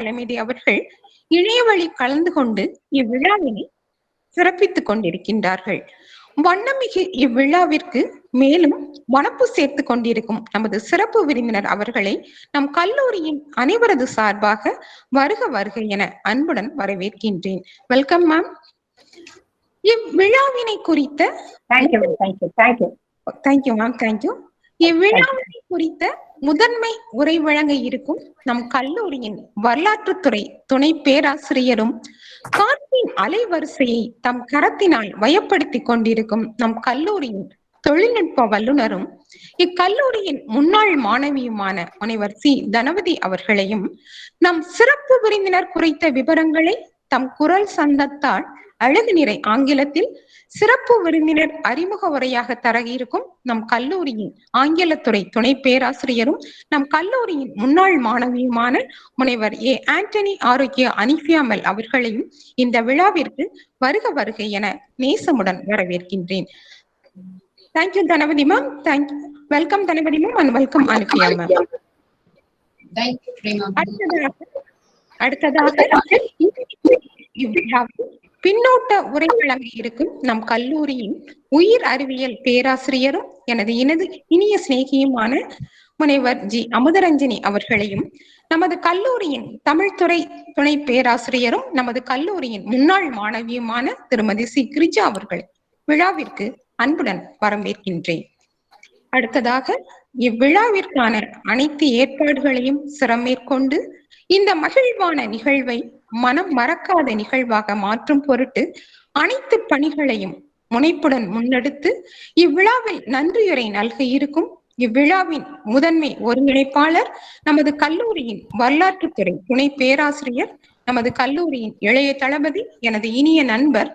தலைமைதி அவர்கள் இணையவழி கலந்து கொண்டு இவ்விழாவினை சிறப்பித்துக் கொண்டிருக்கின்றார்கள். வண்ணமிகு இவ்விழாவிற்கு மேலும் வனப்பு சேர்த்து கொண்டிருக்கும் நமது சிறப்பு விருந்தினர் அவர்களை நம் கல்லூரியின் அனைவரது சார்பாக வருக வருக என அன்புடன் வரவேற்கின்றேன். Welcome ma'am. இவ்விழாவினை குறித்த தேங்க்யூ மேம். தேங்க்யூ. இவ்விழாவினை குறித்த முதன்மை உரை வழங்க இருக்கும் நம் கல்லூரியின் வரலாற்றுத்துறை துணை பேராசிரியரும் காற்றின் அலைவரிசையை தம் கரத்தினால் வயப்படுத்திக் கொண்டிருக்கும் நம் கல்லூரியின் தொழில்நுட்ப வல்லுநரும் இக்கல்லூரியின் முன்னாள் மாணவியுமான முனைவர் சி தனவதி அவர்களையும் நம் சிறப்பு விருந்தினர் குறித்த விவரங்களை தம் குரல் சந்தத்தால் அழகு நிறை ஆங்கிலத்தில் சிறப்பு விருந்தினர் அறிமுக உரையாக தர இருக்கும் நம் கல்லூரியின் ஆங்கிலத்துறை துணை பேராசிரியரும் நம் கல்லூரியின் முன்னாள் மாணவியுமான முனைவர் ஏ ஆண்டனி ஆரோக்கிய அனிஃபியாமல் அவர்களையும் இந்த விழாவிற்கு வருக வருக என நேசமுடன் வரவேற்கின்றேன். Thank you Dhanavathi ma'am. Thank you. Welcome Dhanavathi ma'am and welcome Anifiya ma'am. அடுத்ததாக இவ்விழாவில் பின்னோட்ட உரை வழங்க இருக்கும் நம் கல்லூரியின் உயிர் அறிவியல் பேராசிரியரும் எனது இனிய சிநேகியுமான முனைவர் ஜி அமுதரஞ்சினி அவர்களையும் நமது கல்லூரியின் தமிழ்துறை துணை பேராசிரியரும் நமது கல்லூரியின் முன்னாள் மாணவியுமான திருமதி சி கிரிஜா அவர்கள் விழாவிற்கு அன்புடன் வரவேற்கின்றேன். அடுத்ததாக இவ்விழாவிற்கான அனைத்து ஏற்பாடுகளையும் சிரமேற்கொண்டு இந்த மகிழ்வான நிகழ்வை மனம் மறக்காத நிகழ்வாக மாற்றும் பொருட்டு அனைத்து பணிகளையும் முனைப்புடன் முன்னெடுத்து இவ்விழாவில் நன்றியுரை நல்க இருக்கும் இவ்விழாவின் முதன்மை ஒருங்கிணைப்பாளர் நமது கல்லூரியின் வரலாற்றுத்துறை துணை பேராசிரியர் நமது கல்லூரியின் இளைய தளபதி எனது இனிய நண்பர்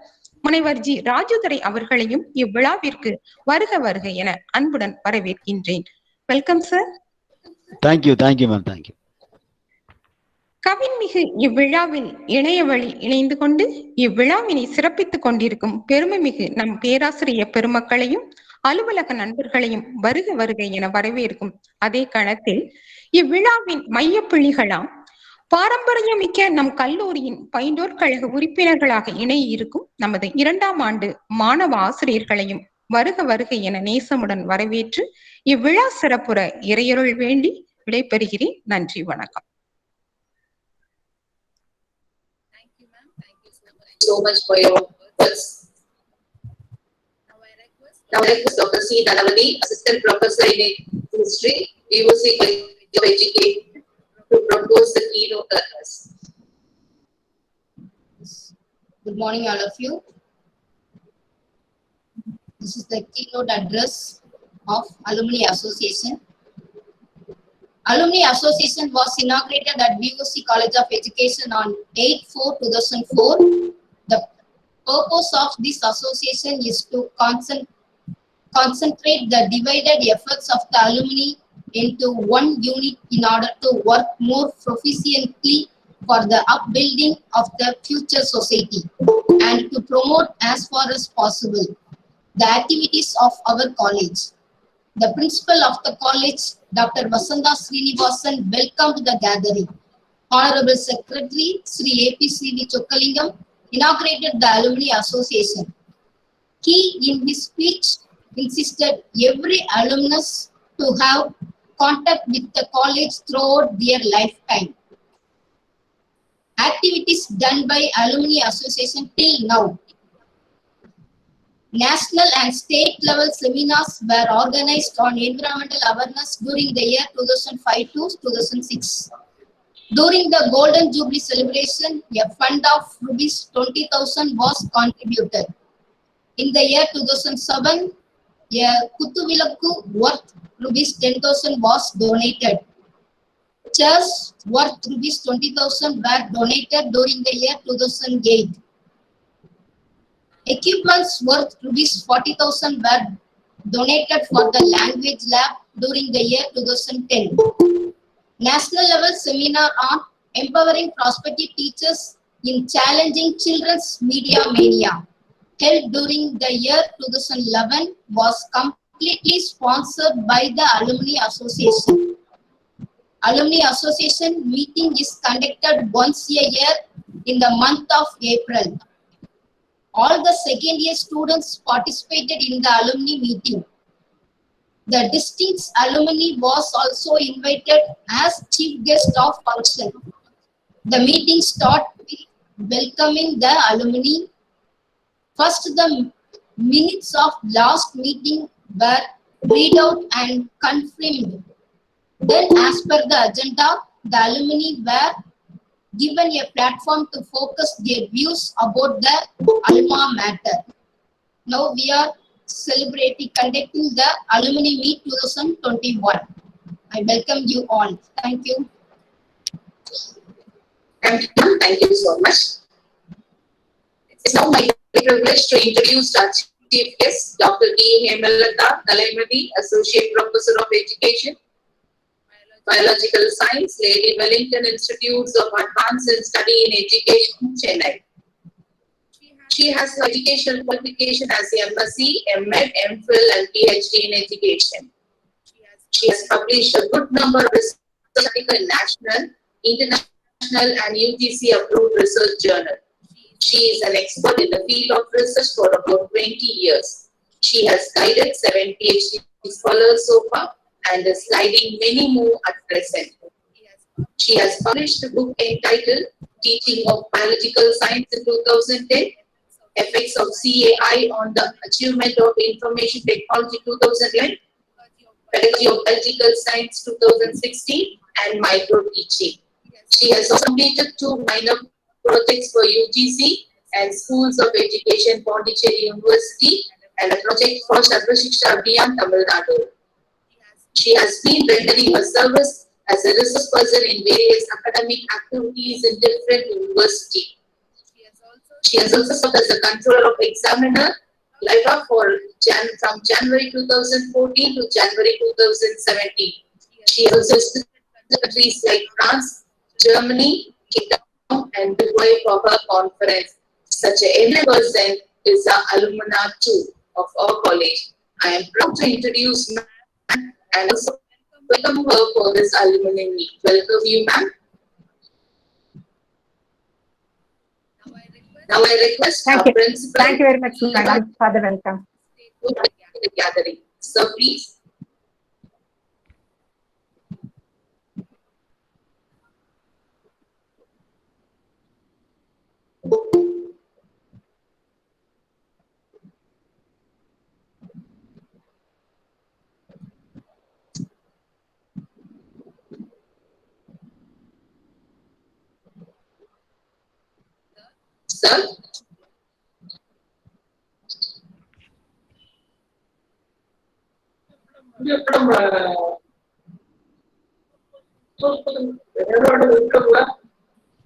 முனைவர் ஜி ராஜுதுரை அவர்களையும் இவ்விழாவிற்கு வருக வருக என அன்புடன் வரவேற்கின்றேன். Welcome sir. Thank you ma'am. Thank you. கவின்மிகு இவ்விழாவில் இணையவழி இணைந்து கொண்டு இவ்விழாவினை சிறப்பித்துக் கொண்டிருக்கும் பெருமைமிகு நம் பேராசிரியர் பெருமக்களையும் அலுவலக நண்பர்களையும் வருக வருக என வரவேற்கும் அதே கணத்தில் இவ்விழாவின் மைய புள்ளிகளாம் பாரம்பரியமிக்க நம் கல்லூரியின் பயின்றோர் கழக உறுப்பினர்களாக இணைய இருக்கும் நமது 2ஆம் ஆண்டு மாணவ ஆசிரியர்களையும் வருக வருக என நேசமுடன் வரவேற்று இவ்விழா சிறப்புற இறையருள் வேண்டி விடைபெறுகிறேன். நன்றி, வணக்கம். So much for your words. Now I request Dr. C. Dhanavadi, Assistant Professor in History, VOC College of Education, to propose the keynote address. Good morning, all of you. This is the keynote address of Alumni Association. Alumni Association was inaugurated at VOC College of Education on 8/4/2004. The purpose of this association is to concentrate the divided efforts of the alumni into one unit in order to work more proficiently for the upbuilding of the future society and to promote as far as possible the activities of our college. The principal of the college, Dr. Vasantha Srinivasan, welcomed the gathering. Honorable Secretary Sri A.P.C.V. Chokkalingam inaugurated the Alumni Association. He, in his speech, insisted every alumnus to have contact with the college throughout their lifetime. Activities done by Alumni Association till now. National and state level seminars were organized on environmental awareness during the year 2005 to 2006. During the Golden Jubilee celebration, a fund of ₹20,000 was contributed. In the year 2007, a Kuthuvilakku worth ₹10,000 was donated. Chairs worth ₹20,000 were donated during the year 2008. Equipments worth ₹40,000 were donated for the language lab during the year 2010. National level seminar on empowering prospective teachers in challenging children's media mania held during the year 2011 was completely sponsored by the Alumni Association. Alumni Association meeting is conducted once a year in the month of April. All the second year students participated in the alumni meeting. The distinguished alumni was also invited as chief guest of function. The meeting started with welcoming the alumni. First, the minutes of last meeting were read out and confirmed. Then, as per the agenda, the alumni were given a platform to focus their views about the alma mater. Now we are conducting the Alumni Meet 2021. I welcome you all. Thank you. Thank you so much. It's now my privilege to introduce our chief guest, Dr. D. Hemalata Kalaimadi, Associate Professor of Education, Biological Science, Lady Wellington Institutes of Advanced Study in Education, Chennai. She has educational qualification as MSc, MAd, MPhil, and PhD in education. She has published a good number of research in national, international, and UGC approved research journals. She is an expert in the field of research for about 20 years. She has guided 7 PhD scholars so far and is guiding many more at present. She has published a book entitled Teaching of Biological Science in 2010, Effects of CAI on the Achievement of Information Technology 2011, Pedagogy of Biological Science 2016, and Micro Teaching. She has also completed 2 minor projects for UGC and Schools of Education, Pondicherry University, and a project for Sarva Shiksha Abhiyan, Tamil Nadu. She has been rendering her service as a research person in various academic activities in different universities. She has also served as the controller of examiner LIFA from January 2014 to January 2017. She has also visited countries like France, Germany, Kingdom, and Dubai for her conference. Such a eminent person is the alumna too of our college. I am proud to introduce ma'am and also welcome her for this alumni meet. Welcome you, ma'am. Now I request our principal. Thank you very much, madam, for the welcome. To the gathering. So please. Sir.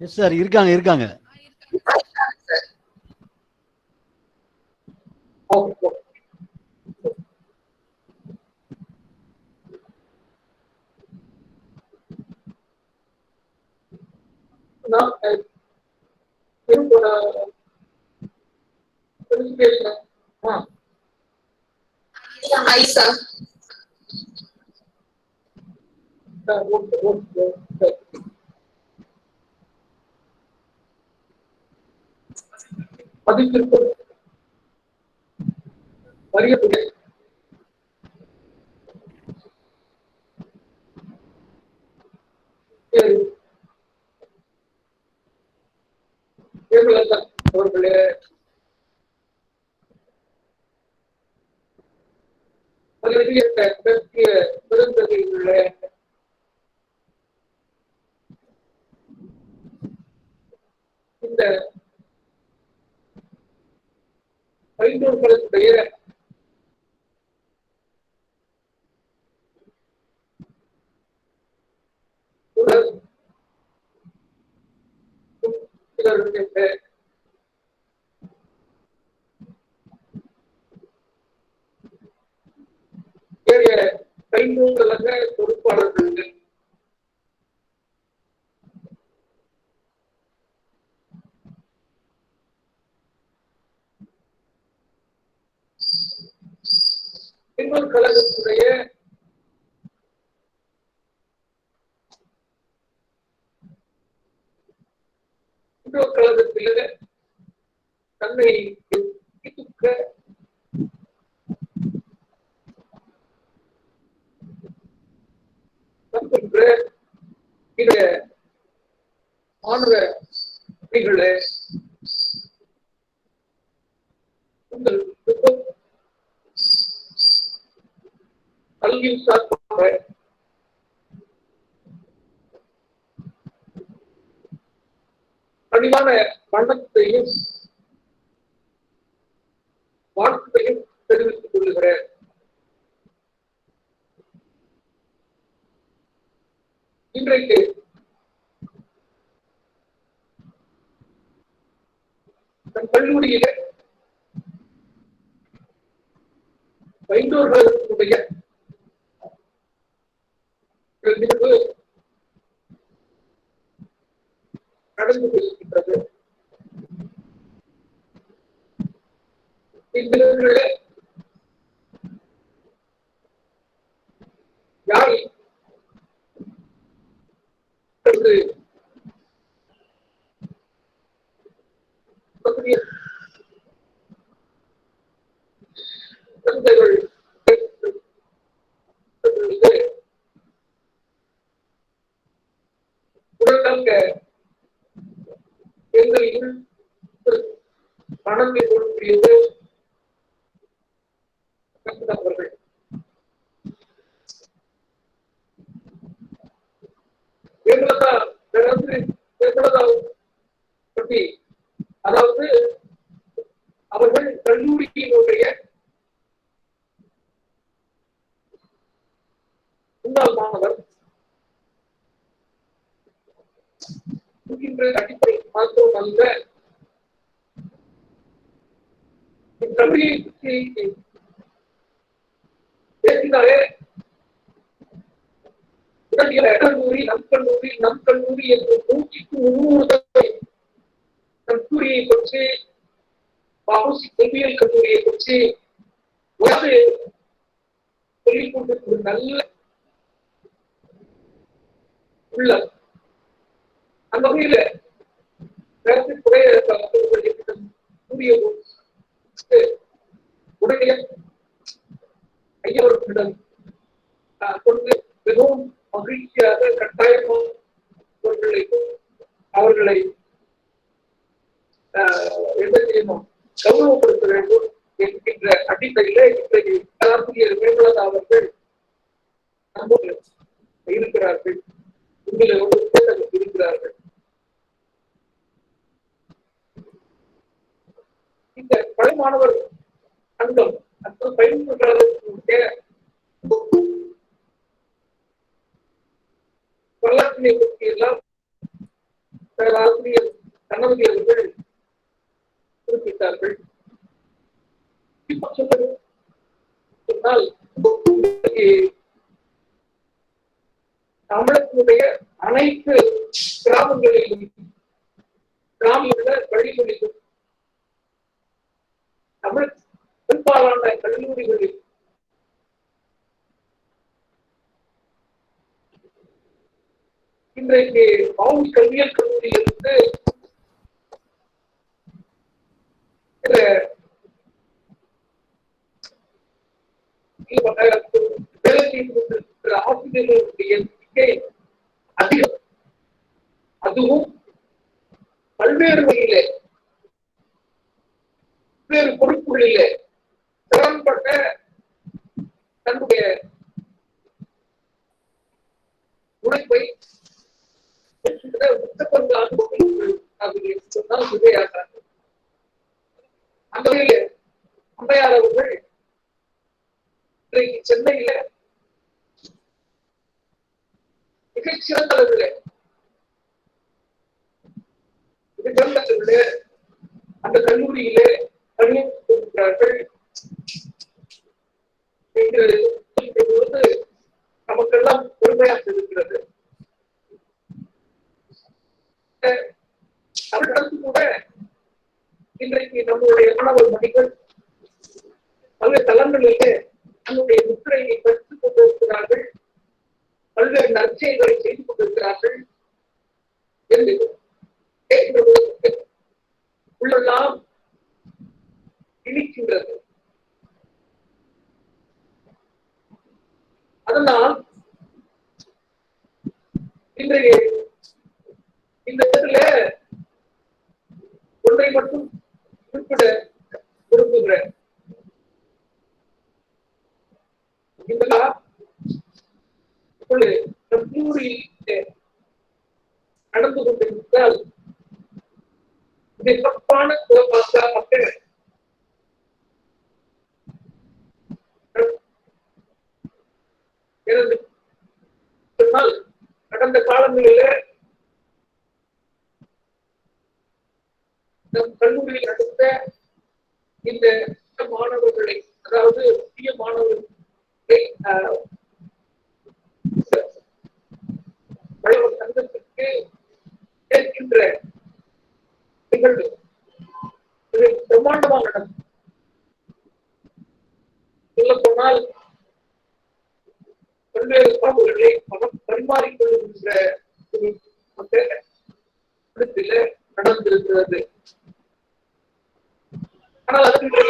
Yes sir இருக்காங்க இருக்காங்க. Hi, sir. இந்த பைந்தோர்களுடைய பைந்தோர்களாக பொறுப்பாளர்கள் பெண்கள் கழகத்துடைய கழகத்தில தன்னை கல்வியின் சார்பாக பணிவான வண்ணத்தையும் வாழ்க்கையும் தெரிவித்துக் கொள்ளுகிறேன். இன்றைக்கு தன் கல்லூரியில வைந்தோர்களுடைய நிகழ்வு நடந்து கொண்டிருக்கின்றது. இந்நிகழ்வுகளே யாரை பணத்தை கொடுக்கக்கூடியது அவர்கள். பற்றி அதாவது அவர்கள் கல்லூரியினுடைய முன்னாள் மாணவர் அடிப்படை மருத்துவம் அல்ல. கல்வியை பற்றி பேசினாலே கல்லூரி நம் கல்லூரி நம் கல்லூரி என்று 100 தடவை கல்லூரியை பற்றி பாபுசி கல்வியல் கல்லூரியை பற்றி சொல்லிக் கொண்டிருக்கிற நல்ல உள்ள அந்த வகையில கூடிய உடைய ஐயவர்களிடம் கொண்டு மிகவும் மகிழ்ச்சியாக கட்டாயமாக அவர்களை என்ன செய்யணும், கௌரவப்படுத்த வேண்டும் என்கின்ற அடிப்படையில இன்றைக்கு பேராசிரியர் மேம்பலதா அவர்கள் நம்மோடு இருக்கிறார்கள். உங்களை இருக்கிறார்கள். இந்த பழை மாணவர் சங்கம் மற்றும் பயன்படுத்த வரலாற்றினை பற்றி எல்லாம் ஆசிரியர் கண்ணவதி அவர்கள் குறிப்பிட்டார்கள். சொன்னால் தமிழகத்தினுடைய அனைத்து கிராமங்களிலும் கிராமிய பள்ளிகளிலும் தமிழ் பெரும்பாலான கல்லூரிகளில் இன்றைக்கு மவுண்ட் கல்வியல் கல்லூரியிலிருந்து வேலை செய்து கொண்டிருக்கிற ஆசிரியர்களுடைய எண்ணிக்கை அதிகம். அதுவும் பல்வேறு வகையிலே பல்வேறு பொறுப்புகளிலே திறன்பட்ட தன்னுடைய உழைப்பை சொன்னால் மிகையாகிறார்கள். அந்த வகையில அம்மையார் அவர்கள் இன்றைக்கு சென்னையில மிகச்சிறந்த அளவில் அந்த கல்லூரியிலே பணியாற்றுகிறார்கள் என்று நமக்கெல்லாம் பெருமையாக இருக்கிறது. அவர்களுக்கு கூட இன்றைக்கு நம்முடைய மாணவர் மணிகள் பல்வேறு தளங்களிலே தன்னுடைய முத்திரையை பெற்றுக் கொண்டிருக்கிறார்கள், பல்வேறு நற்செயல்களை செய்து கொண்டிருக்கிறார்கள் என்று இருக்கின்றது. அதனால் இன்றைய இந்த இடத்துல ஒன்றை மட்டும் குறிப்பிட விரும்புகிறேன். இந்த கல்லூரியில் நடந்து கொண்டிருந்தால் சிறப்பான மக்கள் கடந்த காலங்களில் நம் கல்லூரியில் நடந்த இந்த மாணவர்களை, அதாவது புதிய மாணவர்களை சங்கத்திற்கு கேட்கின்ற நிகழ்வு பிரம்மாண்டமாக நடக்கும். சொல்ல போனால் பல்வேறு பாடல்களை பரிமாறிக்கொள்கின்ற இடத்தில் நடந்திருக்கிறது. ஆனால் அதற்கு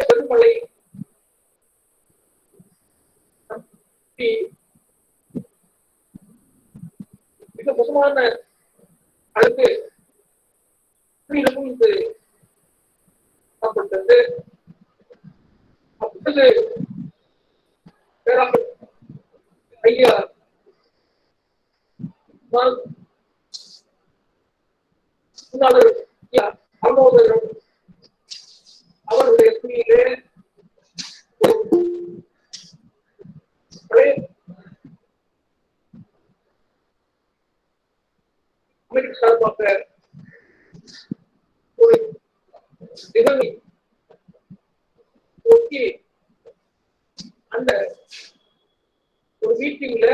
பெருமழை மிக மோசமான அளவுக்கு சாப்பிட்டது. அப்பொழுது ஐயா அவருடைய துணியிலே அமெரிக்க சார்பாக ஒரு நிகழ்வை ஒட்டி அந்த ஒரு மீட்டிங்ல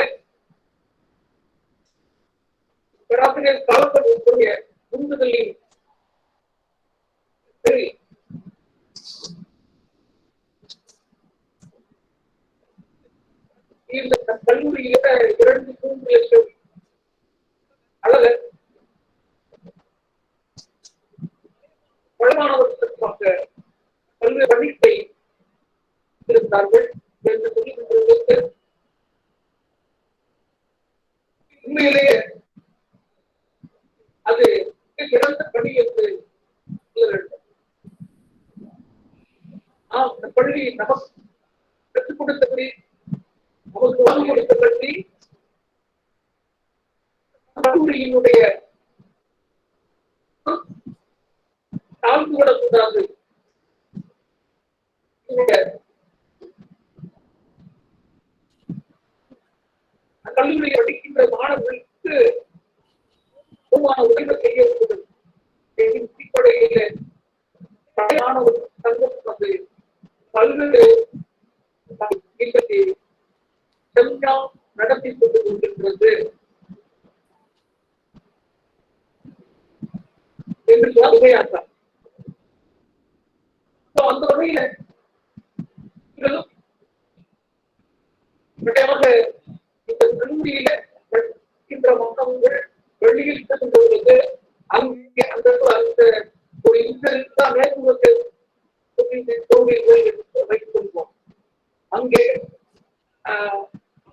பேராசிரியர் காலப்படைய உந்துதலின் இந்த கல்லூரியில 2-3 லட்சம் அளவு பழமானவர்களுக்காக பல்வேறு படிப்பை இருந்தார்கள் என்று சொல்லி கொண்டிருந்தது. உண்மையிலேயே அது சிறந்த பணி என்று சொல்ல வேண்டும். அந்த பள்ளி நமக்கு கற்றுக் கொடுத்தபடி, நமக்கு வாங்கி கொடுத்தபடி கல்லூரியினுடைய தாழ்ந்துவிடக்கூடாது. கல்லூரியை படிக்கின்ற மாணவர்களுக்கு உதவி செய்ய வேண்டும். அடிப்படையில் மாணவர் சங்கம் வந்து பல்வேறு செமினார் நடத்தி கொண்டு கொண்டிருக்கிறது என்று சொல்லுகையாட்டார். அந்த வகையில இந்த கல்லூரியில படிக்கின்ற மாணவர்கள் வெளியில் சென்ற பொழுது அங்கே அந்த ஒரு இன்சிடென்ட் வைத்துக் கொள்வோம். அங்கே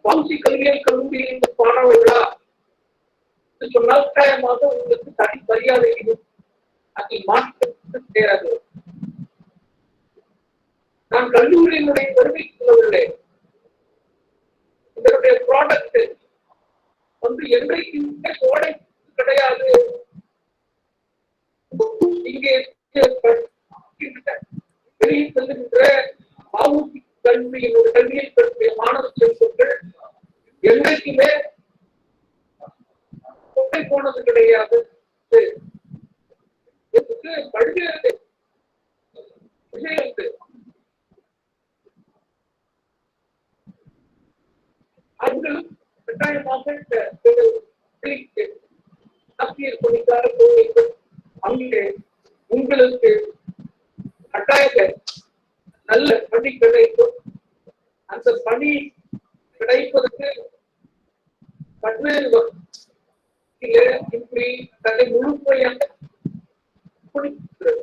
வம்சி கல்வியல் கல்லூரியில் மாணவர்களா சொன்னால் கட்டாயமாக உங்களுக்கு தனி மரியாதை அதில் மாற்றம் சேராது. நான் கல்லூரியினுடைய பெருமை சொல்லவில்லை. இதனுடைய ப்ராடக்ட் வந்து என்றைக்குமே கோடை கிடையாது. இங்கே வெளியில் செல்கின்ற பாவூசி கல்வியினுடைய கல்வியில் கல்விய மாணவ செல்வங்கள் என்றைக்குமே கோடை போனது கிடையாது. பல்வேறு விஷயங்கள் அவர்களும் கட்டாயமாக ஆசிரியர் பணிக்காக போவீர்கள். அங்கே உங்களுக்கு கட்டாய நல்ல பணி கிடைக்கும். அந்த பணி கிடைப்பதற்கு பல்வேறு இப்படி தன்னை முழுமையாக உங்களுடைய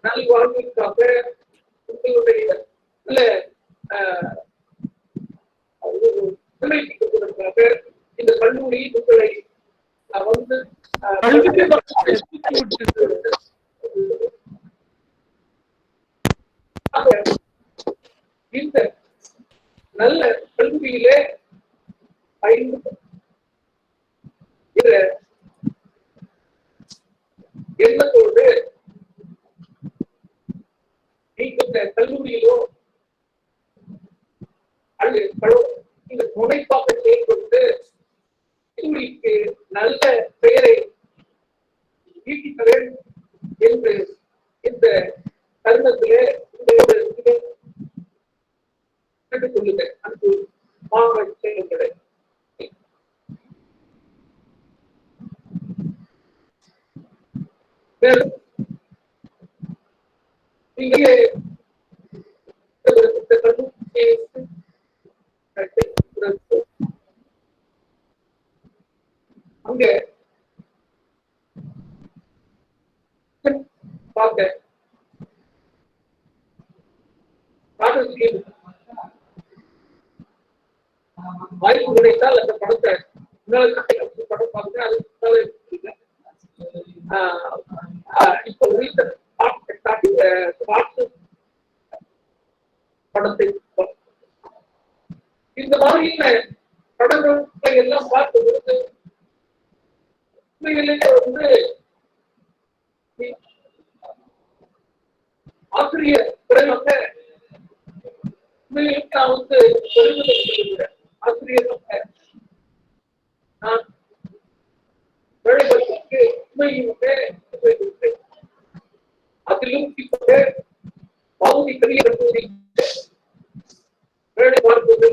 நல்வாழ்விற்காக உங்களுடைய நல்ல நிர்ணயிப்பதற்காக இந்த கல்லூரி உங்களை வந்து இந்த நல்ல கல்வியிலே எண்ணத்தோடு நீங்க கல்லூரியிலோ அல்லது இந்த முனைப்பாக செயல்பட்டு கல்லூரிக்கு நல்ல பெயரை ஈட்டிக்க வேண்டும் என்று இந்த தருணத்திலே சொல்லுங்க அன்பு மாணவ செயல்களை. அங்க பார்க்க வாய்ப்பு கிடைத்தால் அந்த படத்தை படம் பார்த்து அது இப்ப படத்தை இந்த மாதிரியான படங்களை எல்லாம் பார்க்கும்போது வந்து ஆசிரியர் பிறகு நான் வந்து சொல்லுகிறேன். ஆசிரியர் நான் வேலைகளுக்கு உண்மையுமே அதிலும் இப்ப பகுதி பெரிய கல்லூரி வேலை பார்ப்பது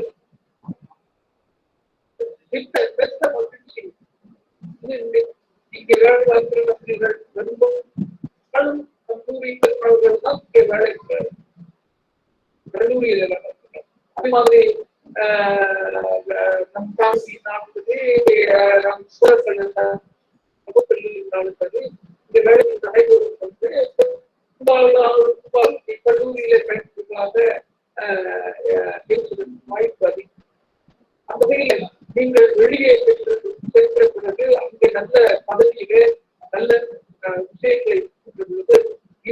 இங்கே வேலை பார்க்கிற கல்லூரி பெற்றவர்கள் தான் இங்கே வேலை கல்லூரியில் அதே மாதிரி நம் காந்தி நம் சூழல் இந்த வேலைக்கு நடைபெறும் வந்து கல்லூரியில பயன்படுத்தாத வாய்ப்பு அதிகம். அந்த வகையில் நீங்கள் வெளியே சென்ற பிறகு அங்கே நல்ல பதவியிலே நல்ல விஷயங்களை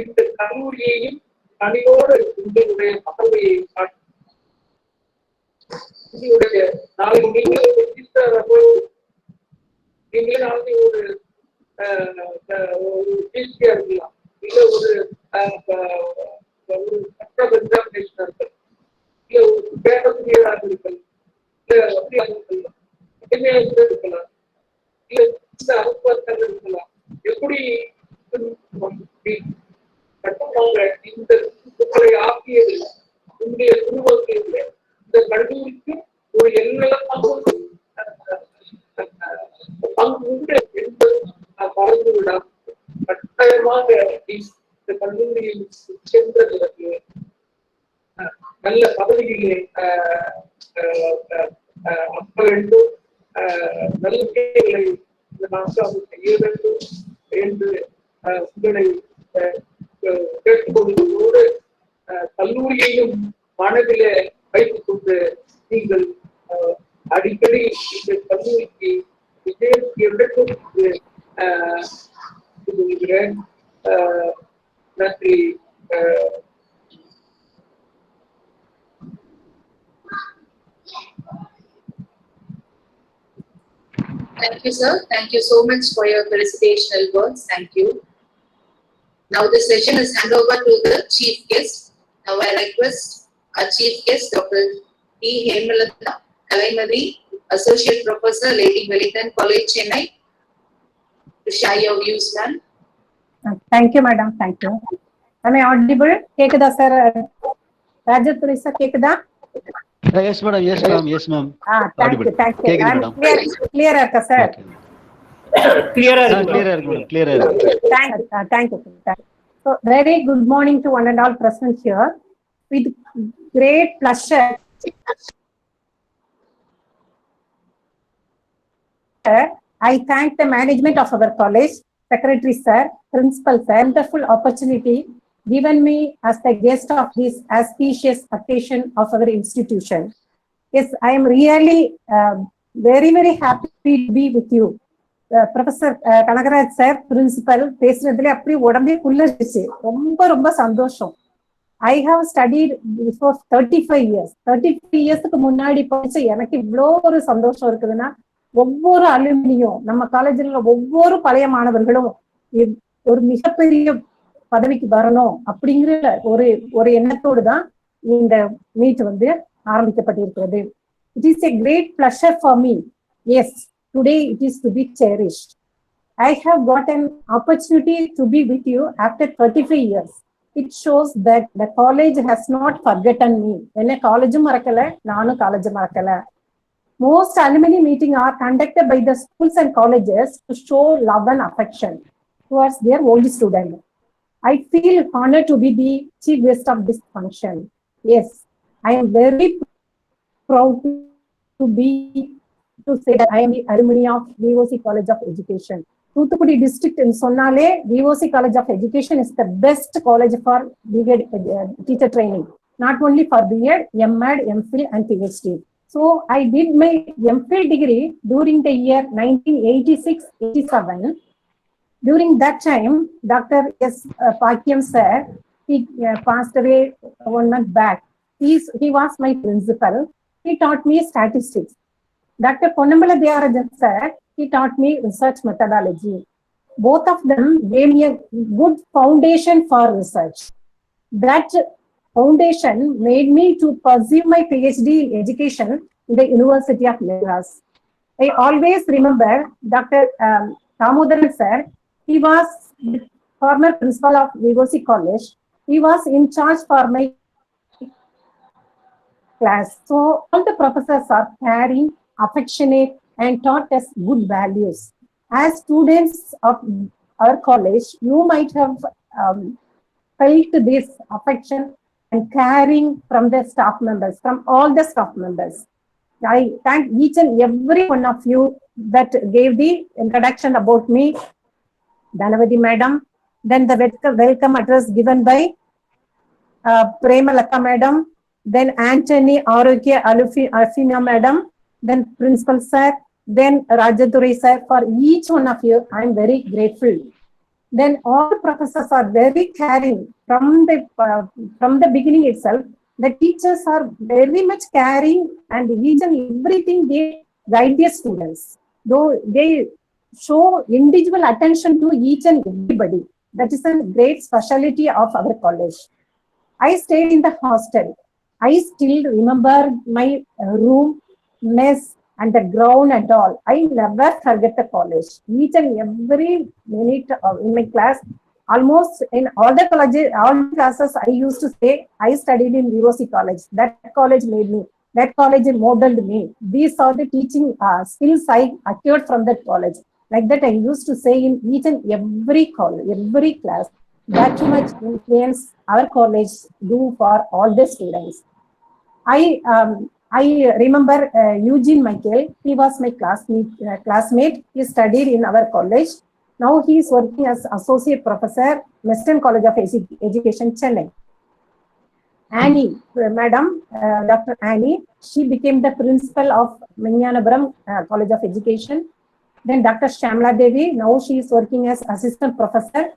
இந்த கல்லூரியையும் தனியோடு உங்களுடைய பதவியை காட்டும். உங்களுடைய நாளைக்கு நீங்களே நாளைக்கு ஒரு பேசியா இருக்கலாம், இல்ல ஒரு எக்ஸாமினேஷனா இருக்கலாம், இல்ல ஒரு பேராசிரியராக இருக்கலாம், இல்ல இருக்கலாம், இல்ல இந்த அரசாங்க இருக்கலாம். எப்படி இந்த உங்களை ஆக்கியது உங்களுடைய குடும்பத்தில் இந்த கல்லூரிக்கு ஒரு எண்ணமாக பங்கு உண்டு என்பது மறந்து விடாம கட்டாயமாக இந்த கல்லூரியில் சென்ற பிறகு நல்ல பதவியிலே அம்ப வேண்டும், நல்ல விஷயங்களை இந்த நாட்கள் செய்ய வேண்டும் என்று உங்களை கேட்டுக்கொள்வதோடு கல்லூரியையும் மனதிலே வைத்துக் கொண்டு நீங்கள் அடிக்கடி இந்த கல்லூரிக்கு விஜயம் எடுக்கும் சொல்கிறேன். நன்றி. Thank you, sir. Thank you so much for your felicitational words. Thank you. Now the session is handed over to the chief guest. Now I request our chief guest, Dr. D. Hemalata Kalaimadi, Associate Professor, Lady Wellington College, Chennai, to share your views, ma'am. Thank you, madam. Thank you. Am I audible? Kekada, sir. Rajaturi, sir, Kekada? Yes, madam. Yes, ma'am. Yes, ma'am. Thank you. Thank you. I'm clear, sir. Clear-ஆ இருக்கு clear-ஆ இருக்கு madam, clear-ஆ இருக்கு. Thank you. So, very good morning to one and all present here. With great pleasure, I thank the management of our college, secretary sir, principal sir, wonderful opportunity given me as the guest of this auspicious occasion of our institution. Yes, I am really very, very happy to be with you. Professor Kanagaraj sir, principal, பேசுறதுல அப்படி உடம்பே குளிர்ந்துச்சு. ரொம்ப ரொம்ப சந்தோஷம். I have studied for 35 years. 35 yearsக்கு முன்னாடி படிச்ச எனக்கு இவ்வளோ ஒரு சந்தோஷம் இருக்குதுன்னா, ஒவ்வொரு அலுமினியும் நம்ம காலேஜில் ஒவ்வொரு பழைய மாணவர்களும் ஒரு மிகப்பெரிய பதவிக்கு வரணும் அப்படிங்கிற ஒரு எண்ணத்தோடு தான் இந்த மீட் வந்து ஆரம்பிக்கப்பட்டிருக்கிறது. It is a great pleasure for me. Yes, today it is to be cherished. I have got an opportunity to be with you after 35 years. It shows that the college has not forgotten me. When a college marakala, nanu college marakala. Most alumni meetings are conducted by the schools and colleges to show love and affection towards their old student. I feel honored to be the chief guest of this function. Yes, I am very proud to say that I am the alumni of VOC College of Education. Thuthukudi district in Sonnale, VOC College of Education is the best college for B.Ed teacher training, not only for B.Ed, M.Ed, M.Phil and PhD. So I did my M.Phil degree during the year 1986-87. During that time, Dr. S. Pakyam sir, he passed away 1 month back. He was my principal. He taught me statistics. Dr. Ponnambala Deyarajan sir, he taught me research methodology. Both of them gave me a good foundation for research. That foundation made me to pursue my PhD in education in the University of Madras. I always remember Dr. Damodaran sir. He was the former principal of VOC College. He was in charge for my class. So all the professors are caring, affectionate, and taught us good values. As students of our college, you might have felt this affection and caring from the staff members, from all the staff members. I thank each and every one of you that gave the introduction about me. Dhanavati madam, then the welcome address given by Premalata madam, then Anthony Arogya Alfina madam, then principal sir, then Rajaduri sir. For each one of you, I am very grateful. Then all professors are very caring from the beginning itself. The teachers are very much caring, and each and everything they guide their students. Though they show individual attention to each and everybody. That is a great specialty of our college. I stayed in the hostel. I still remember my room, mess, and the ground and all. I never forget the college. Each and every minute in my class, almost in all the colleges, all classes, I used to say, I studied in VOC College. That college made me. That college modeled me. These are the teaching skills I acquired from that college. Like that, I used to say in each and every college, every class, that much influence our college do for all the students. I remember Eugene Michael. He was my classmate. He studied in our college. Now he is working as associate professor, Western College of Education, Chennai. Annie, madam, Dr. Annie, she became the principal of Minyanapuram College of Education. Then Dr. Shamla Devi, now she is working as assistant professor,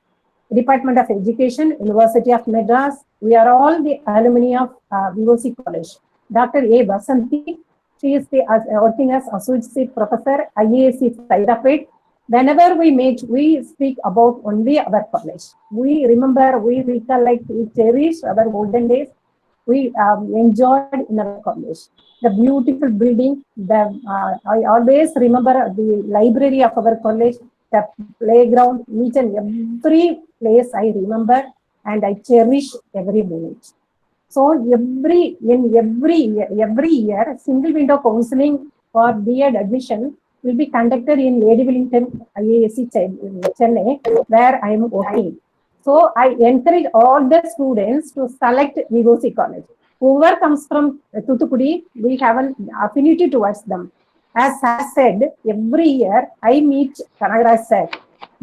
Department of Education, University of Madras. We are all the alumni of VOC College. Dr. A. Basanti, she is working as associate professor, IASC Hyderabad. Whenever we meet, we speak about only our college. We remember, we recollect, we cherish our olden days. We enjoyed in our college. The beautiful building, I always remember the library of our college, the playground, each and every place I remember, and I cherish every minute. So every year, single window counseling for B.Ed admission will be conducted in Lady Wellington IASC Chennai, where I am working. So I encourage all the students to select VOC college. Whoever comes from Thoothukudi, we have an affinity towards them. As I said, every year I meet Kanagaraj sir.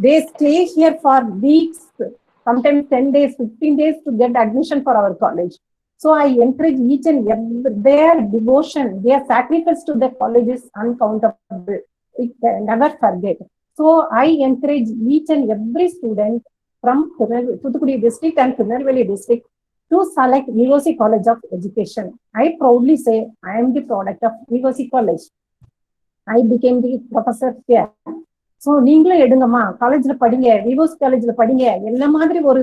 They stay here for weeks, sometimes 10 days, 15 days to get admission for our college. So I encourage each and every, their devotion, their sacrifice to the college is uncountable. We can never forget. So I encourage each and every student from Thoothukudi district and Tirunelveli district to select VOC College of Education. I proudly say I am the product of VOC College. I became the professor here. So நீங்களும் எடுங்கம்மா, காலேஜ்ல படிங்க, விவோஸ் காலேஜ்ல படிங்க, என்ன மாதிரி ஒரு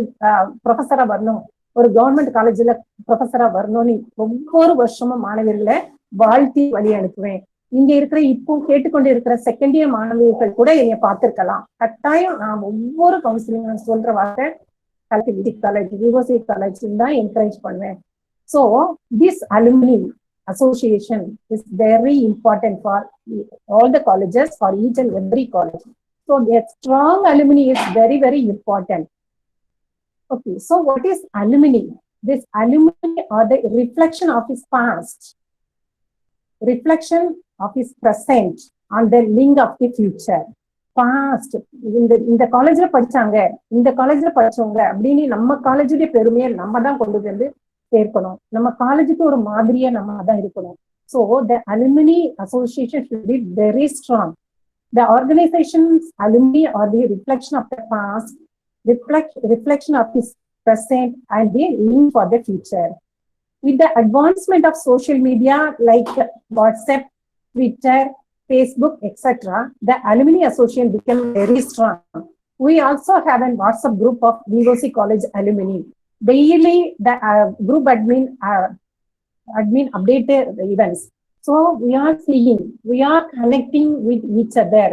ப்ரொஃபஸரா வரணும், ஒரு கவர்மெண்ட் காலேஜ்ல ப்ரொஃபஸரா வரணும்னு ஒவ்வொரு வருஷமும் மாணவர்களை வாழ்த்தி வழி அனுப்புவேன். இங்க இருக்கிற இப்போ கேட்டுக்கொண்டு இருக்கிற செகண்ட் இயர் மாணவர்கள் கூட என்னை பார்த்திருக்கலாம். கட்டாயம் நான் ஒவ்வொரு கவுன்சிலிங் சொல்ற வார்த்தை கல்வி காலேஜ், விவோசி காலேஜ் தான் என்கரேஜ் பண்ணுவேன். So this alumni association is very important for all the colleges, for each and every college. So the strong alumni is very, very important. Okay, so what is alumni? This alumni are the reflection of his past, reflection of his present, and the link of the future. Past, இந்த காலேஜ்ல படிச்சாங்க, இந்த காலேஜ்ல படிச்சவங்க அப்படின்னு நம்ம காலேஜுடைய பெருமையை நம்ம தான் கொண்டு வந்து சேர்க்கணும். நம்ம காலேஜுக்கு ஒரு மாதிரியா நம்ம தான் இருக்கணும். So the alumni association should be very strong. The organization's alumni are the reflection of the past, reflection of his present, and the link for the future. With the advancement of social media like WhatsApp, Twitter, Facebook, etc., the alumni association became very strong. We also have a WhatsApp group of VOC College alumni. Daily, the group admin update the events. So we are seeing, we are connecting with each other.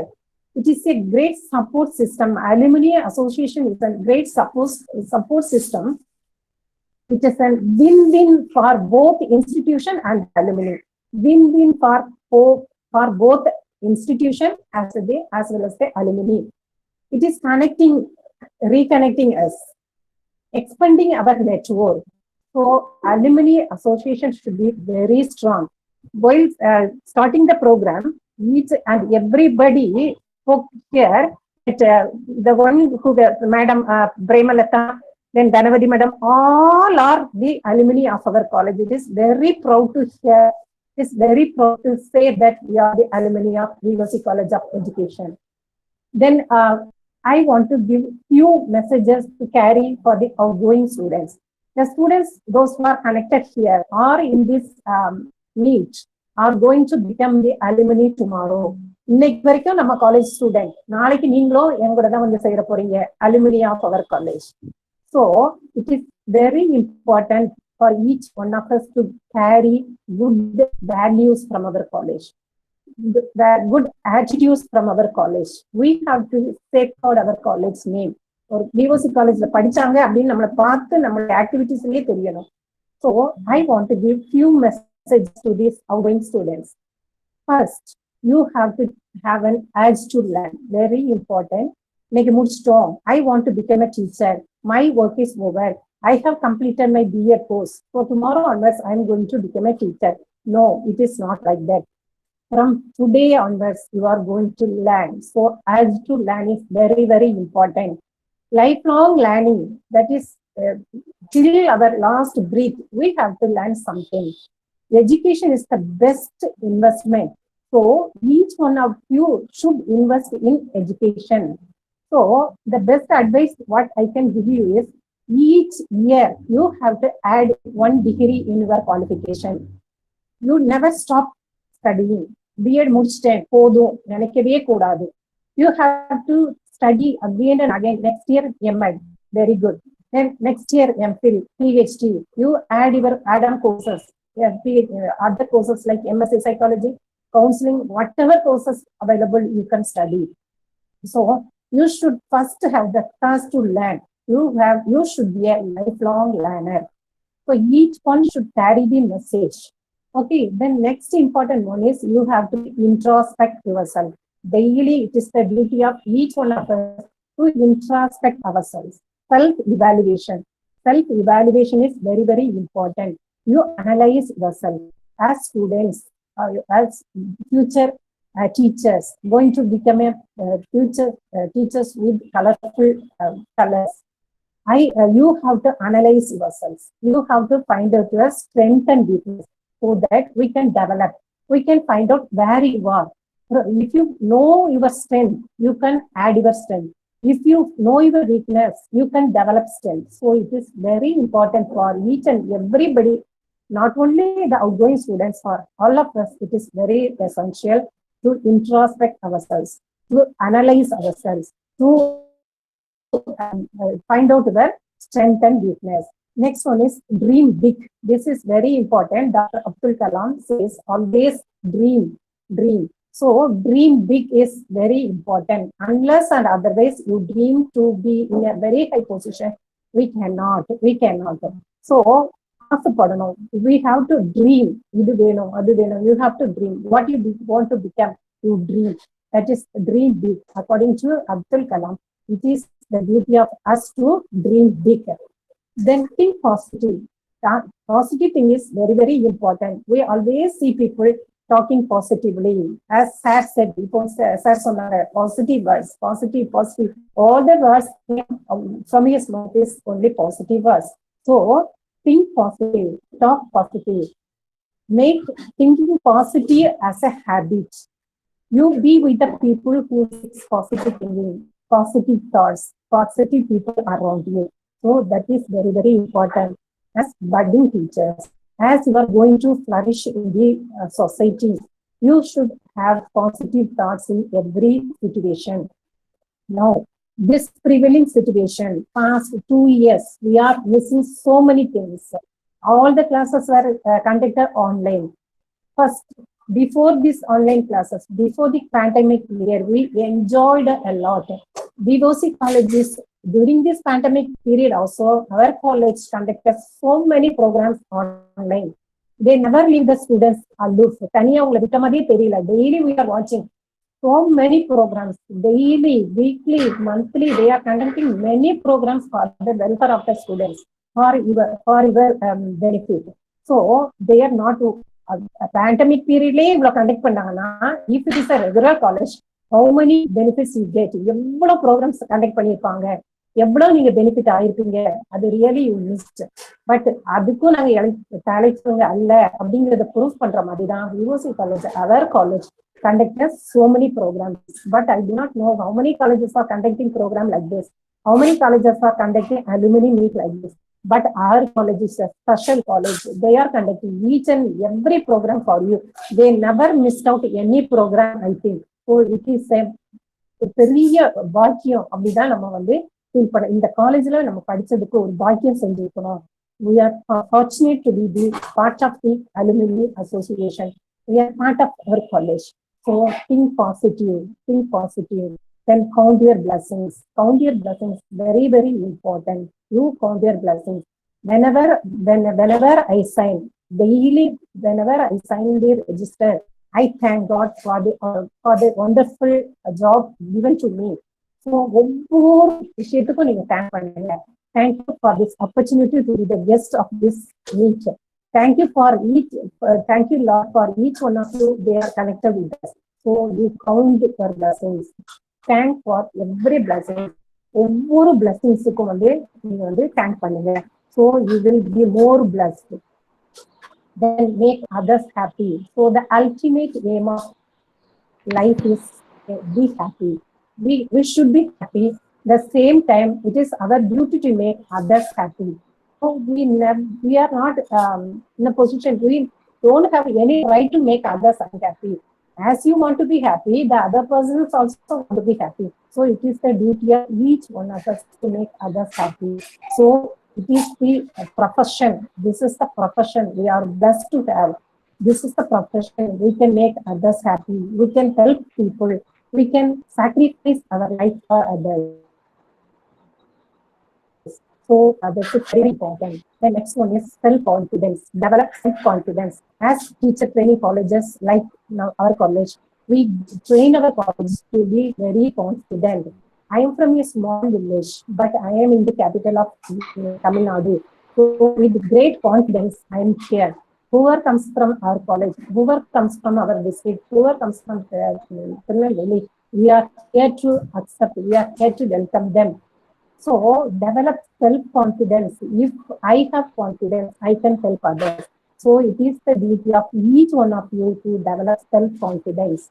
It is a great support system. Alumni association is a great support system. It is a win-win for both institution and alumni. Win-win for both institution as well as the alumni. It is reconnecting us, expanding our network. So alumni association should be very strong. While starting the program, each and everybody spoke here that the one who Madam Premalata, then Dhanavadi Madam, all are the alumni of our college. It is very proud to hear, it is very proud to say that we are the alumni of VOC College of Education. Then I want to give few messages to carry for the outgoing students. The students, those who are connected here or in this meet, are going to become the alumni tomorrow. இன்னைக்கு வரைக்கும் நம்ம college student, நாளைக்கு நீங்களும் எங்கூட தான் வந்து செய்யற போறீங்க, alumni of our college. So it is very important for each one of us to carry good values from our college, the good attitudes from our college. We have to safeguard our college name. ஒரு VOC காலேஜ்ல படிச்சாங்க அப்படின்னு நம்மளை பார்த்து நம்மளுடைய ஆக்டிவிட்டிஸ்லயே தெரியணும். So I want to give few messages to these outgoing students. First, you have to have an urge to learn. Very important. Make a mood strong. I want to become a teacher. My work is over. I have completed my BA course. So tomorrow onwards, I am going to become a teacher. No, it is not like that. From today onwards, you are going to learn. So urge to learn is very, very important. Lifelong learning, that is till our last breath, we have to learn something. Education is the best investment. So each one of you should invest in education. So the best advice what I can give you is, each year you have to add 1 degree in your qualification. You never stop studying. B.Ed முடிச்சிட்டேன் போதும் நினைக்கவே கூடாது. You have to study again and again. Next year M.Ed, very good. Then next year M.Phil, PhD. You add your add-on courses, other courses like MSc Psychology, counseling, whatever courses available you can study. So you should first have the task to learn. You should be a lifelong learner. So each one should carry the message. Okay, then next important one is you have to introspect yourself. Daily, it is the duty of each one of us to introspect ourselves. Self-evaluation. Self-evaluation is very, very important. You analyze yourself as students, as future teachers, going to become a future teachers with colorful colors. You have to analyze yourselves. You have to find out your strength and weakness so that we can develop. We can find out where you are. If you know your strength, you can add your strength. If you know your weakness, you can develop strength. So it is very important for each and everybody, not only the outgoing students, for all of us, it is very essential to introspect ourselves, to analyze ourselves, to find out their strength and weakness. Next one is dream big. This is very important. Dr. Abdul Kalam says always dream. So dream big is very important. Unless and otherwise you dream to be in a very high position, we cannot. So we have to dream. You have to dream. What you want to become, you dream. That is dream big. According to Abdul Kalam, it is the duty of us to dream big. Then think positive. Positive thing is very, very important. We always see people talking positively. As Sir said, positive words, positive. All the words from his mouth is only positive words. So think positive, talk positive. Make thinking positive as a habit. You be with the people who speak positive thinking, positive thoughts, positive people around you. So that is very, very important as budding teachers. As you are going to flourish in the society, you should have positive thoughts in every situation. Now, this prevailing situation, past 2 years, we are missing so many things. All the classes were conducted online. First, before these online classes, before the pandemic year, we enjoyed a lot. DOC colleges, during this pandemic period also, our college conducted so many programs online. They never leave the students aloof. Daily we are watching so many programs, daily, weekly, monthly. They are conducting many programs for the welfare of the students, for your benefit. So they are not a pandemic period conduct pannanga. If it is a regular college, how many benefits you get? எவ்வளவு programs conduct பண்ணிருப்பாங்க, எவ்வளவு நீங்க benefit ஆயிருப்பீங்க, அது really you mist. But அதுக்கும் நாங்க தலைச்சவங்க அல்ல அப்படிங்கறத prove பண்ற மாதிரி தான் university college, our college conducted so many programs. But I do not know how many colleges are conducting program like this, how many colleges are conducting alumni meet like this. But our college is a special college. They are conducting each and every program for you. They never missed out any program, I think. So it is a பெரிய பாக்கியம் அப்படிதான் நம்ம வந்து feel பண்ண. இந்த காலேஜ்ல நம்ம படிச்சதுக்கு ஒரு பாக்கியம் செஞ்சிருக்கணும். We are fortunate to be the part of the alumni association. We are part of our college. So think positive. Then count your blessings. Count your blessings, very, very important. You count your blessings. Whenever I sign, daily, whenever I sign the register, I thank God for the wonderful job given to me. So, ஒவ்வொரு விஷயத்துக்கும் நீங்க thank பண்ணுங்க. Thank you for this opportunity to be the guest of this meet. Thank you Lord, for each one of you. They are connected with us. So you count your blessings. Thank for every blessing. ஒவ்வொரு blessingsக்கும் வந்து நீங்க வந்து thank பண்ணுங்க. So you will be more blessed. Then make others happy. So the ultimate aim of life is be happy. We should be happy. The same time, it is our duty to make others happy. So we are not in a position, we don't have any right to make others unhappy. As you want to be happy, the other persons also want to be happy. So it is the duty of each one of us to make others happy. So it is the profession. This is the profession we are blessed to have. This is the profession. We can make others happy. We can help people. We can sacrifice our life for others. So that's very important. The next one is self-confidence. Develop self-confidence. As teacher training colleges like now our college, We train our college to be very confident. I am from a small village, but I am in the capital of Tamil Nadu. So with great confidence, I am here. Whoever comes from our college, whoever comes from our district, whoever comes from Tirunelveli, we are here to accept, we are here to welcome them. So develop self-confidence. If I have confidence, I can help others. So it is the duty of each one of you to develop self-confidence.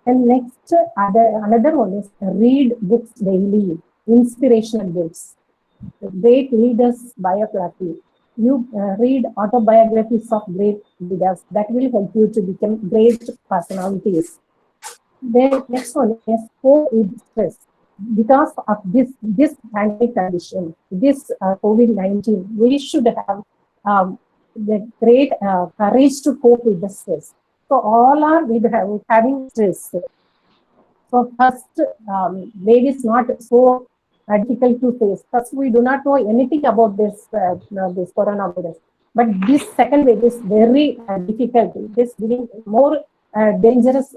And next, another one is read books daily, inspirational books, great leaders' biography. You read autobiographies of great leaders that will help you to become great personalities. Then next one is cope with stress. Because of this pandemic condition, this COVID-19, we should have the great courage to cope with the stress. So all are with having stress. So first wave is not so difficult to face. First, we do not know anything about this coronavirus. But this second wave is very difficult. It is giving more dangerous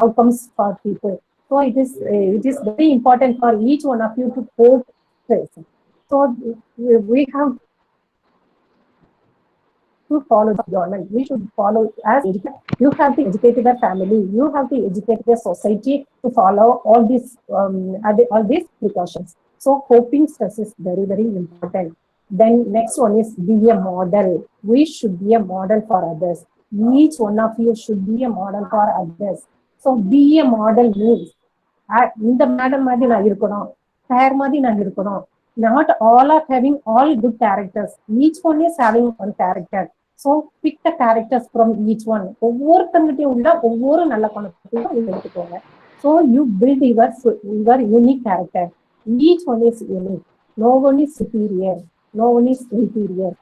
outcomes for people. So it is very important for each one of you to cope stress. So we have to follow the government. We should follow as you have to educate your family. You have to educate the society to follow all these precautions. So coping stress is very, very important. Then next one is be a model. We should be a model for others. Each one of you should be a model for others. So be a model means இந்த madam மாதிரி நான் இருக்கணும், sir மாதிரி நான் இருக்கணும். Not all are having all good characters. Each one is having one character. So pick the characters from each one. ஒவ்வொருத்தங்கிட்டையும் உள்ள ஒவ்வொரு நல்ல குணத்தையும் எடுத்துக்கோங்க. So you build your unique character. Each one is unique. No one is superior. No one is inferior.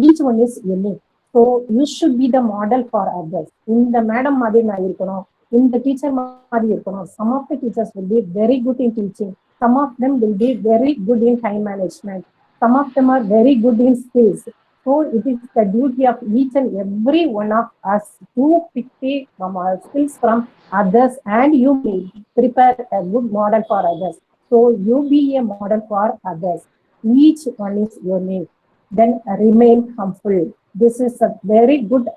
Each one is unique. So you should be the model for others. இந்த madam மாதிரி நான் இருக்கணும், இந்த teacher மாதிரி இருக்கணும். Some of the teachers will be very good in teaching. Some of them will be very good in time management. Some of them are very good in skills. So it is the duty of each and every one of us to pick skills from others, and you may prepare a good model for others. So you be a model for others. Each one is unique. Then remain humble. This is a very good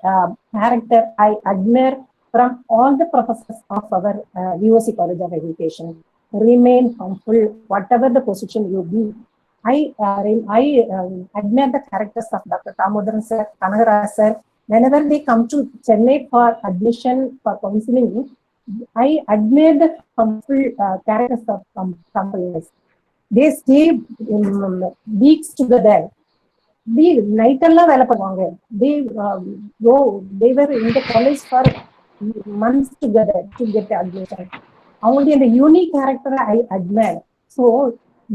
character I admire from all the professors of our VOC College of Education. Remain humble, whatever the position you be. I admire the characters of Dr. Damodaran sir, Kanagaraj sir. Whenever they come to Chennai for admission, for counseling, I admire the humble characters of humbleness. They stay weeks together. They night alla vela பண்ணுவாங்க. They were in the college for months together to get the admission. Only the unique character I admire. So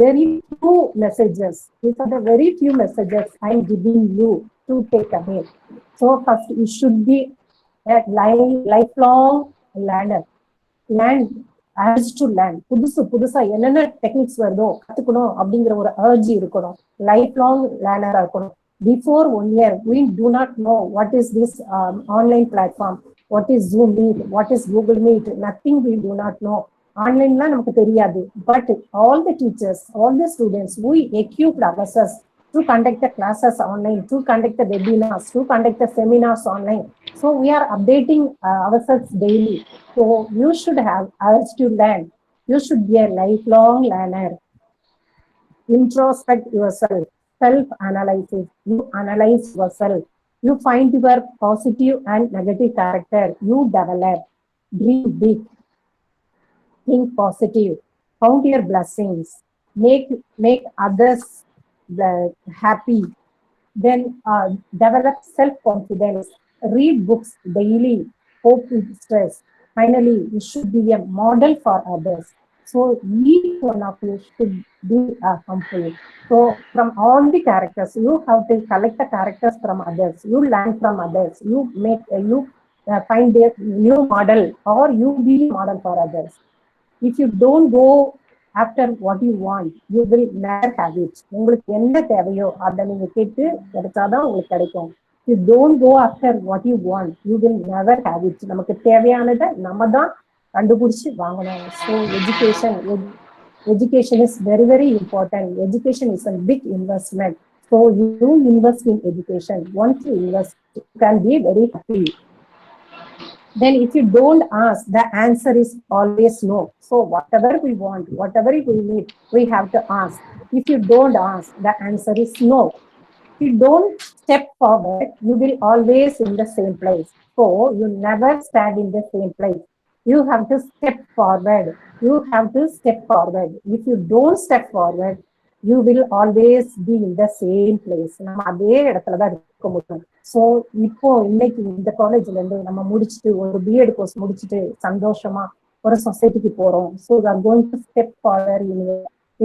very few messages. These are the very few messages I am giving you to take away. So first, you should be a lifelong learner. Urge to learn. புதுசா என்னென்ன techniques வருதோ கத்துக்கணும் அப்படிங்கிற ஒரு urge இருக்கணும். Lifelong learner இருக்கணும். Before 1 year, we do not know what is this online platform, what is Zoom Meet, what is Google Meet. Nothing we do not know. Online la நமக்கு தெரியாது. But all the teachers, all the students, we equipped ourselves to conduct the classes online, to conduct the webinars, to conduct the seminars online. So we are updating ourselves daily. So you should have urge to learn. You should be a lifelong learner. Introspect yourself. Self-analysis. You analyze yourself. You find your positive and negative character. You develop. Dream big. Think positive. Count your blessings. Make others happy. Then develop self-confidence. Read books daily. Cope with stress. Finally, you should be a model for others. So each one of you should be humble. So from all the characters, you have to collect the characters from others. You learn from others. You find a new model, or you be a model for others. If you don't go after what you want, you will never have it. உங்களுக்கு என்ன தேவையோ அதை நீங்க கேட்டு கிடைச்சாதான் உங்களுக்கு கிடைக்கும். You don't go after what you want, you will never have it. நமக்கு தேவையானதை நம்ம தான் கண்டுபிடிச்சு வாங்கணும். So education is very, very important. Education is a big investment. So you invest in education. Once you invest, you can be very happy. Then if you don't ask, the answer is always no. So whatever we want, whatever we need, we have to ask. If you don't ask, the answer is no. If you don't step forward, you will always in the same place. So you never stand in the same place. You have to step forward. You have to step forward. If you don't step forward, you will always be in the same place. நம்ம அதே இடத்துல தான் இருக்க முடியும். So இப்போ இன்னைக்கு இந்த காலேஜ்ல இருந்து நம்ம முடிச்சுட்டு ஒரு பிஎட் கோர்ஸ் முடிச்சுட்டு சந்தோஷமா ஒரு சொசைட்டிக்கு போறோம். So we are going to step forward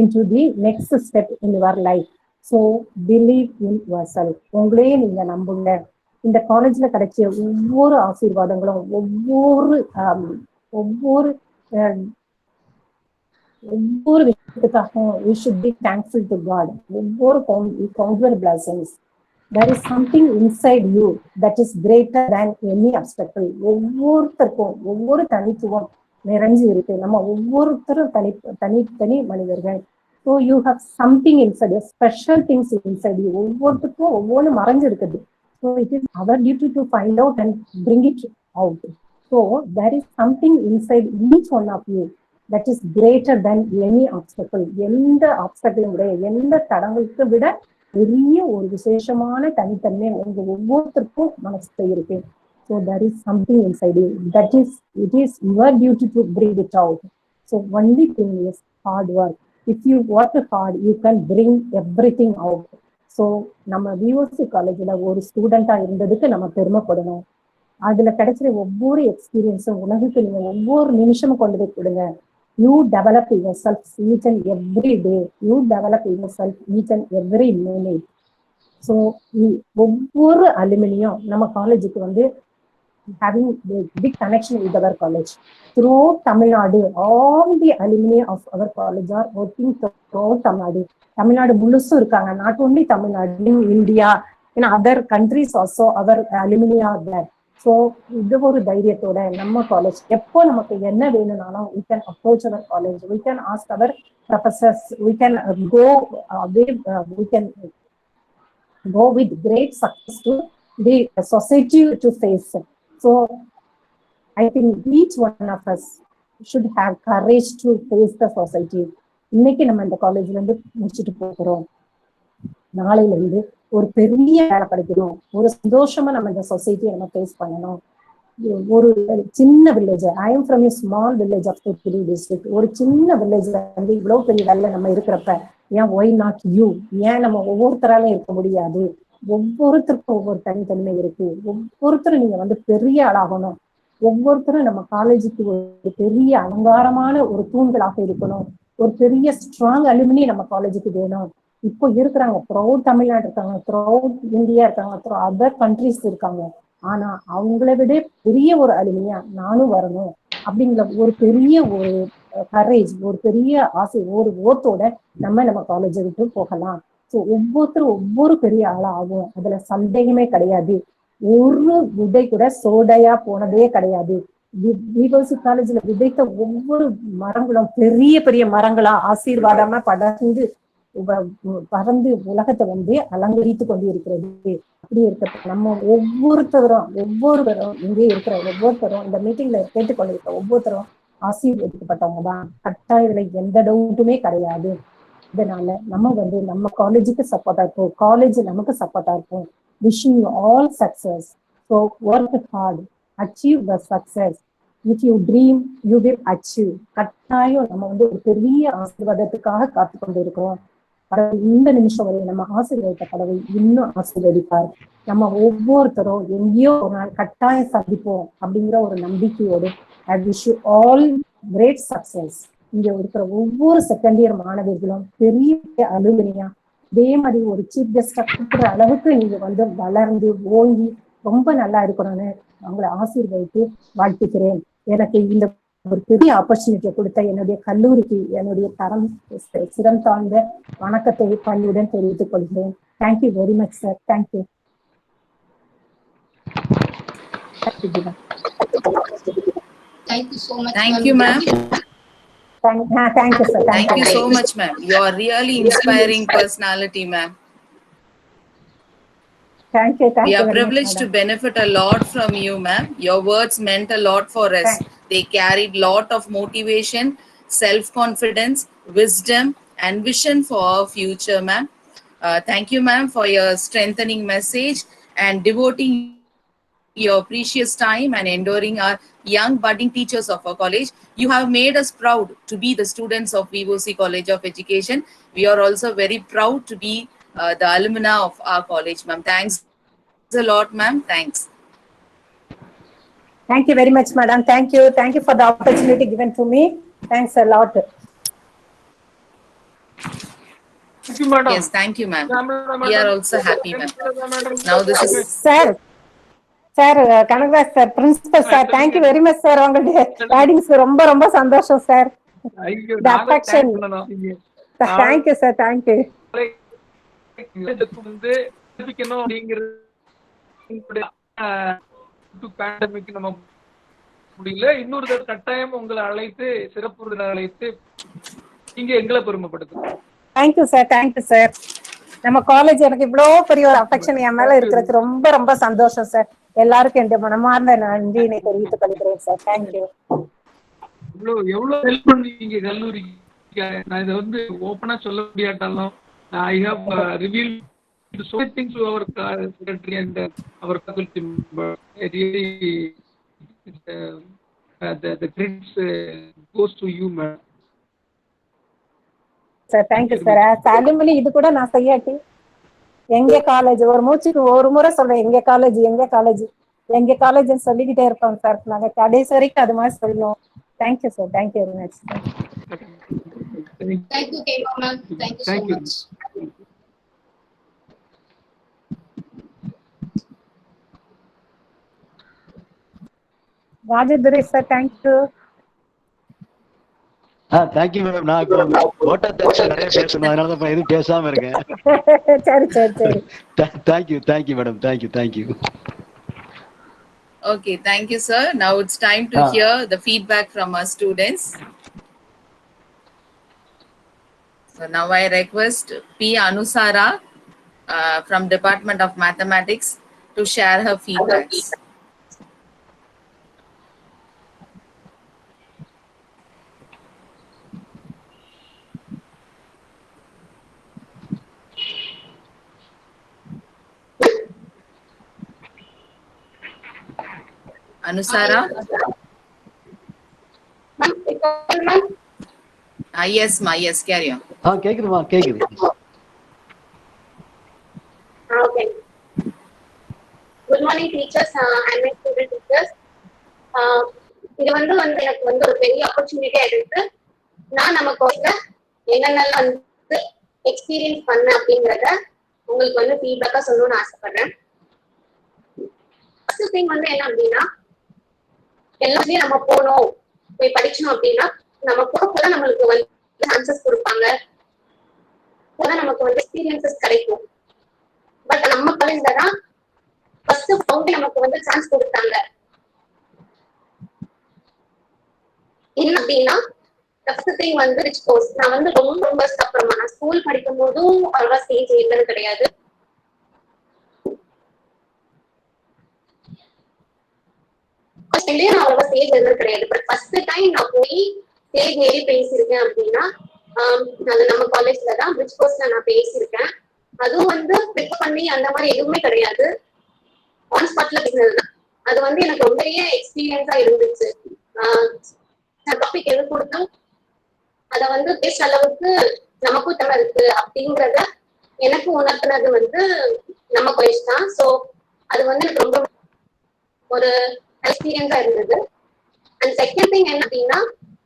into the next step in your life. So believe in yourself. உங்களையே நீங்க நம்புங்க. இந்த காலேஜ்ல கிடைச்ச ஒவ்வொரு ஆசீர்வாதங்களும் ஒவ்வொரு விஷயத்துக்காகவும் we should be thankful to God. ஒவ்வொரு count your blessings. There is something inside you that is greater than any obstacle. ஒவ்வொருத்தருக்கும் ஒவ்வொரு தனித்துவம் நிறைஞ்சு இருக்கு. நம்ம ஒவ்வொருத்தரும் தனி மனிதர்கள். So you have something inside you, special things inside you. ஒவ்வொருத்தருக்கும் ஒவ்வொன்று மறைஞ்சு இருக்குது. So it is our duty to find out and bring it out. So there is something inside each one of you that is greater than any obstacle. எந்த ஆப்ஸ்டக்கிளும் விட எந்த தடங்களுக்கு விட பெரிய ஒரு விசேஷமான தனித்தன்மை உங்க ஒவ்வொருத்தருக்கும் மனசுல இருக்கு. So there is something inside you that is it is your duty to bring it out. So only thing is hard work. If you work hard, you can bring everything out. So நம்ம VOC காலேஜ்ல ஒரு ஸ்டூடெண்டா இருந்ததுக்கு நம்ம பெருமைப்படணும். அதுல கிடைக்கிற ஒவ்வொரு எக்ஸ்பீரியன்ஸும் உலகுக்கு நீங்க ஒவ்வொரு நிமிஷமும் கொண்டு போய் கொடுங்க. You develop yourself each and every day. You develop yourself each and every minute. So ஒவ்வொரு அலுமினியும் நம்ம காலேஜுக்கு வந்து having a big connection with our college. Throughout Tamil Nadu, all the alumni of our college are working throughout Tamil Nadu. Tamil Nadu முழுசும் இருக்காங்க. Not only Tamil Nadu, in India, in other countries also our alumni are there. So இது ஒரு தைரியத்தோட நம்ம college எப்போ நமக்கு என்ன வேணும்னாலும் we can approach our college, we can ask our professors, we can go with great success to the society to face. So I think each one of us should have courage to face the society. இன்னைக்கு நம்ம இந்த காலேஜ்ல இருந்து முடிச்சுட்டு போகிறோம். நாளையில இருந்து ஒரு பெரிய வேலை கிடைக்கணும், ஒரு சந்தோஷமா நம்ம இந்த சொசைட்டியை நம்ம ஃபேஸ் பண்ணணும். ஒரு சின்ன village, I am from a small village of Thoothukudi district. ஒரு சின்ன வில்லேஜ்ல வந்து இவ்வளவு பெரிய வேலை நம்ம இருக்கிறப்ப ஏன் ஒய் நாட் யூ, ஏன் நம்ம ஒவ்வொருத்தராலும் இருக்க முடியாது? ஒவ்வொருத்தருக்கும் ஒவ்வொரு தனித்தன்மை இருக்கு. ஒவ்வொருத்தரும் நீங்க வந்து பெரிய ஆளாகணும். ஒவ்வொருத்தரும் நம்ம காலேஜுக்கு ஒரு பெரிய அலங்காரமான ஒரு தூண்களாக இருக்கணும். ஒரு பெரிய ஸ்ட்ராங் அலுமினி நம்ம காலேஜுக்கு வேணும். இப்போ இருக்கிறாங்க த்ரூஅவுட் தமிழ்நாடு இருக்காங்க, த்ரூஅவுட் இந்தியா இருக்காங்க, த்ரூ அதர் கண்ட்ரிஸ் இருக்காங்க. ஆனா அவங்கள விட பெரிய ஒரு அலுமினியா நானும் வரணும் அப்படிங்கிற ஒரு பெரிய ஒரு கரேஜ், ஒரு பெரிய ஆசை, ஒரு ஓட்டோட நம்ம காலேஜை விட்டு போகலாம். ஸோ ஒவ்வொருத்தரும் ஒவ்வொரு பெரிய ஆளா ஆகும், அதுல சந்தேகமே கிடையாது. ஒரு விதை கூட சோடையா போனதே கிடையாது. விஓசி காலேஜ்ல விதைத்த ஒவ்வொரு மரங்களும் பெரிய பெரிய மரங்களா ஆசீர்வாதமா பறந்து உலகத்தை வந்து அலங்கரித்து கொண்டு இருக்கிறது. அப்படி இருக்க நம்ம ஒவ்வொருத்தரும் இங்கே இருக்கிற ஒவ்வொருத்தரும் இந்த மீட்டிங்ல கேட்டுக்கொண்டிருக்க ஒவ்வொருத்தரும் ஆசீர்வதிக்கப்பட்டவங்க தான். கட்டாயத்துல எந்த டவுட்டுமே கிடையாது. இதனால நம்ம வந்து நம்ம காலேஜுக்கு சப்போர்ட்டா இருக்கும், காலேஜ் நமக்கு சப்போர்ட்டா இருக்கும். Wishing you all success. So work hard, achieve the success. If you dream, you will achieve. கட்டாயம் நம்ம வந்து ஒரு பெரிய ஆசீர்வாதத்துக்காக காத்து கொண்டு இருக்கிறோம். இந்த நிமிஷம் வரை நம்ம ஆசீர்வதித்த கடவுள் இன்னும் ஆசீர்வதிப்பார். நம்ம ஒவ்வொருத்தரும் எங்கேயோ ஒரு நாள் கட்டாயம் சந்திப்போம் அப்படிங்கிற ஒரு நம்பிக்கையோடு I wish you all great success. இங்க இருக்கிற ஒவ்வொரு செகண்ட் இயர் மாணவர்களும் பெரிய அலுமினியா இதே மாதிரி ஒரு சீஃப் கெஸ்டா கொடுக்குற அளவுக்கு நீங்க வந்து வளர்ந்து ஓங்கி ரொம்ப நல்லா இருக்கணும்னு அவங்களை ஆசீர்வதித்து வாழ்த்துக்கிறேன். எனக்கு இந்த ஒரு பெரிய ஆப்பர்ச்சுனிட்டியை கொடுத்த என்னுடைய கல்லூரிக்கு என்னுடைய சிரம் தாழ்ந்த வணக்கத்தை பணியுடன் தெரிவித்துக் கொள்கிறேன். Thank you very much sir. Thank you. Thank you so much. Thank you, ma'am. Thank you, sir. Thank you so much, ma'am. You are really inspiring personality, ma'am. Thank you. Thank We you are very much, privileged to madam. benefit a lot from you, ma'am. Your words meant a lot for us. They carried lot of motivation, self-confidence, wisdom, and vision for our future, ma'am. Thank you, ma'am, for your strengthening message and devoting your precious time and enduring our young budding teachers of our college. You have made us proud to be the students of VOC College of Education. We are also very proud to be the alumni of our college, ma'am. Thanks a lot, ma'am. Thanks. Thank you very much, madam. Thank you. Thank you for the opportunity given to me. Thanks a lot. Thank you, madam. Yes, thank you, ma'am. Madam. We are also happy, ma'am. Madam. Now this is Sir, Kanagras sir, principal sir, thank you very much, sir. உங்களுடைய guidance ரொம்ப ரொம்ப சந்தோஷம், sir. Thank you. The affection. Thank you, sir. Thank you. வந்து தெரிவிக்கணும் அப்படிங்கிறது pandemic நம்ம முடியல. இன்னொரு கட்டாயம் உங்களை அழைத்து சிறப்பு விருந்தினர் அழைத்து நீங்க எங்களை பெருமைப்படுத்துங்க. Thank you, sir. Thank you, sir. நம்ம காலேஜ் எனக்கு இவ்வளவு பெரிய ஒரு அஃபெக்ஷன் என் மேல இருக்கிறதுக்கு ரொம்ப ரொம்ப சந்தோஷம் சார். எல்லாருக்கும் என் மனமார்ந்த நன்றியினை தெரிவித்துக் கொள்கிறேன் சார். தேங்க்யூ. எவ்வளவு ஹெல்ப் பண்ணீங்க கல்லூரிக்கு. நான் இதை வந்து ஓப்பனா சொல்ல முடியாட்டாலும் I have revealed so many things to our secretary and our faculty member. Really, the credits goes to you, ma'am. Sir thank you sir. Alumni இது கூட நான் செய்யாட்டி எங்க காலேஜ் ஒரு மூச்சுக்கு ஒரு முறை சொல்றேன், எங்க காலேஜ் எங்க காலேஜ் எங்க காலேஜ் சொல்லிக்கிட்டே இருப்போம் சார். நாங்க கடைசி வரைக்கும் அது மாதிரி சொல்லணும். Thank you sir. Thank you very much. Thank you, Kema ma'am. Thank you so much. Rajadurai sir thank you. Thank you madam. நான் இப்போ நிறைய பேசணும், அதனால தான் எதுவும் பேசாம இருக்கேன். சரி சரி சரி. Thank you madam. Thank you. Okay, thank you, sir. Now it's time to hear the feedback from our students. So now I request P. Anusara from Department of Mathematics to share her feedbacks. Anusara? Yes, ma. Yes, carry on. கேக்குதுமா, கேக்குது. Okay. Good morning, teachers. I'm a student teachers. இது வந்து எனக்கு ஒரு பெரிய ஆப்பர்ச்சுனிட்டியா இருக்கு. நான் நம்ம கோர்ஸ்ல என்னென்னலாம் வந்து எக்ஸ்பீரியன்ஸ் பண்ண அப்படிங்கறத உங்களுக்கு ஃபீட்பேக்கா சொல்லணும்னு ஆசைப்படுறேன். ஃபர்ஸ்ட் திங் என்ன அப்படின்னா, எல்லாத்தையும் நம்ம போனோம் போய் படிச்சோம் அப்படின்னா நம்ம போக நம்மளுக்கு சான்சஸ் கொடுப்பாங்க, நமக்கு எக்ஸ்பீரியன்சஸ் கிடைக்கும். பட் நம்ம காலேஜ்ல தான் ஃபர்ஸ்ட் அவங்க நமக்கு சான்ஸ் கொடுத்தாங்க. என்ன அப்படின்னா ஃபர்ஸ்ட் திங் ரிச் கோர்ஸ். நான் ரொம்ப அப்புறமா நான் ஸ்கூல் படிக்கும் போதும் அவ்வளவா ஸ்டேஜ் ஏறினது கிடையாது. நான் அவ்வளவா ஸ்டேஜ் ஏறினது கிடையாது. பட் ஃபர்ஸ்ட் டைம் நான் போய் ஸ்டேஜ் ஏறி பேசியிருக்கேன் அப்படின்னா அது நம்ம காலேஜ்ல தான் ரிச் கோர்ஸ்ல நான் பேசியிருக்கேன். அதுவும் ப்ரிப்பேர் பண்ணி அந்த மாதிரி எதுவுமே கிடையாது, ஆன் ஸ்பாட்ல பேசினதுதான். அது எனக்கு ரொம்ப பெரிய எக்ஸ்பீரியன்ஸா இருந்துச்சு. டாபிக் எது கொடுத்தோம் அதை பேசுற அளவுக்கு நமக்கும் திறமை இருக்கு அப்படிங்கறத எனக்கு உணர்த்தினது நம்ம காலேஜ் தான். ஸோ அது எனக்கு ரொம்ப ஒரு எக்ஸ்பீரியன்ஸா இருந்தது. அண்ட் செகண்ட் திங் என்ன அப்படின்னா,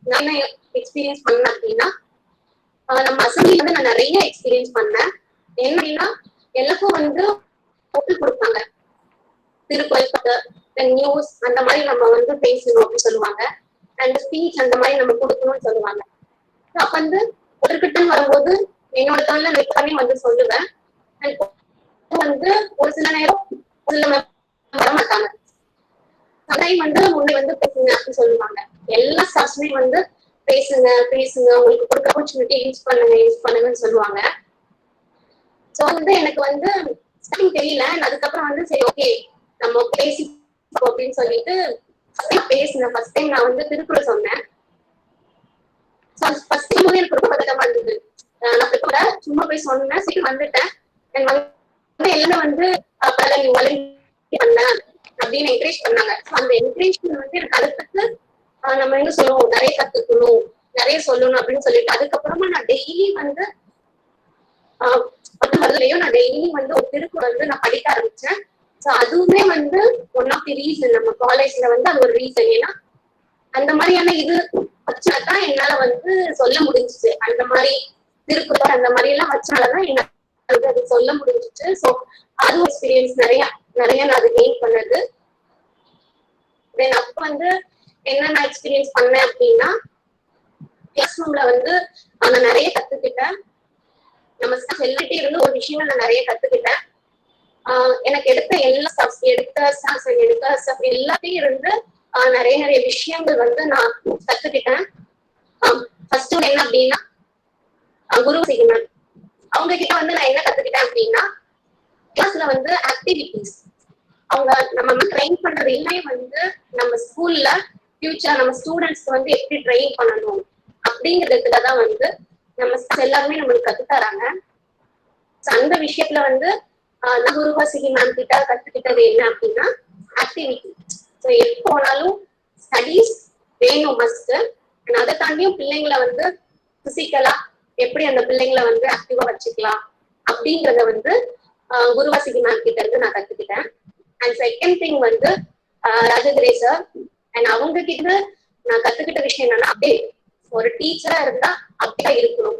நான் என்ன எக்ஸ்பீரியன்ஸ் பண்ணேன் அப்படின்னா, நம்ம அசம்பிளி நான் நிறைய எக்ஸ்பீரியன்ஸ் பண்ணேன். என்ன அப்படின்னா எல்லாருக்கும் ஒட்டு கொடுப்பாங்க, திருக்குறள் நியூஸ் அந்த மாதிரி நம்ம பேசணும் அப்படின்னு சொல்லுவாங்க. அண்ட் ஸ்பீச் அந்த மாதிரி நம்ம கொடுக்கணும்னு சொல்லுவாங்க. அப்ப ஒரு கிட்டம் வரும்போது என்னோட தோல்ல வெயிட் பண்ணி சொல்லுவேன். ஒரு சில நேரம் வரமாட்டாங்க. சம்டைம் வந்து முன்னே வந்து பேசுங்க அப்படின்னு சொல்லுவாங்க. எல்லா ஸ்டாஃப்ஸுமே வந்து பேசுங்க பேசுங்க, உங்களுக்கு கொடுக்க ஆப்பர்ச்சுனிட்டி யூஸ் பண்ணுங்கன்னு சொல்லுவாங்க. ஸோ வந்து எனக்கு வந்து ஸ்டார்டிங் தெரியல. அதுக்கப்புறம் வந்து சரி ஓகே நம்ம பேசி அப்படின்னு சொல்லிட்டு பேசினேன். ஃபர்ஸ்ட் டைம் நான் வந்து திருக்குறள் சொன்னேன். ஃபர்ஸ்ட் டைம் வந்து எனக்கு ரொம்ப பதட்டமா இருந்தது. நான் சும்மா போய் சொன்னேன், சரி வந்துட்டேன். எல்லாமே வந்து பண்ண அப்படின்னு என்கரேஜ் பண்ணாங்க. அந்த என்கரேஜ்மெண்ட் வந்து எனக்கு அடுத்தது நம்ம என்ன சொல்லுவோம், நிறைய கத்துக்கணும், நிறைய சொல்லணும் அப்படின்னு சொல்லிட்டு அதுக்கப்புறமா நான் டெய்லி வந்து நான் டெய்லி வந்து ஒரு திருக்குறள் வந்து நான் படிக்க ஆரம்பிச்சேன். ஸோ அதுவுமே வந்து ஒன் ஆஃப் தி ரீசன் நம்ம காலேஜ்ல வந்து அது ஒரு ரீசன். ஏன்னா அந்த மாதிரியான இது வச்சாதான் என்னால வந்து சொல்ல முடிஞ்சிச்சு. அந்த மாதிரி திருக்குறள் அந்த மாதிரி எல்லாம் வச்சாலதான் என்னால அது சொல்ல முடிஞ்சிச்சு. ஸோ அது எக்ஸ்பீரியன்ஸ் நிறைய நான் அது கெயின் பண்ணது. தென் அப்ப வந்து என்னென்ன எக்ஸ்பீரியன்ஸ் பண்ணேன் அப்படின்னா, கிளாஸ் ரூம்ல வந்து நான் நிறைய கத்துக்கிட்டேன். நம்ம எல்லார்கிட்டே இருந்து ஒரு விஷயங்கள் நான் நிறைய கத்துக்கிட்டேன். எனக்கு எடுத்த எல்லாத்தையும் இருந்து நிறைய விஷயங்கள் வந்து நான் கத்துக்கிட்டேன். ஃபர்ஸ்ட் என்ன அப்படின்னா குருவசிகி மேம், அவங்க கிட்ட வந்து நான் என்ன கத்துக்கிட்டேன் அப்படின்னா, கிளாஸ்ல வந்து ஆக்டிவிட்டிஸ் அவங்க நம்ம ட்ரெயின் பண்றது எல்லாமே வந்து நம்ம ஸ்கூல்ல ஃபியூச்சர் நம்ம ஸ்டூடெண்ட்ஸ்க்கு வந்து எப்படி ட்ரெயின் பண்ணணும் அப்படிங்கிறதுக்குலதான் வந்து நம்ம எல்லாருமே நம்மளுக்கு கத்து தராங்க. அந்த விஷயத்துல வந்து நான் குருவாசிகி மேம் கிட்ட கத்துக்கிட்டது என்ன அப்படின்னா ஆக்டிவிட்டி. ஸோ எப்போ போனாலும் ஸ்டடீஸ் வேணும் மஸ்ட். அதை தாண்டியும் பிள்ளைங்களை வந்து பிசிக்கலா எப்படி அந்த பிள்ளைங்களை வந்து ஆக்டிவா வச்சுக்கலாம் அப்படிங்கறத வந்து குருவாசிகி மேம் கிட்ட இருந்து நான் கத்துக்கிட்டேன். அண்ட் செகண்ட் திங் வந்து ராஜதுரை சார் அண்ட் அவங்க கிட்ட நான் கத்துக்கிட்ட விஷயம் என்னன்னா, அப்படியே ஒரு டீச்சரா இருந்தா அப்படியே இருக்கணும்.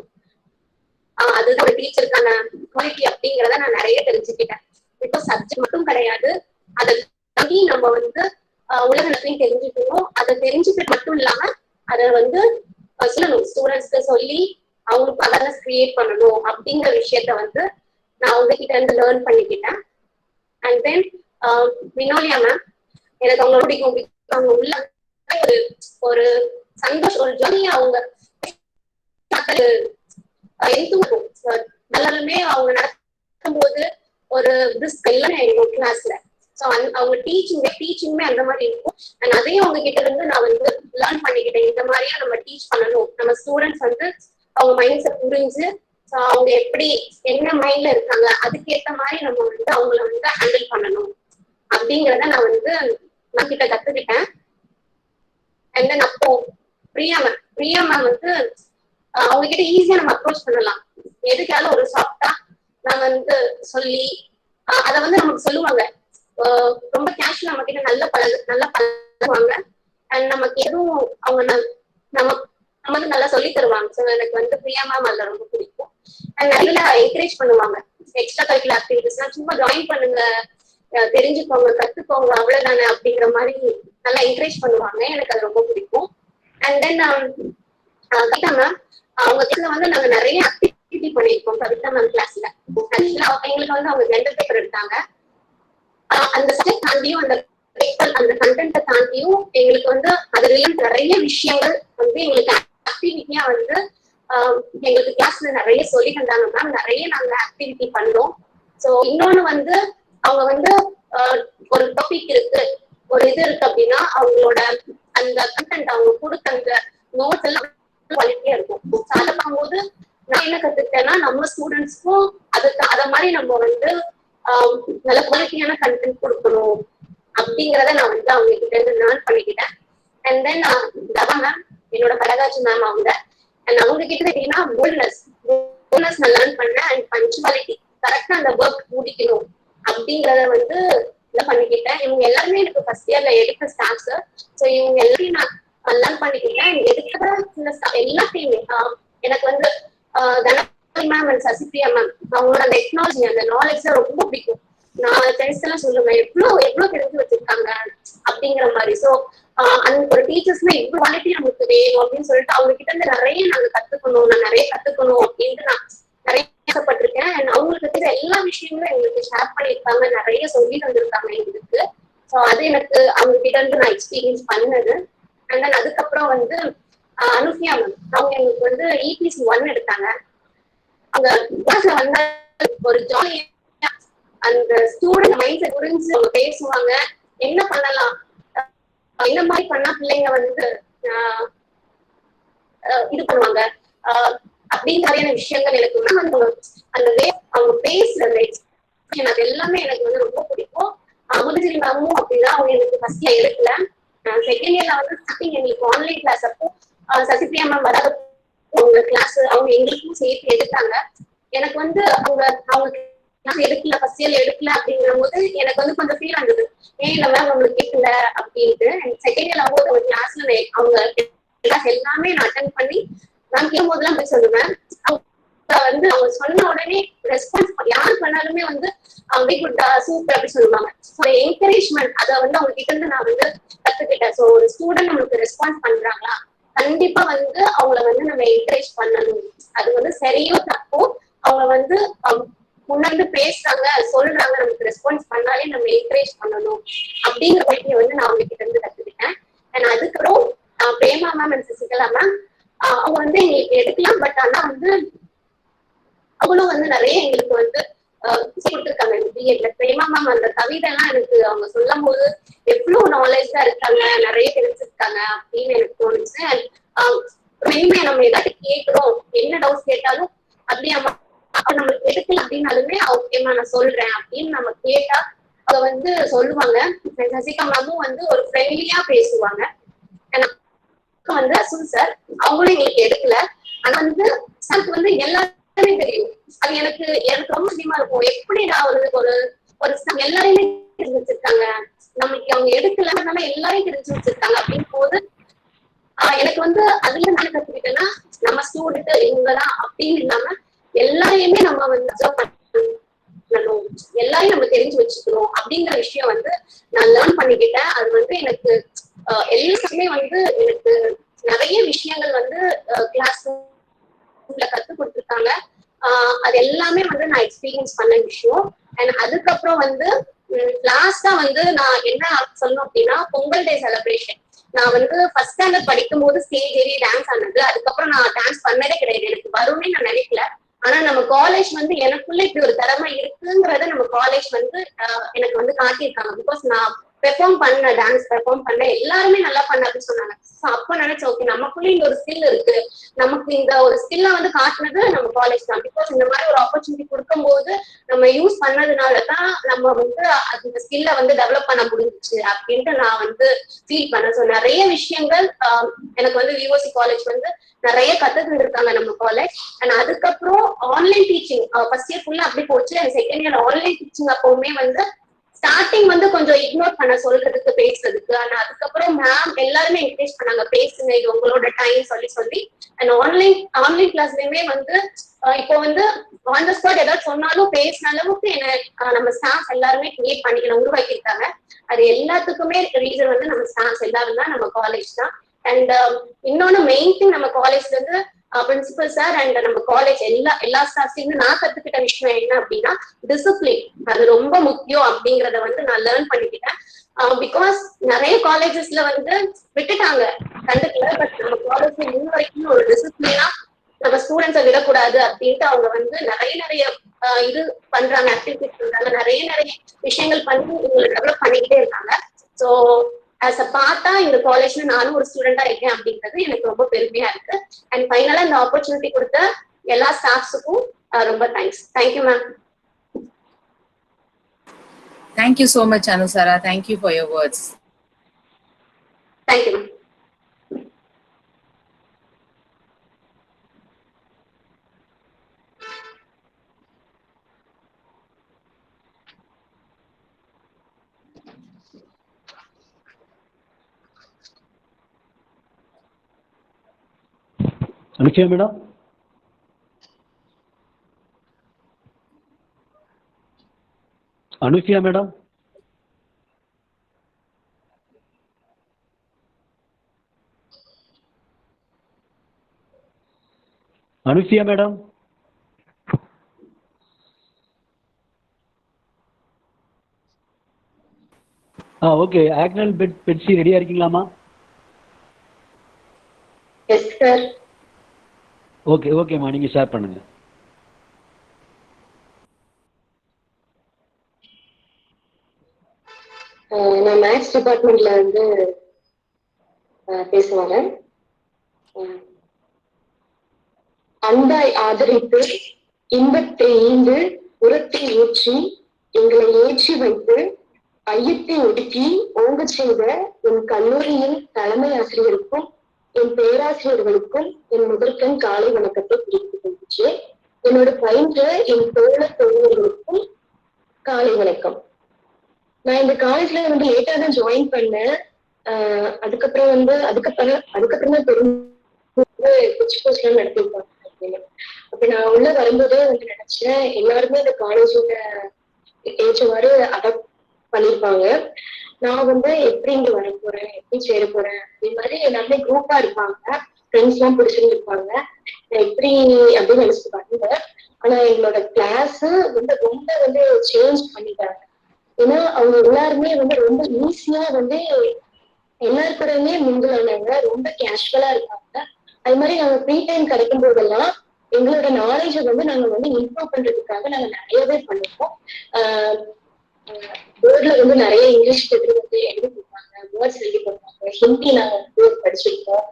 அதுதான் ஒரு டீச்சருக்கான குவாலிட்டி அப்படிங்கிறத நான் நிறைய தெரிஞ்சுக்கிட்டேன். இப்போ சப்ஜெக்ட் மட்டும் கிடையாது, அதை தாண்டி நம்ம வந்து உலகத்தையும் தெரிஞ்சுக்கணும். அதை தெரிஞ்சுக்கிறது மட்டும் இல்லாம அதை வந்து சொல்லணும், ஸ்டூடெண்ட்ஸ்க்கு சொல்லி அவங்களுக்கு அவேர்னஸ் கிரியேட் பண்ணணும் அப்படிங்கிற விஷயத்த வந்து நான் அவங்க கிட்ட இருந்து லேர்ன் பண்ணிக்கிட்டேன். அண்ட் தென் வினோலியா மேம், எனக்கு அவங்க பிடிக்கும். அவங்க உள்ள ஒரு சந்தோஷம், ஒரு ஜாலியா அவங்க எல்லாருமே அவங்க நடக்கும் போது ஒரு பிரிஸ்க் எல்லாமே இருக்கும் கிளாஸ்ல. ஸோ அவங்க டீச்சிங்குமே அந்த மாதிரி இருக்கும். அண்ட் அதையும் அவங்க கிட்ட இருந்து நான் வந்து லேர்ன் பண்ணிக்கிட்டேன். இந்த மாதிரியா நம்ம டீச் பண்ணணும், நம்ம ஸ்டூடெண்ட்ஸ் வந்து அவங்க மைண்ட் செட் புரிஞ்சு ஸோ அவங்க எப்படி என்ன மைண்ட்ல இருக்காங்க அதுக்கேற்ற மாதிரி நம்ம வந்து அவங்கள வந்து ஹேண்டில் பண்ணணும் அப்படிங்கிறத நான் வந்து நான் கிட்ட கத்துக்கிட்டேன். அண்ட் தென் அப்போ பிரியா மேம் வந்து அவங்க கிட்ட ஈஸியா நம்ம அப்ரோச் பண்ணலாம். எதுக்காவது ஒரு சாஃப்டா நான் வந்து சொல்லி அதை வந்து நமக்கு சொல்லுவாங்க. ரொம்ப கேஷுவலா நம்ம கிட்ட நல்லா பழகுவாங்க. அண்ட் நமக்கு எதுவும் அவங்க நம்ம வந்து நல்லா சொல்லி தருவாங்க. ஸோ எனக்கு வந்து பிரியா மேம் அதுல ரொம்ப பிடிக்கும். அண்ட் நல்லா என்கரேஜ் பண்ணுவாங்க. எக்ஸ்ட்ரா கரிக்குலர் ஆக்டிவிட்டிஸ்லாம் சும்மா ஜாயின் பண்ணுங்க, தெரிஞ்சுக்கோங்க, கத்துக்கோங்க, அவ்வளவுதானே அப்படிங்கிற மாதிரி நல்லா என்கரேஜ் பண்ணுவாங்க. எனக்கு அது ரொம்ப பிடிக்கும். அண்ட் தென் கவிதா மேம், அவங்க கிட்ட வந்து நாங்க நிறைய ஆக்டிவிட்டி பண்ணிருக்கோம் கவிதா மேம் கிளாஸ்ல. ஆக்சுவலா எங்களுக்கு வந்து அவங்க ஜெண்டர் பேப்பர் எடுத்தாங்க. அந்த சப்ஜெக்ட் தாண்டியும் அந்த கண்டென்ட்டை தாண்டியும் எங்களுக்கு வந்து அது ரிலேட்டட் நிறைய விஷயங்கள் வந்து எங்களுக்கு ஆக்டிவிட்டியா வந்து எங்களுக்கு கிளாஸ்ல நிறைய சொல்லி தந்தாங்க மேம். நிறைய நாங்க ஆக்டிவிட்டி பண்ணோம். ஸோ இன்னொன்னு வந்து அவங்க வந்து ஒரு டாபிக் இருக்கு, ஒரு இது இருக்கு அப்படின்னா அவங்களோட அந்த கண்டென்ட் அவங்க கொடுத்த அந்த நோட்ஸ் எல்லாம் குவாலிட்டியா இருக்கும். அதை பார்க்கும்போது நான் என்ன கத்துக்கிட்டேன்னா, நம்ம ஸ்டூடெண்ட்ஸ்க்கும் அதை மாதிரி நம்ம வந்து நல்ல குவாலிட்டியான கண்டென்ட் கொடுக்கணும் அப்படிங்கிறத நான் வந்து அவங்க கிட்ட இருந்து லேர்ன் பண்ணிக்கிட்டேன். அண்ட் தென் தவா மேம், என்னோட பெடகாஜி மேம் அவங்க. அண்ட் அவங்க கிட்ட எப்படின்னா போல்ட்னஸ் நான் லேர்ன் பண்ணேன். அண்ட் பஞ்சுவாலிட்டி, கரெக்டா அந்த ஒர்க் முடிக்கணும் அப்படிங்கிறத வந்து இதை பண்ணிக்கிட்டேன். இவங்க எல்லாருமே எனக்கு ஃபர்ஸ்ட் இயர்ல எடுத்த ஸ்டாஃப்ஸ். ஸோ இவங்க எல்லாரையும் நான் லேர்ன் பண்ணிக்கிட்டேன். எடுக்கிற எல்லாத்தையுமே எனக்கு வந்து தனபாலி மேம் அண்ட் சசிபிரியா மேம் அவங்களோட அந்த டெக்னாலஜி அந்த நாலேஜ் ரொம்ப பிடிக்கும். நான் ஃப்ரெண்ட்ஸ் எல்லாம் சொல்லுவேன் எவ்வளவு தெரிஞ்சு வச்சிருக்காங்க அப்படிங்கிற மாதிரி. ஸோ அந்த ஒரு டீச்சர்ஸ்னா இவ்வளவு குவாலிட்டி நமக்கு வேணும் அப்படின்னு சொல்லிட்டு அவங்க கிட்ட இருந்து நிறைய நாங்க கத்துக்கணும், நான் நிறைய கத்துக்கணும் அப்படின்ட்டு நான் நிறைய ஆசைப்பட்டிருக்கேன். அண்ட் அவங்களுக்கு தெரிஞ்ச எல்லா விஷயங்களும் எங்களுக்கு ஷேர் பண்ணியிருக்காங்க, நிறைய சொல்லி தந்திருக்காங்க எங்களுக்கு. ஸோ அது எனக்கு அவங்க கிட்ட இருந்து நான் எக்ஸ்பீரியன்ஸ் பண்ணது. அண்ட் தென் அதுக்கப்புறம் வந்து அனுசியா மேம், அவங்க எங்களுக்கு வந்து EPC 1 எடுத்தாங்க. அவங்க கிளாஸ்ல வந்த ஒரு ஜாலியா அந்த ஸ்டூடெண்ட் மைண்ட் செட் புரிஞ்சு அவங்க பேசுவாங்க, என்ன பண்ணலாம், என்ன மாதிரி பண்ணா பிள்ளைங்க வந்து இது பண்ணுவாங்க அப்படின்னு மாதிரியான விஷயங்கள் எனக்கு அந்த வே அவங்க பேசுறது அது எல்லாமே எனக்கு வந்து ரொம்ப பிடிக்கும். முதலி மேமும் அப்படிதான், அவங்க எனக்கு ஃபர்ஸ்ட் இயர் எடுக்கல, செகண்ட் இயர்ல வந்து ஸ்டார்டிங் எங்களுக்கு ஆன்லைன் கிளாஸ் அப்போ சசிபிரியா மேம் வராத அவங்க கிளாஸ் அவங்க எங்களுக்கும் சேர்த்து எடுத்தாங்க. எனக்கு வந்து அவங்க கிளாஸ் எடுக்கல, ஃபர்ஸ்ட் இயர்ல எடுக்கல அப்படிங்கிற போது எனக்கு வந்து கொஞ்சம் ஃபீல் ஆகுது, ஏன் இந்த மேம் உங்களுக்கு கேட்கல அப்படின்ட்டு. செகண்ட் இயர்ல போது அவங்க கிளாஸ்ல அவங்க கிளாஸ் எல்லாமே நான் அட்டென்ட் பண்ணி நான் கேட்கும் போதெல்லாம் போய் சொல்லுவேன். வந்து அவங்க சொன்ன உடனே ரெஸ்பான்ஸ் யார் பண்ணாலுமே வந்து வெரி குட் சூப்பர் அப்படி சொல்லுவாங்க. என்கரேஜ்மெண்ட் அதை வந்து அவங்க கிட்ட இருந்து நான் வந்து கத்துக்கிட்டேன். ஸோ ஒரு ஸ்டூடெண்ட் நம்மளுக்கு ரெஸ்பான்ஸ் பண்றாங்களா, கண்டிப்பா வந்து அவங்கள வந்து நம்ம என்கரேஜ் பண்ணணும். அது வந்து சரியோ தப்போ அவங்க வந்து முன்னாடி பேசுறாங்க சொல்றாங்க, நமக்கு ரெஸ்பான்ஸ் பண்ணாலே நம்ம என்கரேஜ் பண்ணணும் அப்படிங்கிற விஷயம் வந்து நான் அவங்க கிட்ட இருந்து கத்துக்கிட்டேன். அண்ட் அதுக்கப்புறம் Prema ma'am and Sasikala ma'am அவங்க வந்து எங்களுக்கு எடுக்கலாம், பட் ஆனா வந்து அவங்களும் வந்து நிறைய எங்களுக்கு வந்து கொடுத்துருக்காங்க. பிஎட்ல பிரேமா மேம் அந்த கவிதை எல்லாம் எனக்கு அவங்க சொல்லும் போது எவ்வளவு நாலேஜா இருக்காங்க, நிறைய தெரிஞ்சிருக்காங்க அப்படின்னு எனக்கு தோணுச்சு. மெயினா நம்ம ஏதாவது கேட்கிறோம், என்ன டவுட் கேட்டாலும் அப்படி நம்மளுக்கு எடுக்கல அப்படின்னாலுமே ஓகேமா நான் சொல்றேன் அப்படின்னு நம்ம கேட்டா அவங்க வந்து சொல்லுவாங்க. சசிகா மேமும் வந்து ஒரு ஃப்ரெண்ட்லியா பேசுவாங்க. வந்து அசுல் சார் அவங்களும் எங்களுக்கு எடுக்கல, ஆனா வந்து சாருக்கு வந்து எல்லாருமே தெரியும். அது எனக்கு ரொம்ப அதிகமா இருக்கும். எப்படி நான் ஒரு எல்லாரையுமே தெரிஞ்சு வச்சிருக்காங்க, நமக்கு அவங்க எடுக்கலனால எல்லாரையும் தெரிஞ்சு வச்சிருக்காங்க அப்படின் போது எனக்கு வந்து அதுல நான் கத்துக்கிட்டேன்னா நம்ம ஸ்டூடெண்ட் இவங்கதான் அப்படின்னு இல்லாம எல்லாரையுமே நம்ம வந்து அப்சர்வ் பண்ணணும், எல்லாரையும் நம்ம தெரிஞ்சு வச்சுக்கணும் அப்படிங்கிற விஷயம் வந்து நான் லேர்ன் பண்ணிக்கிட்டேன். அது வந்து எனக்கு எல்லாருமே வந்து எனக்கு நிறைய விஷயங்கள் வந்து கிளாஸ்ல கத்து கொடுத்துருக்காங்க. அது எல்லாமே வந்து நான் எக்ஸ்பீரியன்ஸ் பண்ண விஷயம். அண்ட் அதுக்கப்புறம் வந்து லாஸ்டா வந்து நான் என்ன சொல்லணும் அப்படின்னா பொங்கல் டே செலிப்ரேஷன். நான் வந்து ஃபர்ஸ்ட் ஸ்டாண்டர்ட் படிக்கும் போது ஸ்டேஜ் ஏறி டான்ஸ் ஆனது, அதுக்கப்புறம் நான் டான்ஸ் பண்ணதே கிடையாது. எனக்கு வரும்னே நான் நினைக்கல. ஆனா நம்ம காலேஜ் வந்து எனக்குள்ள இப்படி ஒரு திறமை இருக்குங்கிறத நம்ம காலேஜ் வந்து எனக்கு வந்து காட்டியிருக்காங்க. பிகாஸ் நான் பெர்ஃபார்ம் பண்ண டான்ஸ் பெர்ஃபார்ம் பண்ண எல்லாருமே நல்லா பண்ண அப்படின்னு சொன்னாங்க. அப்ப நினைச்சேன் ஓகே நமக்குள்ள இந்த ஒரு ஸ்கில் இருக்கு, நமக்கு இந்த ஒரு ஸ்கில்ல வந்து காட்டினது நம்ம காலேஜ் தான். பிகாஸ் இந்த மாதிரி ஒரு ஆப்பர்ச்சுனிட்டி கொடுக்கும் போது நம்ம யூஸ் பண்ணதுனாலதான் நம்ம வந்து அந்த ஸ்கில்ல வந்து டெவலப் பண்ண முடிஞ்சிச்சு அப்படின்ட்டு நான் வந்து ஃபீல் பண்ணேன். ஸோ நிறைய விஷயங்கள் எனக்கு வந்து விஓசி காலேஜ் வந்து நிறைய கத்துக்கிட்டு இருக்காங்க நம்ம காலேஜ். அண்ட் அதுக்கப்புறம் ஆன்லைன் டீச்சிங் ஃபர்ஸ்ட் இயர் ஃபுல்லா அப்படி போச்சு. And second year online teaching அப்பவுமே வந்து ஸ்டார்டிங் வந்து கொஞ்சம் இக்னோர் பண்ண சொல்றதுக்கு பேசுறதுக்கு, ஆனா அதுக்கப்புறம் மேம் எல்லாருமே என்கரேஜ் பண்ணாங்க, பேசுங்க இது உங்களோட டைம் சொல்லி. அண்ட் ஆன்லைன் கிளாஸ்லயுமே வந்து இப்போ வந்து ஆன் த ஸ்பாட் ஏதாவது சொன்னாலும் பேசின அளவுக்கு நம்ம ஸ்டாஃப் எல்லாருமே கிரியேட் பண்ணிக்கணும் உருவாக்கியிருக்காங்க. அது எல்லாத்துக்குமே ரீசன் வந்து நம்ம ஸ்டாஃப்ஸ் எல்லாரும் தான், நம்ம காலேஜ் தான். அண்ட் இன்னொன்னு மெயின் திங் நம்ம காலேஜ்ல இருந்து பிரின்சிபல் சார் அண்ட் நம்ம காலேஜ் எல்லா ஸ்டாஃப்ஸையும் நான் கத்துக்கிட்ட விஷயம் என்ன அப்படின்னா டிசிப்ளின். அது ரொம்ப முக்கியம் அப்படிங்கறத வந்து நான் லேர்ன் பண்ணிக்கிட்டேன். பிகாஸ் நிறைய காலேஜஸ்ல வந்து விட்டுட்டாங்க கண்டுக்கல, பட் நம்ம காலேஜ்ல இன்ன வரைக்கும் ஒரு டிசிப்ளினா நம்ம ஸ்டூடெண்ட்ஸை விடக்கூடாது அப்படின்ட்டு அவங்க வந்து நிறைய இது பண்றாங்க, ஆக்டிவிட்டிஸ் பண்றாங்க, நிறைய விஷயங்கள் பண்ணி இவங்களை டெவலப் பண்ணிக்கிட்டே இருக்காங்க. ஸோ ஆஸ் அ பார்த்தா இந்த காலேஜ்ல நானும் ஒரு ஸ்டூடெண்டா இருக்கேன் அப்படிங்கிறது எனக்கு ரொம்ப பெருமையா இருக்கு. அண்ட் ஃபைனலா இந்த ஆப்பர்ச்சுனிட்டி கொடுத்த எல்லா ஸ்டாஃப்ஸுக்கும் ரொம்ப thanks. Thank you ma'am. Thank you so much, Anusara. Thank you for your words. Thank you, ma'am. Anushiya madam. Anushiya madam. Anushiya madam. Okay. Agnel Betsy ரெடியா இருக்கீங்களாமா? Yes sir. ஓகேம்மா, நீங்க ஷேர் பண்ணுங்க. நான் மேத்ஸ் டிபார்ட்மெண்ட்ல வந்து பேச வரேன். அன்பாய் ஆதரித்து இன்பத்தை ஈந்து உரத்தை ஊற்றி எங்களை ஏற்றி வைத்து ஐயத்தை ஒடுக்கி ஓங்க செய்த என் கல்லூரியின் தலைமை ஆசிரியருக்கும் என் பேராசிரியர்களுக்கும் என் முதற்கண் காலை வணக்கத்தை பிடித்துக் கொண்டுச்சு. என்னோட பயின்ற என் தோழ தோழர்களுக்கும் காலை வணக்கம். நான் இந்த காலேஜ்ல வந்து லேட்டா தான் ஜாயின் பண்ணேன். அதுக்கப்புறம் தான் தெரிஞ்சு குச்சி கோர்ஸ்லாம் நடத்திருப்பாங்க அப்படின்னு. அப்ப நான் உள்ள வரும்போதே வந்து நினைச்சேன் எல்லாருமே இந்த காலேஜோட ஏற்றவாறு அடாப்ட் பண்ணிருப்பாங்க. நான் வந்து எப்படி இங்க வர போறேன், எப்படி சேர போறேன் அப்படின்னு மாதிரி எல்லாருமே குரூப்பா இருப்பாங்க, ஃப்ரெண்ட்ஸ் எல்லாம் பிடிச்சிருந்துருப்பாங்க. நான் எப்படி அப்படின்னு நினைச்சிட்டு வந்தேன். ஆனா எங்களோட கிளாஸ் வந்து ரொம்ப வந்து சேஞ்ச் பண்ணிட்டாங்க. ஏன்னா அவங்க எல்லாருமே வந்து ரொம்ப ஈஸியா வந்து எல்லாருக்கூடயுமே மிங்கிள் ஆனாங்க, ரொம்ப கேஷுவலா இருக்காங்க. அது மாதிரி நாங்க ஃப்ரீ டைம் கிடைக்கும் போதெல்லாம் எங்களோட நாலேஜை வந்து நாங்க வந்து இம்ப்ரூவ் பண்றதுக்காக நாங்க நிறையவே பண்ணுவோம். போர்ட்ல வந்து நிறைய இங்கிலீஷ் வந்து எழுதி கொடுப்பாங்க, வேர்ட்ஸ் எழுதி கொடுப்பாங்க, ஹிந்தி நாங்க வந்து படிச்சிருக்கோம்.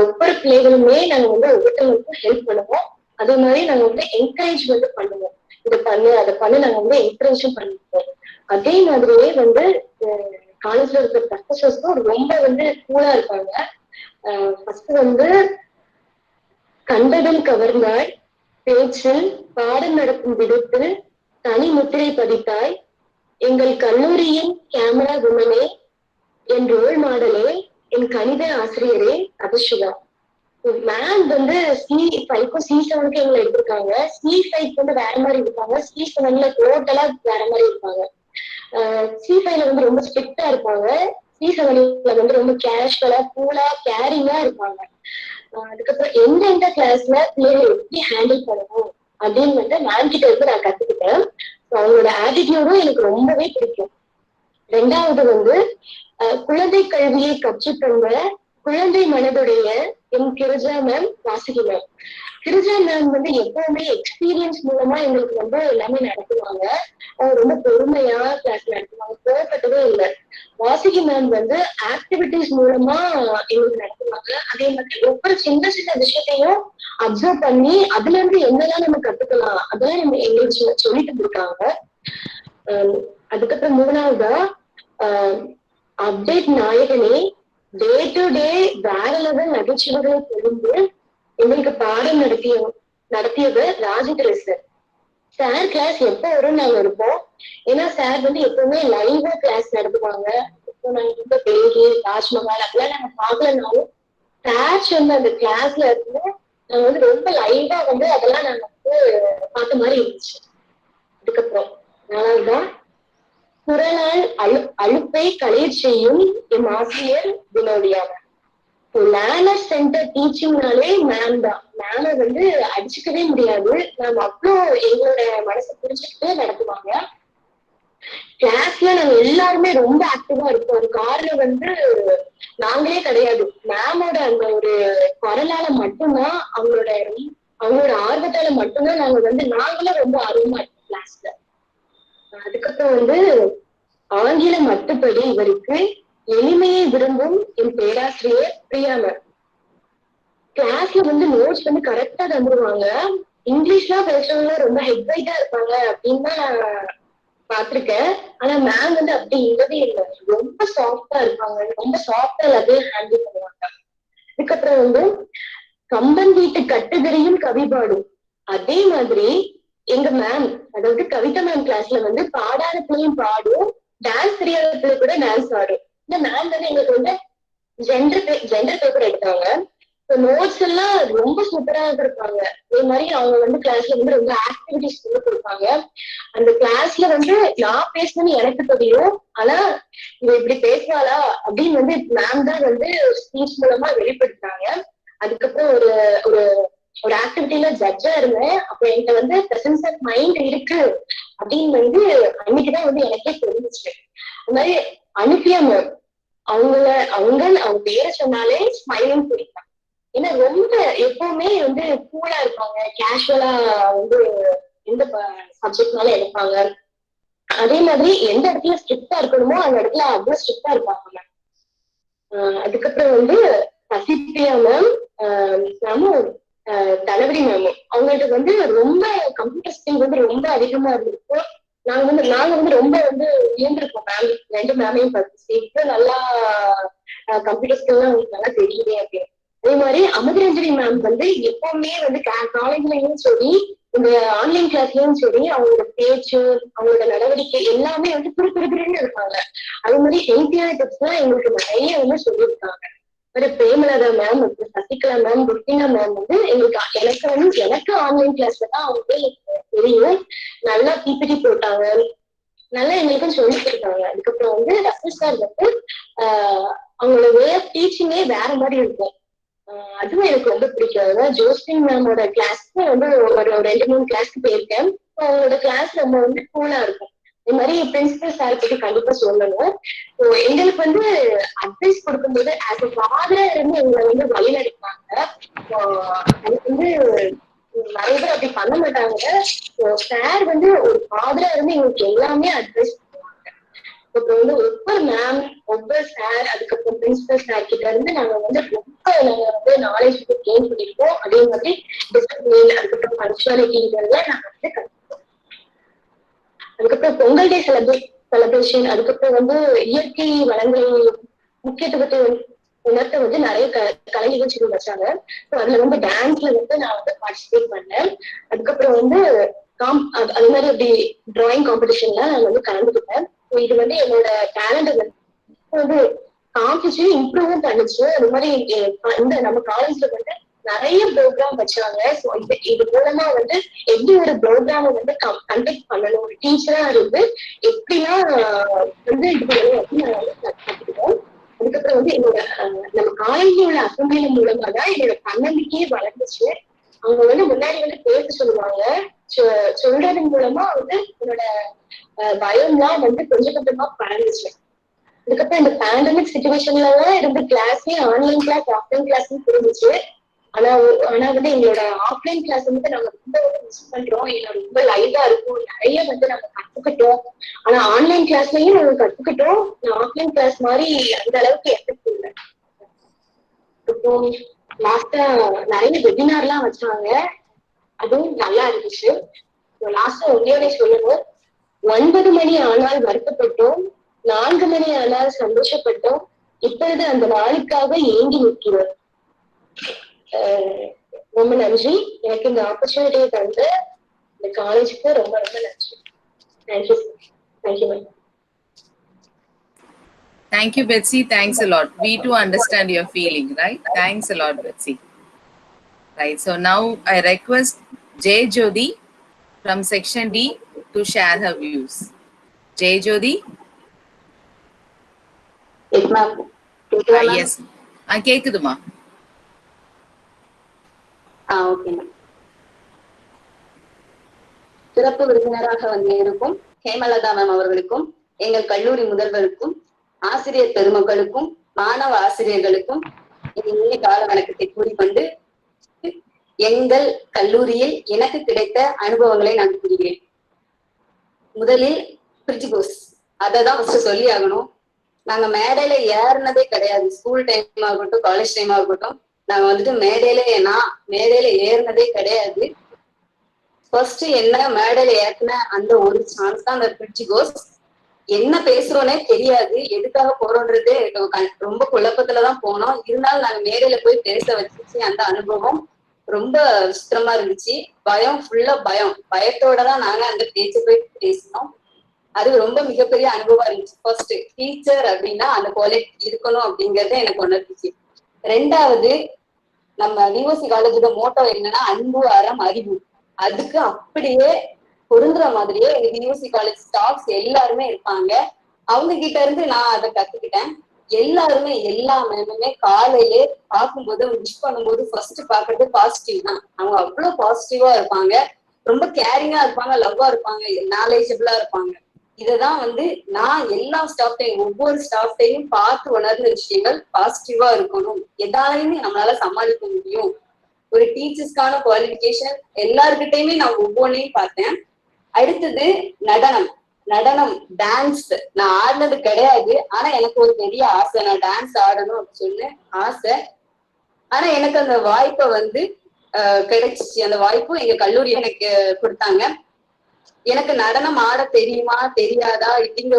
ஒவ்வொரு பிள்ளைகளுமே நாங்க வந்து ஒவ்வொருத்தவங்களுக்கும் ஹெல்ப் பண்ணுவோம். அதே மாதிரி நாங்க வந்து என்கரேஜ் வந்து பண்ணுவோம், இதை பண்ணு அதை பண்ணு, நாங்க வந்து என்கரேஜும் பண்ணிருக்கோம். அதே மாதிரியே வந்து காலேஜ்ல இருக்கிற ப்ரொஃபசர்ஸும் ரொம்ப வந்து கூலா இருப்பாங்க. ஃபர்ஸ்ட் வந்து கண்டதும் கவர்ந்தாய் பேச்சில் பாடம் நடக்கும் விதத்தில் தனி முத்திரை பதித்தாய் எங்கள் கல்லூரியின் கேமரா விமனே, என் ரோல் மாடலே, என் கணித ஆசிரியரே அபிஷிகா. மேம் வந்து C5க்கும் C7க்கும் எங்களை எடுத்திருக்காங்க. C5 வந்து வேற மாதிரி இருப்பாங்க, C7ல டோட்டலா வேற மாதிரி இருப்பாங்க. C5ல வந்து ரொம்ப ஸ்ட்ரிக்டா இருப்பாங்க, C7ல வந்து ரொம்ப கேஷுவலா கூலா கேரிங்கா இருப்பாங்க. அதுக்கப்புறம் எந்தெந்த கிளாஸ்ல பிள்ளைகளை எப்படி ஹேண்டில் பண்ணணும் அப்படின்னு வந்து மேம் கிட்ட இருந்து நான் கத்துக்கிட்டேன். அவங்களோட ஆட்டிடியூடும் எனக்கு ரொம்பவே பிடிக்கும். ரெண்டாவது வந்து குழந்தை கல்வியை கற்றுத்தந்த குழந்தை மனதுடைய என் கிருஜா மேம், வாசுகி மேம். கிருஜா மேம் வந்து எப்பவுமே எக்ஸ்பீரியன்ஸ் மூலமா எங்களுக்கு வந்து எல்லாமே நடத்துவாங்க. அவங்க ரொம்ப பொறுமையா கிளாஸ் நடத்துவாங்க, கோவப்பட்டதே இல்லை. வாசுகி மேம் வந்து ஆக்டிவிட்டிஸ் மூலமா எங்களுக்கு நடத்துவாங்க. அதே மாதிரி ஒவ்வொரு சின்ன சின்ன விஷயத்தையும் அப்சர்வ் பண்ணி அதுல இருந்து என்னெல்லாம் நம்ம கத்துக்கலாம் அதெல்லாம் நம்ம எங்களுக்கு சொல்லிட்டு இருக்காங்க. அதுக்கப்புறம் மூணாவதா அப்டேட் நாயகனே, டே டு டே வேற லெவல் நகைச்சுவைகளை தெரிந்து எங்களுக்கு பாடம் நடத்தியவர் ராஜேந்திர சார். சார் கிளாஸ் எப்போ வரும் நாங்க இருப்போம். ஏன்னா சார் வந்து எப்பவுமே லைவா கிளாஸ் நடத்துவாங்க. இப்போ நாங்க ரொம்ப டெல்லி தாஜ்மஹால் அப்படிலாம் நாங்க பார்க்கலனாலும் சார் வந்து அந்த கிளாஸ்ல இருந்து நாங்க வந்து ரொம்ப லைவா வந்து அதெல்லாம் நாங்க வந்து பார்த்த மாதிரி இருந்துச்சு. அதுக்கப்புறம் நான்தான் குரலால் அழுப்பை கலைய செய்யும் என் ஆசிரியர் வினோதியா. லேர்னர் சென்டர் டீச்சிங்னாலே மேம் தான். மேம வந்து அடிச்சுக்கவே முடியாது. மேம் அவ்வளோ எங்களோட மனசை புரிஞ்சுக்கிட்டு நடத்துவாங்க. கிளாஸ்ல நாங்க எல்லாருமே ரொம்ப ஆக்டிவா இருப்போம். அது காரணம் வந்து நாங்களே கிடையாது, மேமோட அந்த ஒரு குரலால மட்டும்தான், அவங்களோட ஆர்வத்தால மட்டும்தான் நாங்களும் ரொம்ப ஆர்வமா இருக்கோம் கிளாஸ்ல. அதுக்கப்புறம் வந்து ஆங்கில மட்டுப்படி இவருக்கு எளிமையை விரும்பும் என் பேராசிரியர் பிரியா மேம். கிளாஸ்ல வந்து நோட்ஸ் வந்து கரெக்டா தந்துருவாங்க. இங்கிலீஷ்லாம் பேசுறவங்க ரொம்ப ஹெட்வைட்டா இருப்பாங்க அப்படின்னு தான் நான் பாத்திருக்கேன். ஆனா மேம் வந்து அப்படி இல்லவே இல்லை, ரொம்ப சாஃப்டா இருப்பாங்க, ரொம்ப சாஃப்டா எல்லாத்தையும் ஹேண்டில் பண்ணுவாங்க. அதுக்கப்புறம் வந்து கம்பன் வீட்டு கட்டுதறியும் கவி பாடும். அதே மாதிரி எங்க மேம், அதாவது கவிதா மேம் கிளாஸ்ல வந்து பாடாத பிள்ளையும் பாடும், டான்ஸ் தெரியாத பிள்ளை கூட டான்ஸ் ஆடும். இந்த மேம் வந்து எங்களுக்கு வந்து ஜெண்டர் பேப்பர் எடுத்தாங்க. நோட்ஸ் எல்லாம் ரொம்ப சூப்பரா இருப்பாங்க. அதே மாதிரி அவங்க வந்து கிளாஸ்ல வந்து ரொம்ப ஆக்டிவிட்டிஸ் சொல்லி கொடுப்பாங்க. அந்த கிளாஸ்ல வந்து நான் பேசணும்னு எனக்கு தெரியும், ஆனா இவ இப்படி பேசுவாளா அப்படின்னு வந்து மேம் தான் வந்து ஸ்பீச் மூலமா வெளிப்படுத்தாங்க. அதுக்கப்புறம் ஒரு ஒரு ஒரு ஆக்டிவிட்டில ஜட்ஜா இருந்தேன். அப்ப என்கிட்ட வந்து பிரசன்ஸ் ஆஃப் மைண்ட் இருக்கு அப்படின்னு வந்து அன்னைக்குதான் வந்து எனக்கே தெரிஞ்சிச்சு. அந்த மாதிரி அனுப்பியா மேம், அவங்க பேரை சொன்னாலே ஸ்மைலிங் பிடிக்கும். ஏன்னா ரொம்ப எப்பவுமே வந்து கூலா இருப்பாங்க, கேஷுவலா வந்து எந்த சப்ஜெக்ட்னாலும் எடுப்பாங்க. அதே மாதிரி எந்த இடத்துல ஸ்ட்ரிக்டா இருக்கணுமோ அந்த இடத்துல அவ்வளவு ஸ்ட்ரிக்டா இருப்பாங்க மேம். அதுக்கப்புறம் வந்து சசிபிரியா மேம், மேமும் தளபதி மேமும் அவங்கள்ட்ட வந்து ரொம்ப கம்ப்யூட்டர் ஸ்கில் வந்து ரொம்ப அதிகமா இருந்திருக்கும். நாங்க வந்து ரொம்ப வந்து வியந்திருக்கோம் மேம், 2 மேமையும் பார்த்து இவ்வளவு நல்லா கம்ப்யூட்டர் ஸ்கில் உங்களுக்கு நல்லா தெரியுது அப்படின்னு. அதே மாதிரி அமுதரஞ்சனி மேம் வந்து எப்பவுமே வந்து காலேஜ்லயும் சரி இந்த ஆன்லைன் கிளாஸ்லயும் சரி அவங்களோட பேச்சு அவங்களோட நடவடிக்கை எல்லாமே வந்து புரிப்புன்னு இருக்காங்க. அதே மாதிரி ஹெல்த்தியான டிப்ஸ் எல்லாம் எங்களுக்கு நிறைய வந்து சொல்லியிருக்காங்க. ஒரு Premalatha ma'am, Sasikala ma'am, Durgina ma'am வந்து எனக்கு ஆன்லைன் கிளாஸ்ல தான் அவங்க தெரியும். நல்லா பிபிடி போட்டாங்க, நல்லா எங்களுக்கும் சொல்லி கொடுத்தாங்க. அதுக்கப்புறம் வந்து ரசல் சார் வந்து அவங்களோட வே ஆஃப் டீச்சிங்கே வேற மாதிரி இருக்கும். அதுவும் எனக்கு ரொம்ப பிடிக்கும். ஜோஸ்பின் மேமோட கிளாஸ்க்கு வந்து ஒரு 2-3 கிளாஸ்க்கு போயிருக்கேன். அவங்களோட கிளாஸ் ரொம்ப வந்து கூலா இருக்கும். இது மாதிரி பிரின்சிபல் சார் பத்தி கண்டிப்பா சொல்லணும். எங்களுக்கு வந்து அட்வைஸ் கொடுக்கும்போது ஆஸ் அ ஃபாதரா இருந்து எங்களை வந்து வழி நடத்தாங்க. எனக்கு வந்து நிறைய பேர் அப்படி பண்ண மாட்டாங்க. சார் வந்து ஒரு ஃபாதரா இருந்து எங்களுக்கு எல்லாமே அட்வைஸ் பண்ணுவாங்க. அப்புறம் வந்து ஒவ்வொரு மேம், ஒவ்வொரு சார், அதுக்கப்புறம் பிரின்சிபல் சார் கிட்ட இருந்து நாங்க வந்து நாலேஜ் கெயின் பண்ணிருக்கோம். அதே மாதிரி டிசிப்ளின், அதுக்கப்புறம் பங்க்சுவாலிட்டி இதெல்லாம் நாங்க வந்து கத்துக்கிட்டோம். அதுக்கப்புறம் பொங்கல் டே செலிப்ரேஷன், அதுக்கப்புறம் வந்து இயற்கை வளங்களை முக்கியத்துவத்தை உணர்த்த வந்து நிறைய கலை நிகழ்ச்சிகள் வச்சாங்க. அதுல வந்து டான்ஸ்ல வந்து நான் வந்து பார்ட்டிசிபேட் பண்ணேன். அதுக்கப்புறம் வந்து அது மாதிரி அப்படி டிராயிங் காம்படிஷன்ல நான் வந்து கலந்துக்கிட்டேன். இது வந்து என்னோட டேலண்ட் வந்து காமிச்சு இம்ப்ரூவும் பண்ணுச்சு. அது மாதிரி இந்த நம்ம காலேஜ்ல வந்து நிறைய ப்ரோக்ராம் வச்சாங்க. ஸோ இது மூலமா வந்து எப்படி ஒரு ப்ரோக்ராம வந்து கண்டக்ட் பண்ணணும், ஒரு டீச்சரா இருந்து எப்படிலாம் வந்து இது பண்ணணும் அப்படின்னு நான் வந்து கத்துக்கிட்டோம். அதுக்கப்புறம் வந்து என்னோட நம்ம காலேஜ்ல உள்ள அசம்பிளி மூலமா தான் என்னோட தன்னம்பிக்கையே வளர்ந்துச்சு. அவங்க வந்து முன்னாடி வந்து பேச சொல்லுவாங்க, சொல்றதன் மூலமா வந்து என்னோட பயம்லாம் வந்து கொஞ்சம் கொஞ்சமா பறந்துச்சு. அதுக்கப்புறம் இந்த பேண்டமிக் சிச்சுவேஷன்ல எல்லாம் இருந்த கிளாஸே ஆன்லைன் கிளாஸ், ஆஃப்லைன் கிளாஸ்ன்னு புரிஞ்சிச்சு. ஆனா வந்து எங்களோட ஆஃப்லைன் கிளாஸ் வந்து நாங்க ரொம்ப வந்து மிஸ் பண்றோம். ஏன்னா ரொம்ப லைவா இருக்கும், நிறைய வந்து நாங்க கத்துக்கிட்டோம். ஆனா ஆன்லைன் கிளாஸ்லயும் நாங்க கத்துக்கிட்டோம், ஆஃப்லைன் கிளாஸ் மாதிரி அந்த அளவுக்கு எஃபெக்ட் இல்லை. அப்புறம் லாஸ்டா நிறைய வெபினார் எல்லாம் வச்சாங்க, அதுவும் நல்லா இருந்துச்சு. லாஸ்டா உங்களோட சொல்லணும், 9 மணி ஆனால் வருத்தப்பட்டோம், 4 மணி ஆனால் சந்தோஷப்பட்டோம், இப்பொழுது அந்த நாளுக்காக ஏங்கி நிற்கிறோம். ரொம்ப நன்றி. எனக்கு இந்த ஆப்பர்ச்சுனிட்டியை தந்த இந்த காலேஜுக்கு ரொம்ப ரொம்ப நன்றி. Thank you. Thank you ma'am. Thank you, Betsy. Thanks a lot. We too understand your feeling, right? Thanks a lot, Betsy. Right. So now I request Jay Jyoti from section D to share her views. Jay Jyoti. Yes, ma'am. Yes. கேக்குதுமா? Okay ma'am. சிறப்பு விருந்தினராக வந்து இருக்கும் Hemalatha ma'am அவர்களுக்கும், எங்கள் கல்லூரி முதல்வருக்கும், ஆசிரியர் பெருமக்களுக்கும், மாணவ ஆசிரியர்களுக்கும் இனிய கால வணக்கத்தை கூறிக்கொண்டு எங்கள் கல்லூரியில் எனக்கு கிடைத்த அனுபவங்களை நான் கூறுகிறேன். முதலில் பிரிஜிகோஸ், அதை தான் ஃபர்ஸ்ட் சொல்லி ஆகணும். நாங்க மேடையில ஏறினதே கிடையாது. ஸ்கூல் டைம் ஆகட்டும், காலேஜ் டைம் ஆகட்டும், நாங்க வந்துட்டு மேடையில ஏறினதே கிடையாது. ஃபர்ஸ்ட் என்ன மேடையில ஏற்றின அந்த ஒரு சான்ஸ் தான் அந்த பிரிஜிகோஸ். என்ன பேசுறோன்னே தெரியாது, எதுக்காக போறோன்றது ரொம்ப குழப்பத்துலதான் போனோம். இருந்தாலும் நாங்க மேடையில போய் பேச வச்சு அந்த அனுபவம் ரொம்ப விசித்திரமா இருந்துச்சு. ஃபுல்லா பயத்தோட தான் நாங்க அந்த பேச்சு போய் பேசினோம். அது ரொம்ப மிகப்பெரிய அனுபவம் இருந்துச்சு. ஃபர்ஸ்ட் டீச்சர் அப்படின்னா அந்த குவாலிட்டி இருக்கணும் அப்படிங்கறத எனக்கு உணர்ந்துச்சு. ரெண்டாவது, நம்ம விஓசி காலேஜோட மோட்டோ என்னன்னா அன்பு, அறம், அறிவு. அதுக்கு அப்படியே பொருந்துற மாதிரியே எங்க விஓசி காலேஜ் ஸ்டாஃப்ஸ் எல்லாருமே இருப்பாங்க. அவங்க கிட்ட இருந்து நான் அதை கத்துக்கிட்டேன். எல்லாருமே எல்லா மேமுமே காலையிலே பார்க்கும்போது, விஷ் பண்ணும்போது ஃபர்ஸ்ட் பாக்குறது பாசிட்டிவ் தான். அவங்க அவ்வளவு பாசிட்டிவா இருப்பாங்க, ரொம்ப கேரிங்கா இருப்பாங்க, லவ்வா இருப்பாங்க, நாலேஜபிளா இருப்பாங்க. இததான் வந்து நான் எல்லா ஸ்டாஃப்டையும் ஒவ்வொரு ஸ்டாஃப்டையும் பார்த்து உணர்ந்த விஷயங்கள் பாசிட்டிவா இருக்கணும், எதாலையுமே நம்மளால சமாளிக்க முடியும். ஒரு டீச்சர்ஸ்க்கான குவாலிஃபிகேஷன் எல்லார்கிட்டையுமே நான் ஒவ்வொன்றையும் பார்த்தேன். அடுத்தது நடனம் டான்ஸ் நான் ஆடினது கிடையாது. ஆனா எனக்கு ஒரு பெரிய ஆசை, நான் டான்ஸ் ஆடணும் அப்படின்னு சொல்லி ஆசை. ஆனா எனக்கு அந்த வாய்ப்பை வந்து கிடைச்சிச்சு. அந்த வாய்ப்பும் எங்க கல்லூரி எனக்கு கொடுத்தாங்க. எனக்கு நடனம் ஆட தெரியுமா தெரியாதா அப்படிங்கிற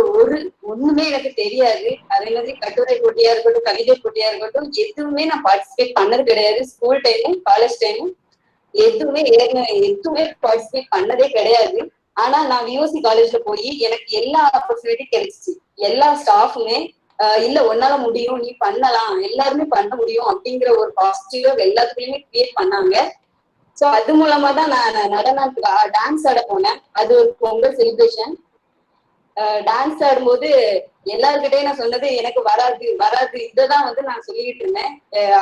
ஒண்ணுமே எனக்கு தெரியாது. அதே மாதிரி கட்டுரை போட்டியா இருக்கட்டும், கவிதை போட்டியா இருக்கட்டும், எதுவுமே நான் பார்ட்டிசிபேட் பண்ணது கிடையாது. ஸ்கூல் டைமும் காலேஜ் டைமும் எதுவுமே பார்ட்டிசிபேட் பண்ணதே கிடையாது. ஆனா நான் விஓசி காலேஜ்ல போய் எனக்கு எல்லா ஆப்பர்ச்சுனிட்டி கிடைச்சிச்சு. எல்லா ஸ்டாஃபுமே இல்ல உன்னால முடியும், நீ பண்ணலாம், எல்லாருமே பண்ண முடியும் அப்படிங்கிற ஒரு பாசிட்டிவா எல்லாத்துலயுமே கிரியேட் பண்ணாங்க. சோ அது மூலமா தான் நான் நடனத்துக்கு டான்ஸ் ஆட போனேன். அது ஒரு பொங்கல் செலிப்ரேஷன். டான்ஸ் ஆடும்போது எல்லாருக்கிட்டையும் நான் சொன்னது எனக்கு வராது இததான் வந்து நான் சொல்லிட்டு இருந்தேன்.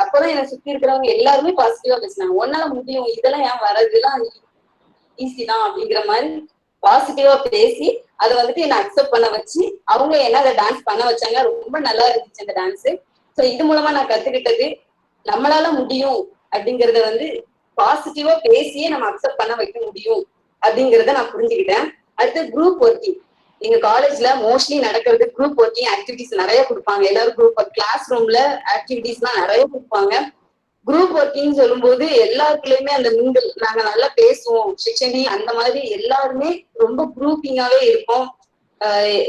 அப்பதான் என்னை சுத்தி இருக்கிறவங்க எல்லாருமே பாசிட்டிவா பேசினாங்க. உன்னால முடியும், இதெல்லாம் ஏன் வராது, இதெல்லாம் ஈஸி தான் அப்படிங்கிற மாதிரி பாசிட்டிவா பேசி அதை வந்துட்டு என்ன அக்செப்ட் பண்ண வச்சு அவங்க என்ன அதை டான்ஸ் பண்ண வச்சாங்க. ரொம்ப நல்லா இருந்துச்சு அந்த டான்ஸ். சோ இது மூலமா நான் கத்துக்கிட்டது நம்மளால முடியும் அப்படிங்கறத வந்து பாசிட்டிவா பேசியே நம்ம அக்செப்ட் பண்ண வைக்க முடியும் அப்படிங்கறத நான் புரிஞ்சுக்கிட்டேன். அடுத்து குரூப் ஒர்க்கிங். எங்க காலேஜ்ல மோஸ்ட்லி நடக்கிறது குரூப் ஒர்க்கிங் ஆக்டிவிட்டிஸ் நிறைய கொடுப்பாங்க. எல்லாரும் குரூப் கிளாஸ் ரூம்ல ஆக்டிவிட்டிஸ் எல்லாம் நிறைய கொடுப்பாங்க. குரூப் ஒர்க்கிங் சொல்லும் போது எல்லாருக்குள்ளயுமே அந்த மிங்கிள், நாங்க நல்லா பேசுவோம், செக்ஷனி அந்த மாதிரி எல்லாருமே ரொம்ப குரூப்பிங்காவே இருப்போம்.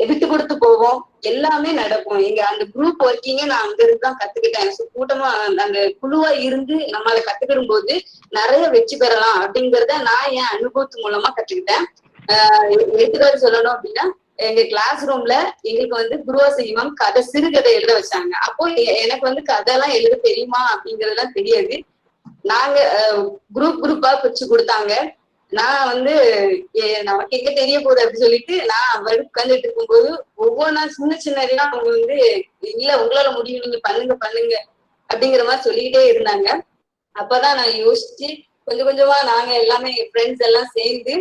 விட்டு கொடுத்து போவோம், எல்லாமே நடக்கும். எங்க அந்த குரூப் ஒர்க்கிங்கே நான் அங்க இருந்து தான் கத்துக்கிட்டேன். கூட்டமா அந்த குழுவா இருந்து நம்ம அதை கத்துக்கிடும் போது நிறைய வெற்றி பெறலாம் அப்படிங்கறத நான் என் அனுபவத்து மூலமா கத்துக்கிட்டேன். எடுத்துக்காட்டு சொல்லணும் அப்படின்னா, எங்க கிளாஸ் ரூம்ல எங்களுக்கு வந்து குருவாசகி மேம் சிறுகதை எழுத வச்சாங்க. அப்போ எனக்கு வந்து கதையெல்லாம் எழுத தெரியுமா அப்படிங்கறதெல்லாம் தெரியாது. நாங்க குரூப்பா பிரிச்சு கொடுத்தாங்க. நான் வந்து நமக்கு எங்க தெரிய போகுது அப்படின்னு சொல்லிட்டு நான் உட்காந்துட்டு இருக்கும்போது ஒவ்வொன்னா சின்ன எல்லாம் அவங்க வந்து இல்ல உங்களால முடியும், நீங்க பண்ணுங்க அப்படிங்கிற மாதிரி சொல்லிக்கிட்டே இருந்தாங்க. அப்பதான் நான் யோசிச்சு கொஞ்சம் கொஞ்சமா நாங்க எல்லாமே ஃப்ரெண்ட்ஸ் எல்லாம் சேர்ந்து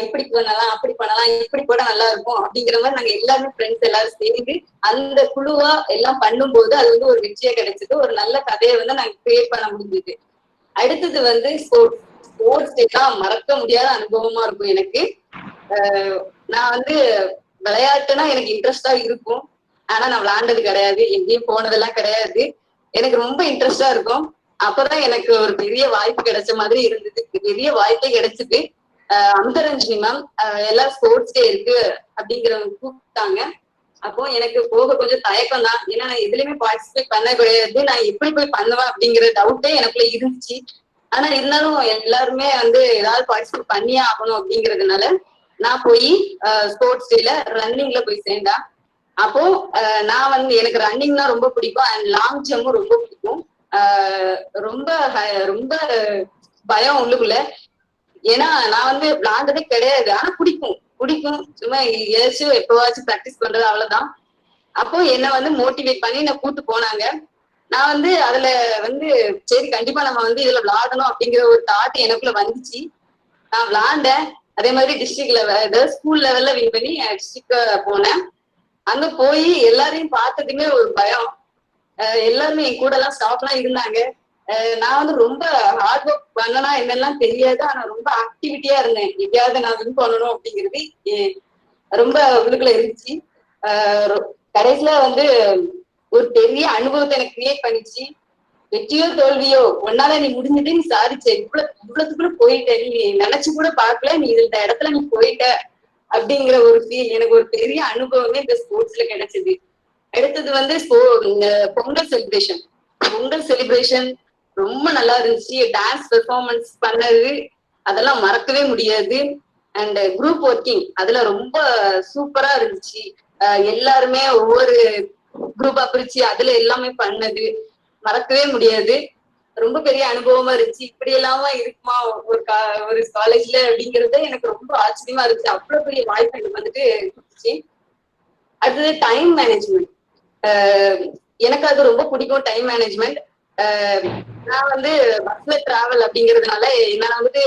இப்படி பண்ணலாம், அப்படி பண்ணலாம், இப்படி கூட நல்லா இருக்கும் அப்படிங்கிற மாதிரி நாங்க எல்லாருமே ஃப்ரெண்ட்ஸ் எல்லாரும் சேர்ந்து அந்த குழுவா எல்லாம் பண்ணும்போது அது வந்து ஒரு வெற்றியா கிடைச்சது. ஒரு நல்ல கதையை வந்து நாங்க கிரியேட் பண்ண முடிஞ்சது. அடுத்தது வந்து ஸ்போர்ட்ஸ் எல்லாம் மறக்க முடியாத அனுபவமா இருக்கும் எனக்கு. நான் வந்து விளையாட்டுனா எனக்கு இன்ட்ரெஸ்டா இருக்கும். ஆனா நான் விளையாண்டது கிடையாது, எங்கேயும் போனதெல்லாம் கிடையாது. எனக்கு ரொம்ப இன்ட்ரெஸ்டா இருக்கும். அப்பதான் எனக்கு ஒரு பெரிய வாய்ப்பு கிடைச்ச மாதிரி இருந்தது. பெரிய வாய்ப்பே கிடைச்சது. அமுதரஞ்சினி மேம் எல்லாம் ஸ்போர்ட்ஸ் டே இருக்கு அப்படிங்கிறவங்க கூப்பிட்டாங்க. அப்போ எனக்கு போக கொஞ்சம் தயக்கம் தான். ஏன்னா நான் எதுலயுமே பார்ட்டிசிபேட் பண்ண கிடையாது. நான் எப்படி போய் பண்ணுவேன் அப்படிங்கிற டவுட்டே எனக்குள்ள இருந்துச்சு. ஆனா இருந்தாலும் எல்லாருமே வந்து ஏதாவது பார்ட்டிசிபேட் பண்ணியே ஆகணும் அப்படிங்கிறதுனால நான் போய் ஸ்போர்ட்ஸ் டேல ரன்னிங்ல போய் சேர்ந்தேன். அப்போ நான் வந்து எனக்கு ரன்னிங்னா ரொம்ப பிடிக்கும் அண்ட் லாங் ஜம்பும் ரொம்ப பிடிக்கும். ரொம்ப ரொம்ப பயம் உள்ளுக்குள்ள. ஏன்னா நான் வந்து விளையாண்டதே கிடையாது. ஆனா பிடிக்கும் சும்மா ஏதாச்சும் எப்பவாச்சும் ப்ராக்டிஸ் பண்றது அவ்வளவுதான். அப்போ என்ன வந்து மோட்டிவேட் பண்ணி நான் கூட்டு போனாங்க. நான் வந்து அதுல வந்து சரி கண்டிப்பா நம்ம வந்து இதுல விளையாடணும் அப்படிங்கிற ஒரு தாட் எனக்குள்ள வந்துச்சு. நான் விளையாண்டேன். அதே மாதிரி டிஸ்ட்ரிக்ட் லெவல் ஸ்கூல் லெவல்ல வின் பண்ணி டிஸ்ட்ரிக்ட் போனேன். அங்க போய் எல்லாரையும் பார்த்ததுமே ஒரு பயம். எல்லாருமே என் கூட எல்லாம் ஸ்டாஃப் எல்லாம் இருந்தாங்க. நான் வந்து ரொம்ப ஹார்ட் ஒர்க் பண்ணனா என்னெல்லாம் தெரியாது. ஆனா ரொம்ப ஆக்டிவிட்டியா இருந்தேன். எப்பயாவது நான் வின் பண்ணணும் அப்படிங்கிறது ரொம்ப உள்ளுக்குள்ள இருந்துச்சு. கடைசியில வந்து ஒரு பெரிய அனுபவத்தை எனக்கு கிரியேட் பண்ணிச்சு. வெற்றியோ தோல்வியோ ஒன்னால நீ முடிஞ்சது, நீ சாதிச்ச, இவ்வளவுக்குள்ள போயிட்ட, நீ நினைச்சு கூட பார்க்கல, நீ இந்த இடத்துல நீ போயிட்ட அப்படிங்கிற ஒரு ஃபீல் எனக்கு ஒரு பெரிய அனுபவமே இந்த ஸ்போர்ட்ஸ்ல கிடைச்சது. அடுத்தது வந்து பொங்கல் செலிப்ரேஷன் ரொம்ப நல்லா இருந்துச்சு. டான்ஸ் பெர்ஃபார்மன்ஸ் பண்ணது அதெல்லாம் மறக்கவே முடியாது. அண்ட் குரூப் ஒர்க்கிங் அதுல ரொம்ப சூப்பரா இருந்துச்சு. எல்லாருமே ஒவ்வொரு குரூப்பா பிரிச்சு அதுல எல்லாமே பண்ணது மறக்கவே முடியாது. ரொம்ப பெரிய அனுபவமா இருந்துச்சு. இப்படி எல்லாமா இருக்குமா ஒரு காலேஜ்ல அப்படிங்கறது எனக்கு ரொம்ப ஆச்சரியமா இருந்துச்சு. அவ்வளவு பெரிய வாய்ப்பு எனக்கு வந்துட்டு இருந்துச்சு. அடுத்தது டைம் மேனேஜ்மெண்ட். எனக்கு அது ரொம்ப பிடிக்கும் டைம் மேனேஜ்மெண்ட். நான் வந்து பஸ்ல டிராவல் அப்படிங்கறதுனால நான் வந்துட்டு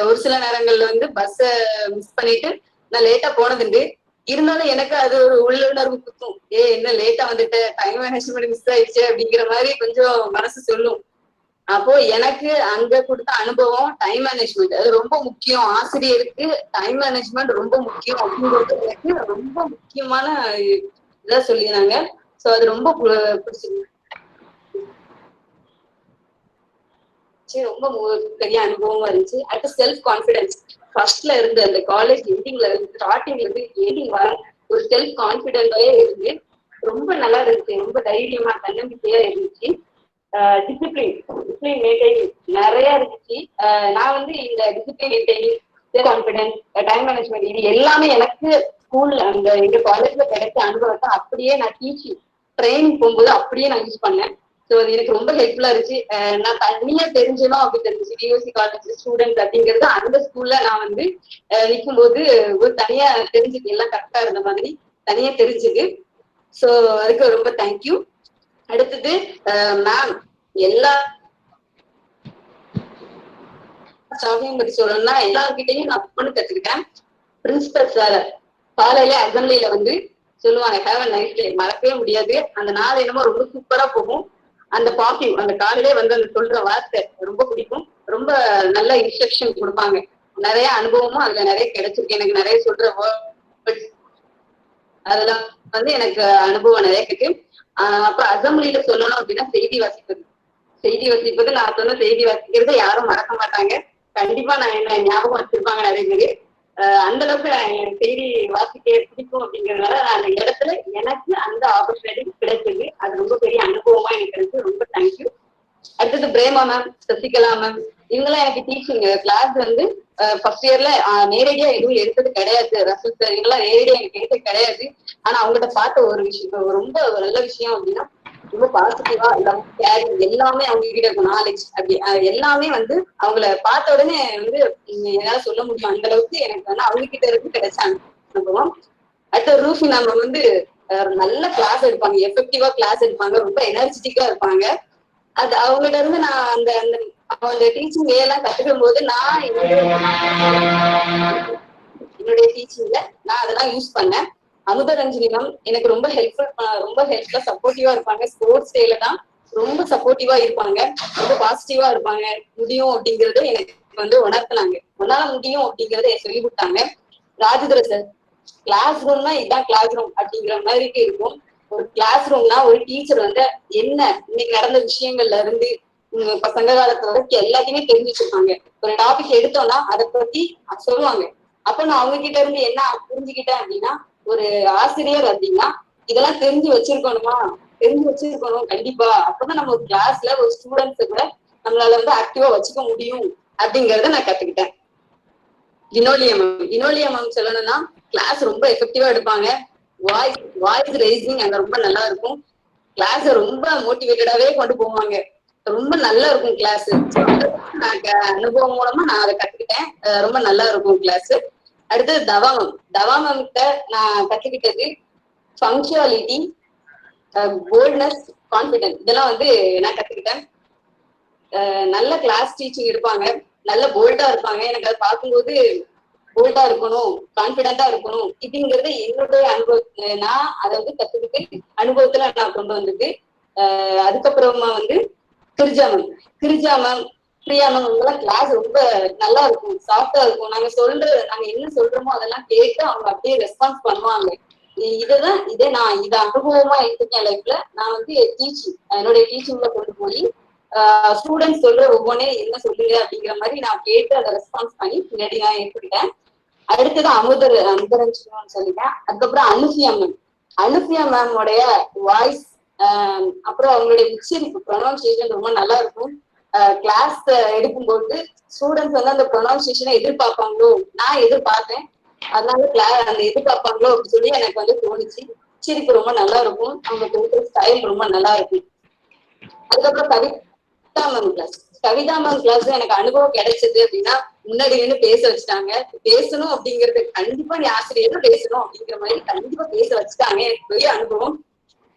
ஒரு சில நேரங்கள்ல வந்து பஸ்ஸ மிஸ் பண்ணிட்டு நான் லேட்டா போனதுண்டு. இருந்தாலும் எனக்கு அது ஒரு உள்ளுணர்வு குத்தும். என்ன லேட்டா வந்துட்டு டைம் மேனேஜ்மெண்ட் மிஸ் ஆயிடுச்சு அப்படிங்கிற மாதிரி கொஞ்சம் மனசு சொல்லும். அப்போ எனக்கு அங்க கொடுத்த அனுபவம் டைம் மேனேஜ்மெண்ட் அது ரொம்ப முக்கியம். ஆசிரியருக்கு டைம் மேனேஜ்மெண்ட் ரொம்ப முக்கியம் அப்படிங்கிறது எனக்கு ரொம்ப முக்கியமான இதா சொல்லியிருந்தாங்க. சோ அது ரொம்ப பிடிச்சிருக்கு. ரொம்ப பெரிய அனுபவமா இருந்துச்சு. அடுத்து செல்ஃப் கான்பிடன்ஸ் ஃபர்ஸ்ட்ல இருந்து அந்த காலேஜ் எண்டிங்ல இருந்து ஸ்டார்டிங்ல இருந்து எண்டிங் வர ஒரு செல்ஃப் கான்பிடன்டாவே இருந்து ரொம்ப நல்லா இருந்துச்சு. ரொம்ப தைரியமா தன்னம்பிக்கையா இருந்துச்சு. டிசிப்ளின் மெயின்டைனிங் நிறைய இருந்துச்சு. நான் வந்து இந்த discipline maintaining, self confidence, time management இது எல்லாமே எனக்கு ஸ்கூல்ல அந்த எங்க காலேஜ்ல கிடைச்ச அனுபவத்தை அப்படியே நான் டீச்சிங் ட்ரைனிங் போகும்போது அப்படியே நான் யூஸ் பண்ணேன். ஸோ அது எனக்கு ரொம்ப ஹெல்ப்ஃபுல்லா இருந்துச்சு. நான் தனியா தெரிஞ்சணும் அப்படி தெரிஞ்சிச்சு. டிஓசி காலேஜ் ஸ்டூடெண்ட்ஸ் அப்படிங்கிறது அந்த ஸ்கூல்ல நான் வந்து நிற்கும் போது ஒரு தனியா தெரிஞ்சுது, எல்லாம் கரெக்டா இருந்த மாதிரி தனியா தெரிஞ்சுது. ஸோ அதுக்கு ரொம்ப தேங்க்யூ. அடுத்தது மேம் எல்லா ஸ்டாஃபையும் பத்தி சொல்லணும்னா எல்லார்கிட்டையும் நான் பொண்ணு கத்துக்கிட்டேன். பிரின்சிபல் சார் காலையில அசம்பிளில வந்து சொல்லுவாங்க ஹேவ் அ நைஸ் டே, மறக்கவே முடியாது. அந்த நாள் என்னமோ ரொம்ப சூப்பரா போகும். அந்த பாசிவ் அந்த காலையிலே வந்து அந்த சொல்ற வார்த்தை ரொம்ப பிடிக்கும். ரொம்ப நல்ல இன்ஸ்ட்ரக்ஷன் கொடுப்பாங்க. நிறைய அனுபவமும் அதுல நிறைய கிடைச்சிருக்கு. எனக்கு நிறைய சொல்ற வேர்ட்ஸ் அதெல்லாம் வந்து எனக்கு அனுபவம் நிறைய இருக்கு. அப்ப அசம்பிளில சொல்லணும் அப்படின்னா செய்தி வாசிப்பது நான் சொன்ன செய்தி வாசிக்கிறத யாரும் மறக்க மாட்டாங்க. கண்டிப்பா நான் என்ன ஞாபகம் வச்சிருப்பாங்க நிறைய பேரு. அந்த அளவுக்கு எனக்கு செய்தி வாசிக்க பிடிக்கும் அப்படிங்கறதுனால நான் அந்த இடத்துல எனக்கு அந்த ஆப்பர்ச்சுனிட்டி கிடைச்சது. அது ரொம்ப பெரிய அனுபவமா எனக்கு இருக்கு. ரொம்ப தேங்க்யூ. அடுத்தது பிரேமா மேம், சசிகலா மேம், இவங்கெல்லாம் எனக்கு டீச்சிங் கிளாஸ் வந்து ஃபர்ஸ்ட் இயர்ல நேரடியா எதுவும் எடுத்தது கிடையாது. ரசூல் சார் இவங்கெல்லாம் நேரடியா எனக்கு எடுத்தது கிடையாது. ஆனா அவங்ககிட்ட பார்த்த ஒரு விஷயம் ரொம்ப நல்ல விஷயம் அப்படின்னா ரொம்ப பாசிட்டிவா எல்லாமே அவங்க கிட்ட இருக்கும். நாலேஜ் அப்படி எல்லாமே வந்து அவங்கள பார்த்த உடனே வந்து என்னால சொல்ல முடியும். அந்த அளவுக்கு எனக்கு வந்து அவங்க கிட்ட இருந்து கிடைச்ச அனுபவம். அடுத்த ரூஃபி நம்ம வந்து நல்ல கிளாஸ் எடுப்பாங்க, எஃபெக்டிவா கிளாஸ் எடுப்பாங்க, ரொம்ப எனர்ஜெட்டிக்கா இருப்பாங்க. அது அவங்ககிட்ட இருந்து நான் அந்த அந்த டீச்சிங் வே எல்லாம் கத்துக்கும் போது நான் என்னுடைய டீச்சிங்ல நான் அதெல்லாம் யூஸ் பண்ணேன். அமுதரஞ்சனி மேம் எனக்கு ரொம்ப ஹெல்ப்ஃபுல்லா சப்போர்ட்டிவா இருப்பாங்க. ஸ்போர்ட்ஸ் டேல தான் ரொம்ப சப்போர்ட்டிவா இருப்பாங்க, ரொம்ப பாசிட்டிவா இருப்பாங்க. முடியும் அப்படிங்கறது எனக்கு வந்து உணர்த்தினாங்க. உன்னால முடியும் அப்படிங்கறத சொல்லி கொடுத்தாங்க. ராஜதுரை சார் கிளாஸ் ரூம்னா இதுதான் கிளாஸ் ரூம் அப்படிங்கிற மாதிரி இருக்கும். ஒரு கிளாஸ் ரூம்னா ஒரு டீச்சர் வந்து என்ன இன்னைக்கு நடந்த விஷயங்கள்ல இருந்து சங்க காலத்துல வரைக்கும் எல்லாத்தையுமே தெரிஞ்சு வச்சிருப்பாங்க. ஒரு டாபிக் எடுத்தோம்னா அதை பத்தி சொல்லுவாங்க. அப்ப நான் அவங்க கிட்ட இருந்து என்ன புரிஞ்சுக்கிட்டேன் அப்படின்னா ஒரு ஆசிரியர் அப்படின்னா இதெல்லாம் தெரிஞ்சு வச்சிருக்கணும் கண்டிப்பா. அப்பதான் நம்ம ஒரு கிளாஸ்ல ஒரு ஸ்டூடெண்ட்ஸை கூட நம்மளால வந்து ஆக்டிவா வச்சுக்க முடியும் அப்படிங்கறத நான் கத்துக்கிட்டேன். வினோலியா மேம் சொல்லணும்னா கிளாஸ் ரொம்ப எஃபெக்டிவா எடுப்பாங்க. வாய்ஸ் ரைசிங் அங்க ரொம்ப நல்லா இருக்கும். கிளாஸ் ரொம்ப மோட்டிவேட்டடாவே கொண்டு போவாங்க. ரொம்ப நல்லா இருக்கும் கிளாஸ். அனுபவம் மூலமா நான் அதை கத்துக்கிட்டேன். ரொம்ப நல்லா இருக்கும் கிளாஸ். அடுத்தது தவா மேம் கிட்ட நான் கத்துக்கிட்டது பங்க்சுவாலிட்டி, போல்ட்னஸ், கான்பிடன்ஸ் இதெல்லாம் வந்து நான் கத்துக்கிட்டேன். நல்ல கிளாஸ் டீச்சிங் இருப்பாங்க, நல்ல போல்டா இருப்பாங்க. எனக்கு அதை பார்க்கும்போது போல்டா இருக்கணும், கான்பிடண்டா இருக்கணும் இதுங்கிறது என்னுடைய அனுபவத்தை நான் அதை வந்து கத்துக்கிட்டு அனுபவத்துல நான் கொண்டு வந்தது. அதுக்கப்புறமா வந்து கிரிஜா மேம், பிரியா மேம் இவங்கெல்லாம் கிளாஸ் ரொம்ப நல்லா இருக்கும், சாஃப்டா இருக்கும். நாங்க என்ன சொல்றோமோ அதெல்லாம் கேட்டு அவங்க அப்படியே ரெஸ்பான்ஸ் பண்ணுவாங்க. இதை அனுபவமா எடுத்துக்கேன் லைஃப்ல. நான் வந்து என்னுடைய டீச்சிங்ல கொண்டு போய் ஸ்டூடெண்ட்ஸ் சொல்ற ஒவ்வொன்னே என்ன சொல்லுங்க அப்படிங்கிற மாதிரி நான் கேட்டு அதை ரெஸ்பான்ஸ் பண்ணி பின்னாடி நான் ஏற்பட்டேன். அடுத்தது அமுதரஞ்சன் சொல்லிட்டேன். அதுக்கப்புறம் அனுசியா மேமோடைய வாய்ஸ், அப்புறம் அவங்களுடைய உச்சரிப்பு ப்ரொனவுன்சியேஷன் ரொம்ப நல்லா இருக்கும். கிளாஸ் எடுக்கும்போது ஸ்டூடெண்ட்ஸ் வந்து அந்த ப்ரொனவுன்சியேஷனை எதிர்பார்ப்பாங்களோ, நான் எதிர்பார்த்தேன். அதனால அந்த எதிர்பார்ப்பாங்களோ அப்படின்னு சொல்லி எனக்கு வந்து தோணுச்சு. உச்சரிப்பு ரொம்ப நல்லா இருக்கும், அவங்க பேசுற ஸ்டைல் ரொம்ப நல்லா இருக்கும். அதுக்கப்புறம் கவிதா மேம் கிளாஸ் எனக்கு அனுபவம் கிடைச்சது அப்படின்னா முன்னாடி நின்று பேச வச்சுட்டாங்க. பேசணும் அப்படிங்கிறது கண்டிப்பா நீ ஆசிரியர் பேசணும் அப்படிங்கிற மாதிரி கண்டிப்பா பேச வச்சுட்டாங்க. எனக்கு பெரிய அனுபவம்.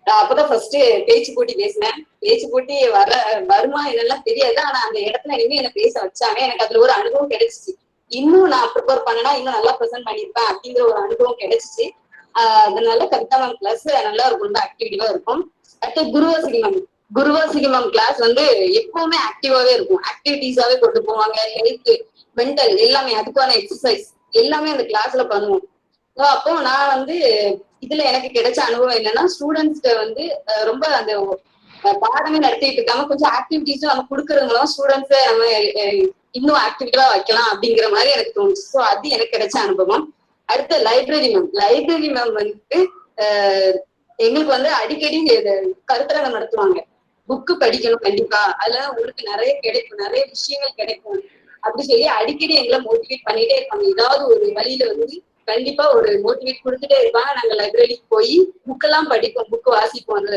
அப்பதான் ஃபர்ஸ்ட் பேச்சு போட்டி பேசினேன். பேச்சு போட்டி வருமா இதெல்லாம் தெரியாது. ஆனா அந்த இடத்துல இனிமே என்ன பேச வச்சாங்க. எனக்கு அதுல ஒரு அனுபவம் கிடைச்சிச்சு. இன்னும் நான் ப்ரிப்பேர் பண்ணனா இன்னும் நல்லா ப்ரெசென்ட் பண்ணிருப்பேன் அப்படிங்கிற ஒரு அனுபவம் கிடைச்சிச்சு. அதனால கவிதா மேம் கிளாஸ் நல்லா இருக்கும், ரொம்ப ஆக்டிவிட்டிவா இருக்கும். அடுத்து குருவாசிகி மேம் கிளாஸ் வந்து எப்பவுமே ஆக்டிவாவே இருக்கும், ஆக்டிவிட்டிஸாவே கொண்டு போவாங்க. ஹெல்த், மென்டல் எல்லாமே, அதுக்கான எக்ஸசைஸ் எல்லாமே அந்த கிளாஸ்ல பண்ணுவோம். அப்போ நான் வந்து இதுல எனக்கு கிடைச்ச அனுபவம் என்னன்னா, ஸ்டூடெண்ட்ஸ்க்கு வந்து ரொம்ப அந்த பாடமே நடத்திட்டு இருக்காம கொஞ்சம் ஆக்டிவிட்டிஸும் நம்ம கொடுக்கறதுலாம் ஸ்டூடெண்ட்ஸை நம்ம இன்னும் ஆக்டிவிட்டிவா வைக்கலாம் அப்படிங்கிற மாதிரி எனக்கு தோணுச்சு. ஸோ அது எனக்கு கிடைச்ச அனுபவம். அடுத்த லைப்ரரி மேம் வந்துட்டு எங்களுக்கு வந்து அடிக்கடி கருத்தரங்கம் நடத்துவாங்க. புக்கு படிக்கணும் கண்டிப்பா, அதுல உங்களுக்கு நிறைய கிடைக்கும், நிறைய விஷயங்கள் கிடைக்கும் அப்படி சொல்லி அடிக்கடி எங்களை மோட்டிவேட் பண்ணிட்டே இருப்பாங்க. ஏதாவது ஒரு வழியில வந்து கண்டிப்பா ஒரு மோட்டிவேட் கொடுத்துட்டே இருப்பாங்க. நாங்க லைப்ரரிக்கு போய் புக்கெல்லாம் படிப்போம், புக்கு வாசிப்போம். அந்த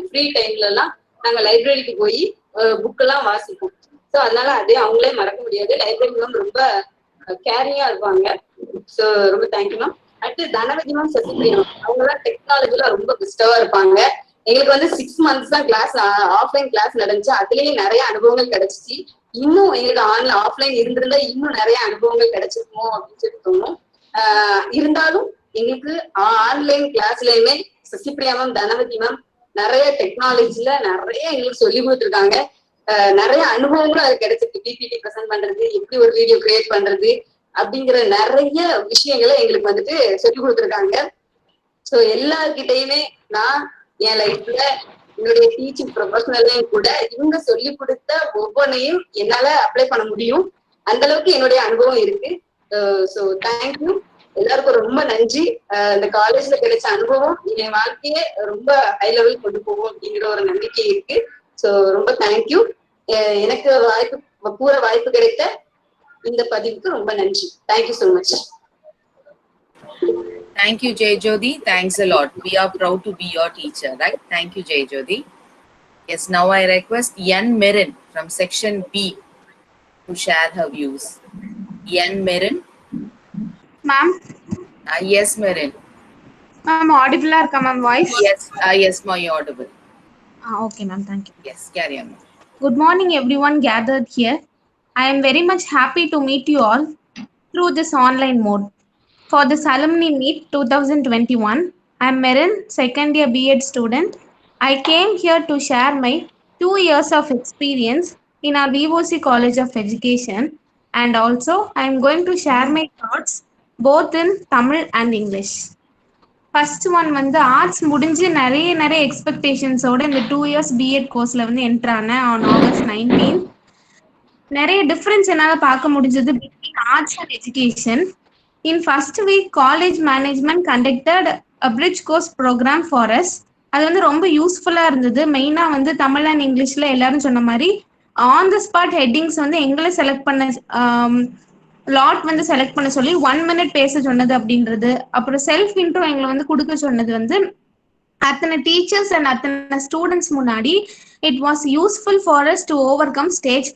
ஃப்ரீ டைம்ல எல்லாம் நாங்க லைப்ரரிக்கு போய் புக்கெல்லாம் வாசிப்போம். ஸோ அதனால அதே அவங்களே மறக்க முடியாது. லைப்ரரி மேம் ரொம்ப கேரிங்கா இருப்பாங்க. ஸோ ரொம்ப தேங்க்யூ மேம். அடுத்து தனவதி மேம், சசிபிரியா மேம், அவங்கலாம் டெக்னாலஜில ரொம்ப பெஸ்டவா இருப்பாங்க. எங்களுக்கு வந்து 6 months தான் கிளாஸ், ஆஃப்லைன் கிளாஸ் நடந்துச்சு. அதுலயே நிறைய அனுபவங்கள் கிடைச்சிச்சு. இன்னும் எங்களுக்கு ஆஃப்லைன் இருந்திருந்தா இன்னும் நிறைய அனுபவங்கள் கிடைச்சிருக்குமோ அப்படின்னு சொல்லி தோணும். இருந்தாலும் எங்களுக்கு online கிளாஸ்லயுமே Sasipriya ma'am, Dhanavathi ma'am நிறைய டெக்னாலஜில நிறைய எங்களுக்கு சொல்லி கொடுத்துருக்காங்க. நிறைய அனுபவங்களும் அது கிடைச்சிருக்கு. பிபிடி ப்ரெசென்ட் பண்றது, எப்படி ஒரு வீடியோ கிரியேட் பண்றது அப்படிங்கிற நிறைய விஷயங்களை எங்களுக்கு வந்துட்டு சொல்லி கொடுத்துருக்காங்க. ஸோ எல்லார்கிட்டையுமே நான் என் லைஃப்ல என்னுடைய டீச்சிங் ப்ரொஃபஷனலையும் கூட இவங்க சொல்லி கொடுத்த ஒவ்வொன்றையும் என்னால அப்ளை பண்ண முடியும். அந்த அளவுக்கு என்னுடைய அனுபவம் இருக்கு. ஸோ தேங்க்யூ எல்லாருக்கும், ரொம்ப நன்றி. இந்த காலேஜ்ல கிடைச்ச அனுபவம் என் வாழ்க்கையை ரொம்ப ஹை லெவல் கொண்டு போகும் அப்படிங்கிற ஒரு நம்பிக்கை இருக்கு. ஸோ ரொம்ப தேங்க்யூ. எனக்கு வாய்ப்பு கிடைத்த இந்த பதிவுக்கு ரொம்ப நன்றி. Thank you so much. Thank you, Jay Jyoti. Thanks a lot. We are proud to be your teacher, right? Thank you, Jay Jyoti. Yes, now I request Yan Merin from section B to share her views. Yan Merin. Ma'am. Yes, Merin. Ma'am, audible or come voice? Yes, ma, you're audible. Okay, ma'am. Thank you. Yes, carry on. Good morning, everyone gathered here. I am very much happy to meet you all through this online mode. For this alumni meet 2021, I am Merin, second year B.Ed student. I came here to share my 2 years of experience in our VOC College of Education, and also I am going to share my thoughts both in Tamil and English. First one வந்து arts முடிஞ்சு நிறைய எக்ஸ்பெக்டேஷன்ஸோட இந்த 2 years B.Ed கோர்ஸ்ல வந்து enter ஆனேன் on August 19. நிறைய difference என்னால பார்க்க முடிஞ்சது between arts and education. In first week, college management conducted a bridge course program for us. அது வந்து ரொம்ப யூஸ்ஃபுல்லா இருந்தது. மெயினா வந்து தமிழ் அண்ட் இங்கிலீஷ்ல எல்லாரும் சொன்ன மாதிரி ஆன் த ஸ்பாட் ஹெட்டிங்ஸ் வந்து எங்களை செலக்ட் பண்ண லாட் வந்து செலக்ட் பண்ண சொல்லி 1 minute பேச சொன்னது அப்படின்றது, அப்புறம் செல்ஃப் இன்ட்ரோ எங்களை வந்து கொடுக்க சொன்னது வந்து அத்தனை டீச்சர்ஸ் அண்ட் அத்தனை ஸ்டூடெண்ட்ஸ் முன்னாடி it was useful for us to overcome stage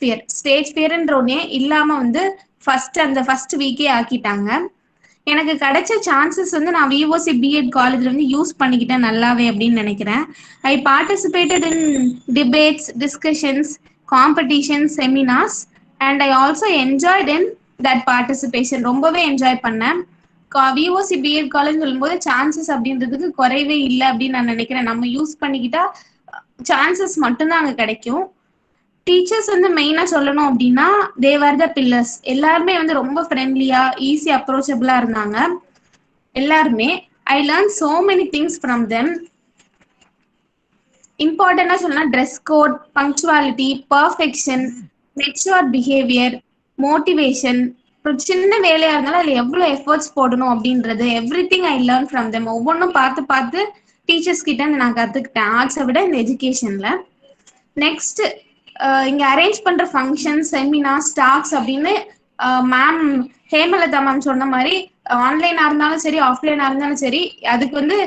ஃபியர்ன்ற ஒன்னே இல்லாம வந்து ஃபர்ஸ்ட் வீக்கே ஆக்கிட்டாங்க. எனக்கு கிடைச்ச சான்சஸ் வந்து நான் விஓசி பிஎட் காலேஜ்ல வந்து யூஸ் பண்ணிக்கிட்டேன் நல்லாவே அப்படின்னு நினைக்கிறேன். I participated in debates, discussions, competitions, seminars and I also enjoyed in that participation. ரொம்பவே என்ஜாய் பண்ணேன். விஓசி பிஎட் காலேஜ் சொல்லும்போது சான்சஸ் அப்படின்றதுக்கு குறைவே இல்லை அப்படின்னு நான் நினைக்கிறேன். நம்ம யூஸ் பண்ணிக்கிட்டா சான்சஸ் மட்டும்தான் அங்க கிடைக்கும். டீச்சர்ஸ் வந்து மெயினா சொல்லணும் அப்படின்னா தே ஆர் த பில்லர்ஸ். எல்லாருமே வந்து ரொம்ப ஃப்ரெண்ட்லியா, ஈஸி அப்ரோச்சபிளா இருந்தாங்க எல்லாருமே. I learn so many things from them. இம்பார்ட்டண்டா சொல்லணும்னா dress code, punctuality, perfection, mature behaviour, motivation. சின்ன வேலையா இருந்தாலும் அதுல எவ்வளவு எஃபர்ட்ஸ் போடணும் அப்படின்றது everything I learn from them. ஒவ்வொன்றும் பார்த்து டீச்சர்ஸ் கிட்ட நான் கத்துக்கிட்டேன் ஆர்ட்ஸை விட இந்த எஜுகேஷன்ல. நெக்ஸ்ட் இங்க அரேஞ்ச் பண்ற ஃபங்க்ஷன், செமினார், ஸ்டாக்ஸ் அப்படின்னு மேம் ஹேமலதா மேம் சொன்ன மாதிரி ஆன்லைனா இருந்தாலும் சரி, ஆஃப்லைனா இருந்தாலும் சரி, அதுக்கு வந்து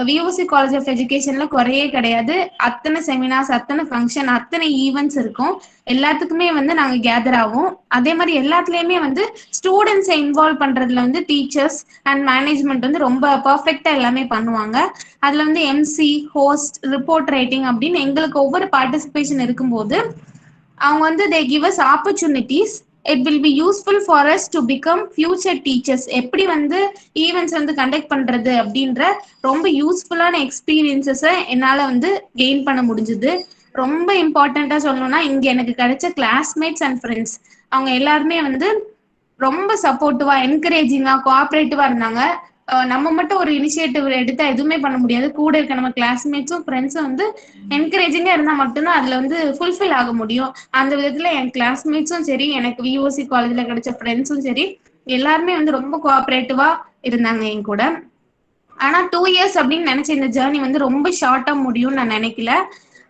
விஓசி காலேஜ் ஆஃப் எஜுகேஷன்ல குறையே கிடையாது. அத்தனை செமினார்ஸ், அத்தனை ஃபங்க்ஷன், அத்தனை ஈவெண்ட்ஸ் இருக்கும். எல்லாத்துக்குமே வந்து நாங்க கேதர் ஆகும். அதே மாதிரி எல்லாத்துலயுமே வந்து ஸ்டூடெண்ட்ஸை இன்வால்வ் பண்றதுல வந்து டீச்சர்ஸ் அண்ட் மேனேஜ்மெண்ட் வந்து ரொம்ப பர்ஃபெக்டா எல்லாமே பண்ணுவாங்க. அதுல வந்து எம்சி, ஹோஸ்ட், ரிப்போர்ட் ரைட்டிங் அப்படின்னு எங்களுக்கு ஒவ்வொரு பார்ட்டிசிபேஷன் இருக்கும்போது அவங்க வந்து they give us opportunities it will be useful for us to become future teachers. எப்படி வந்து ஈவெண்ட்ஸ் வந்து கண்டக்ட் பண்றது அப்படின்ற ரொம்ப யூஸ்ஃபுல்லான எக்ஸ்பீரியன்சஸை என்னால வந்து கெயின் பண்ண முடிஞ்சுது. ரொம்ப இம்பார்ட்டண்டா சொல்லணும்னா இங்க எனக்கு கிடைச்ச கிளாஸ்மேட்ஸ் அண்ட் ஃப்ரெண்ட்ஸ் அவங்க எல்லாருமே வந்து ரொம்ப சப்போர்ட்டிவா, என்கரேஜிங்கா, கோஆபரேட்டிவா இருந்தாங்க. நம்ம மட்டும் ஒரு இனிஷியேட்டிவ் எடுத்தா எதுவுமே பண்ண முடியாது. கூட இருக்க நம்ம கிளாஸ்மேட்ஸும் ஃப்ரெண்ட்ஸும் வந்து என்கரேஜிங்கா இருந்தா மட்டும்தான் அதுல வந்து ஃபுல்ஃபில் ஆக முடியும். அந்த விதத்துல என் கிளாஸ்மேட்ஸும் சரி, எனக்கு விஓசி காலேஜ்ல கிடைச்ச ஃப்ரெண்ட்ஸும் சரி, எல்லாருமே வந்து ரொம்ப கோஆபரேட்டிவா இருந்தாங்க என் கூட. ஆனா 2 years அப்படின்னு நினைச்ச இந்த ஜேர்னி வந்து ரொம்ப ஷார்ட்டா முடியும்னு நான் நினைக்கல.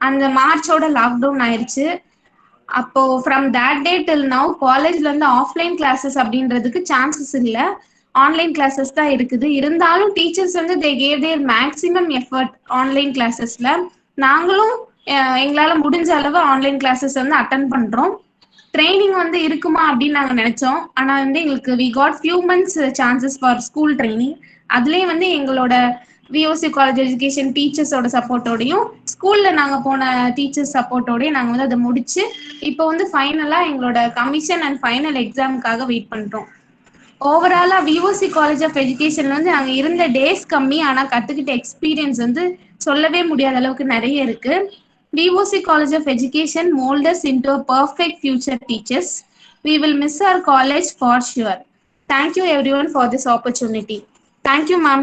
அந்த மார்ச்சோட லாக்டவுன் ஆயிடுச்சு. அப்போ from that day till now காலேஜ்ல இருந்து ஆஃப்லைன் கிளாஸஸ் அப்படின்றதுக்கு சான்சஸ் இல்ல, ஆன்லைன் கிளாஸஸ் தான் இருக்குது. இருந்தாலும் டீச்சர்ஸ் வந்து they gave their maximum effort online கிளாஸஸ்ல. நாங்களும் எங்களால முடிஞ்ச அளவு ஆன்லைன் கிளாஸஸ் வந்து அட்டன் பண்றோம். ட்ரைனிங் வந்து இருக்குமா அப்படின்னு நாங்க நினைச்சோம். ஆனா வந்து எங்களுக்கு we got few months chances for school training. அதுலயே வந்து எங்களோட விஓசி காலேஜ் எஜுகேஷன் டீச்சர்ஸோட சப்போர்ட்டோடையும் ஸ்கூல்ல நாங்க போன டீச்சர்ஸ் சப்போர்ட்டோடய நாங்க வந்து அதை முடிச்சு இப்போ வந்து ஃபைனலா எங்களோட கமிஷன் அண்ட் ஃபைனல் எக்ஸாமுக்காக வெயிட் பண்றோம். ஓவராலா விஓசி காலேஜ் ஆஃப் எஜுகேஷன்ல வந்து நாங்க இருந்த டேஸ் கம்மி, ஆனா கத்துக்கிட்ட எக்ஸ்பீரியன்ஸ் வந்து சொல்லவே முடியாத அளவுக்கு நிறைய இருக்கு. VOC College of Education mold us into a perfect future teachers. We will miss our college for sure. Thank you everyone for this opportunity. Thank you, ma'am.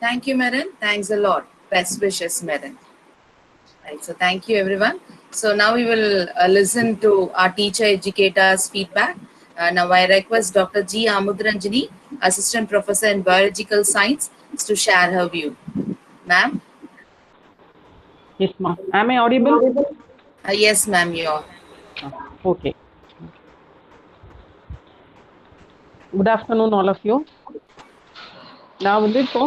Thank you, Merin. Thanks a lot. Best wishes, Merin. Right, so thank you everyone. So now we will listen to our teacher educators feedback. Now I request Dr. G. Amudaranjani, Assistant Professor in Biological Science, to share her view. Ma'am? Yes, ma'am. Am I audible? Yes, ma'am, you are. Okay. Good afternoon, all of you. நான் வந்து இப்போ